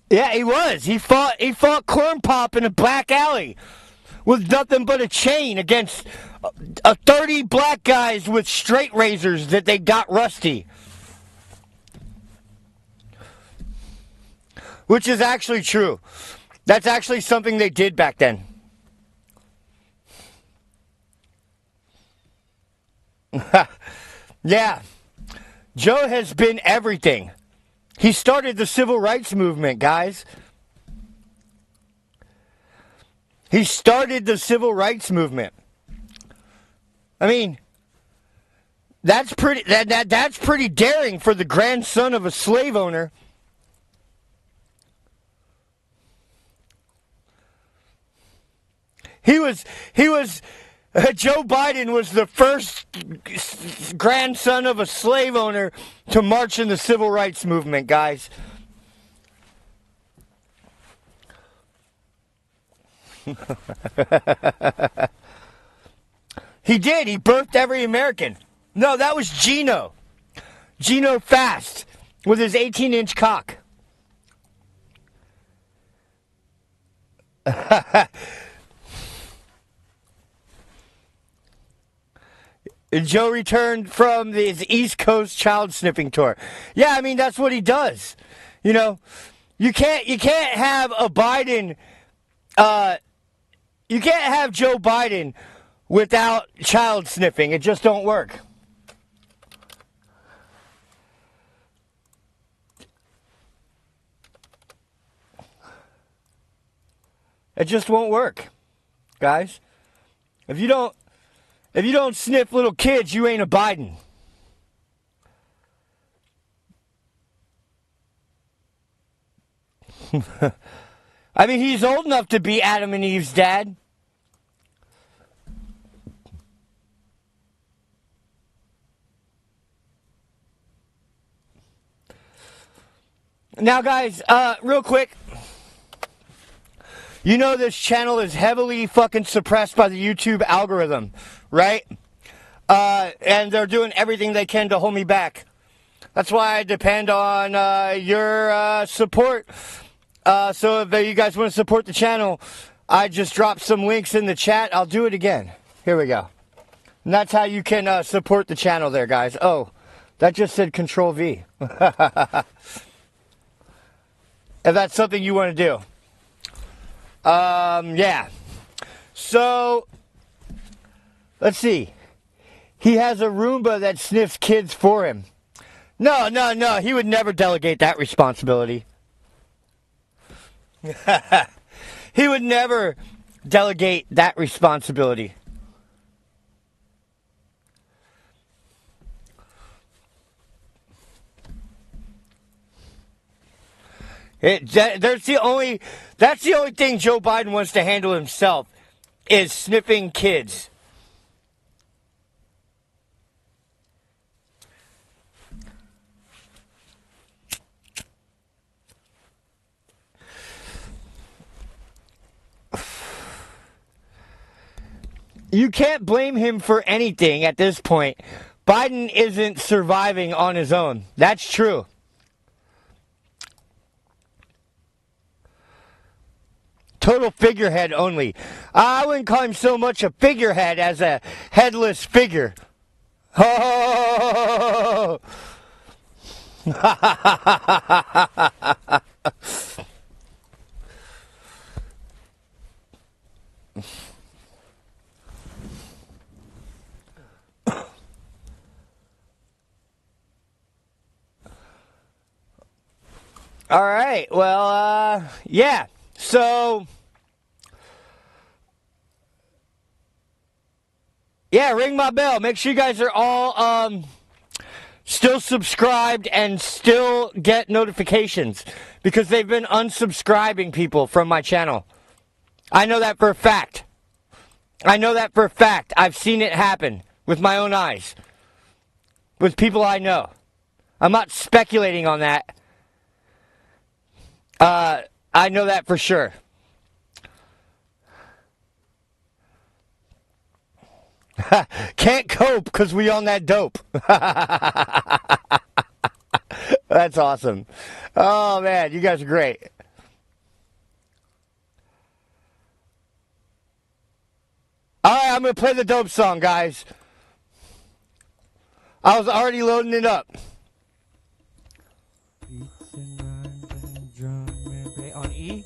Yeah, he was. He fought Corn Pop in a back alley with nothing but a chain against 30 black guys with straight razors that they got rusty. Which is actually true. That's actually something they did back then. Yeah. Joe has been everything. He started the civil rights movement, guys. He started the civil rights movement. I mean, that's pretty daring for the grandson of a slave owner. Joe Biden was the first grandson of a slave owner to march in the civil rights movement, guys. He did. He birthed every American. No, that was Gino. Gino Fast with his 18-inch cock. Joe returned from his East Coast child sniffing tour. Yeah, I mean, that's what he does. You know, you can't have a Biden, you can't have Joe Biden without child sniffing. It just don't work. It just won't work, guys. If you don't sniff little kids, you ain't a Biden. I mean, he's old enough to be Adam and Eve's dad. Now, guys, real quick. You know this channel is heavily fucking suppressed by the YouTube algorithm, right? And they're doing everything they can to hold me back. That's why I depend on your support. So if you guys want to support the channel, I just dropped some links in the chat. I'll do it again. Here we go. And that's how you can support the channel there, guys. Oh, that just said Control V. If that's something you want to do. Yeah. So, let's see. He has a Roomba that sniffs kids for him. No. He would never delegate that responsibility. He would never delegate that responsibility. That's the only thing Joe Biden wants to handle himself is sniffing kids. You can't blame him for anything at this point. Biden isn't surviving on his own. That's true. Total figurehead only. I wouldn't call him so much a figurehead as a headless figure. Oh! All right. Well, yeah. So, yeah, ring my bell. Make sure you guys are all still subscribed and still get notifications because they've been unsubscribing people from my channel. I know that for a fact. I've seen it happen with my own eyes. With people I know. I'm not speculating on that. I know that for sure. Can't cope because we on that dope. That's awesome. Oh, man, you guys are great. All right, I'm going to play the dope song, guys. I was already loading it up. On E.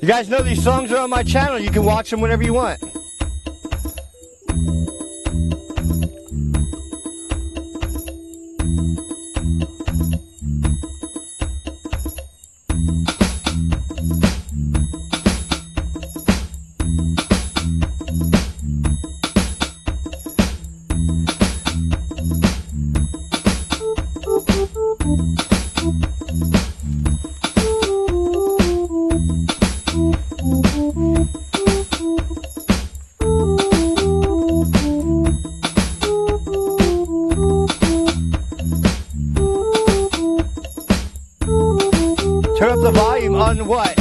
You guys know these songs are on my channel. You can watch them whenever you want. Turn up the volume on what?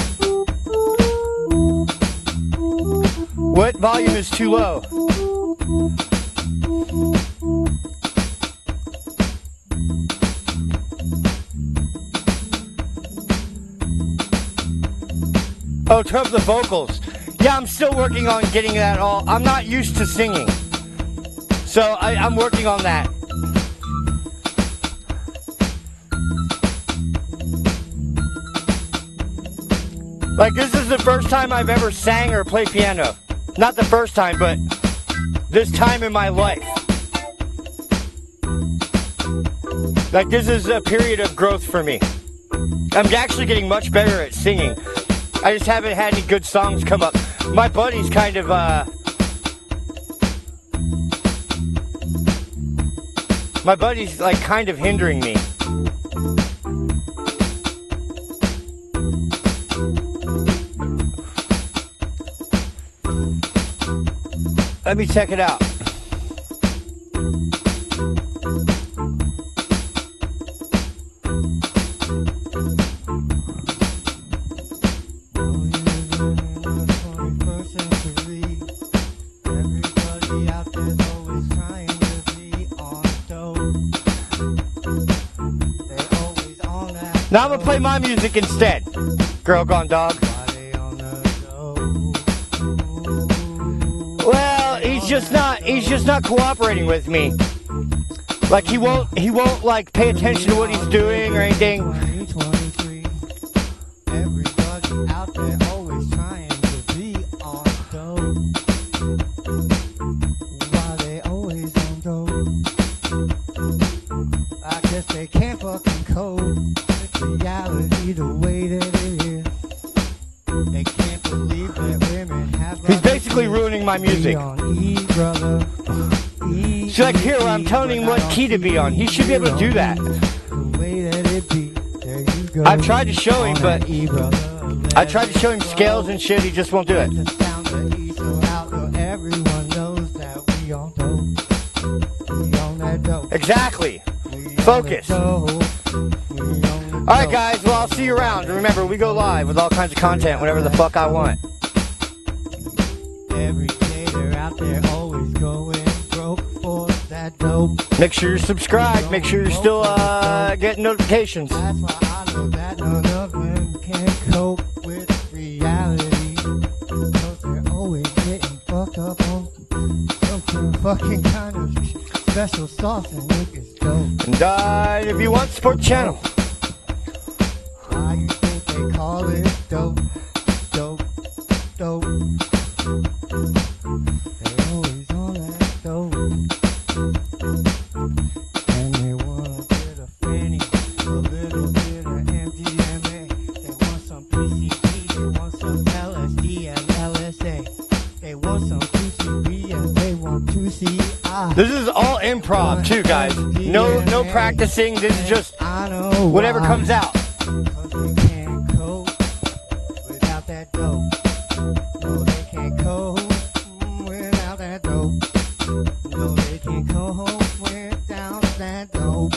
What volume is too low? Oh, turn up the vocals. Yeah, I'm still working on getting that all. I'm not used to singing. So I'm working on that. Like, this is the first time I've ever sang or played piano. Not the first time, but this time in my life. Like, this is a period of growth for me. I'm actually getting much better at singing. I just haven't had any good songs come up. My buddy's kind of, my buddy's, like, kind of hindering me. Let me check it out. Now I'm gonna play my music instead. Girl Gone Dog. Well, he's just not cooperating with me. Like he won't like pay attention to what he's doing or anything. Everybody out there always trying to be on dope. Why they always on dope? I guess they can't fucking cope with reality the way that it is. They can't believe that women have. He's basically ruining my music. She's like, here, I'm telling him what key to be on. He should be able to do that. I've tried to show him, but I tried to show him scales and shit. He just won't do it. Exactly. Focus. Alright guys, well I'll see you around. And remember, we go live with all kinds of content whenever the fuck I want. Every day they're out there always going broke for that dope. Make sure you're subscribed. Make sure you're still getting notifications. That's why I know that none of them can cope with reality. Because they're always getting fucked up on some fucking kind of special sauce and look it's dope. And if you want, support the channel. Why you think they call it dope? Dope. Dope. They always on that dope. And they want a bit of Fanny, a little bit of MDMA. They want some PCP, they want some LSD and LSA. They want some PCP and they want 2CI. This is all improv too, guys. No practicing. This is just whatever comes out. They can't cope without that dope. No, they can't cope without that dope. No, they can't cope without that dope.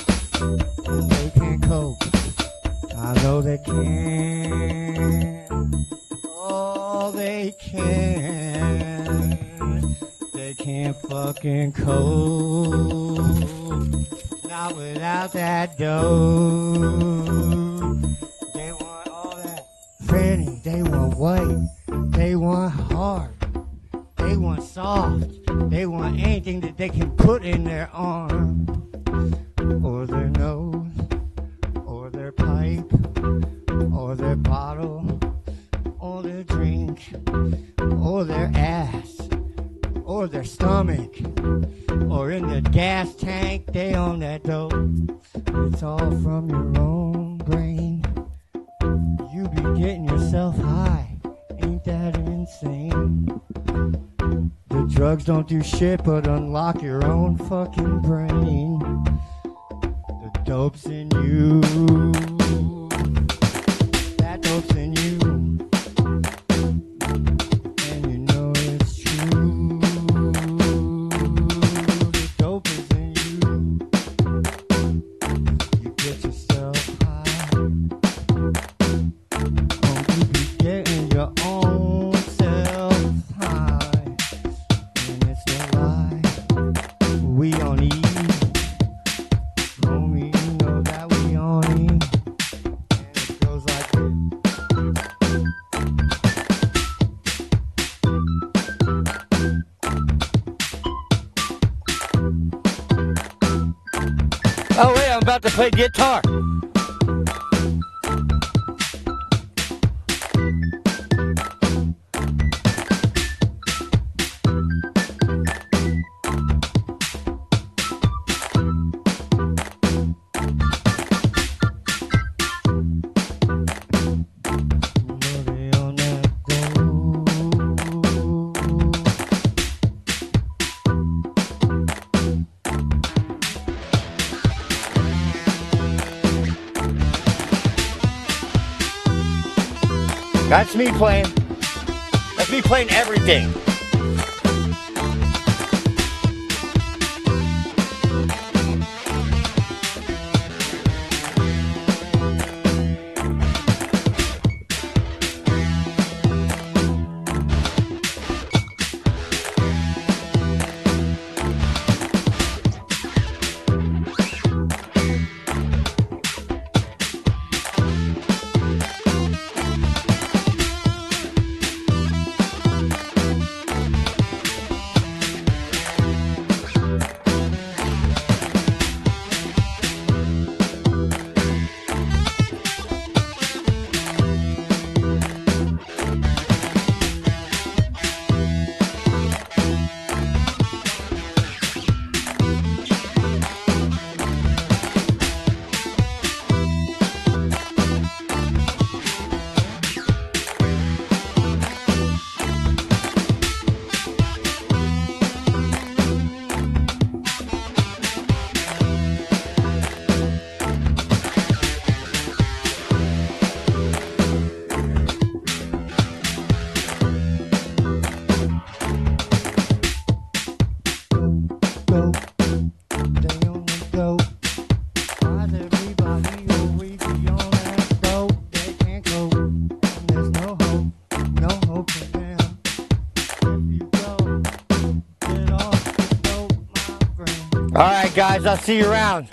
fucking cold. Not without that dough. They want all that fanny. They want white. They want hard. They want soft. They want anything that they can put in their arm, or their nose, or their pipe, or their bottle, or their drink, or their ass, or their stomach, or in the gas tank. They own that dope. It's all from your own brain. You be getting yourself high. Ain't that insane? The drugs don't do shit but unlock your own fucking brain. The dope's in you. That dope's in you. And you know it's true. The dope is in you. You get yourself high. Won't you be getting your own self high? And it's no lie. We on E. Homie, you know that we on E. And it goes like this. Oh wait, I'm about to play guitar. That's me playing. That's me playing everything. All right, guys, I'll see you around.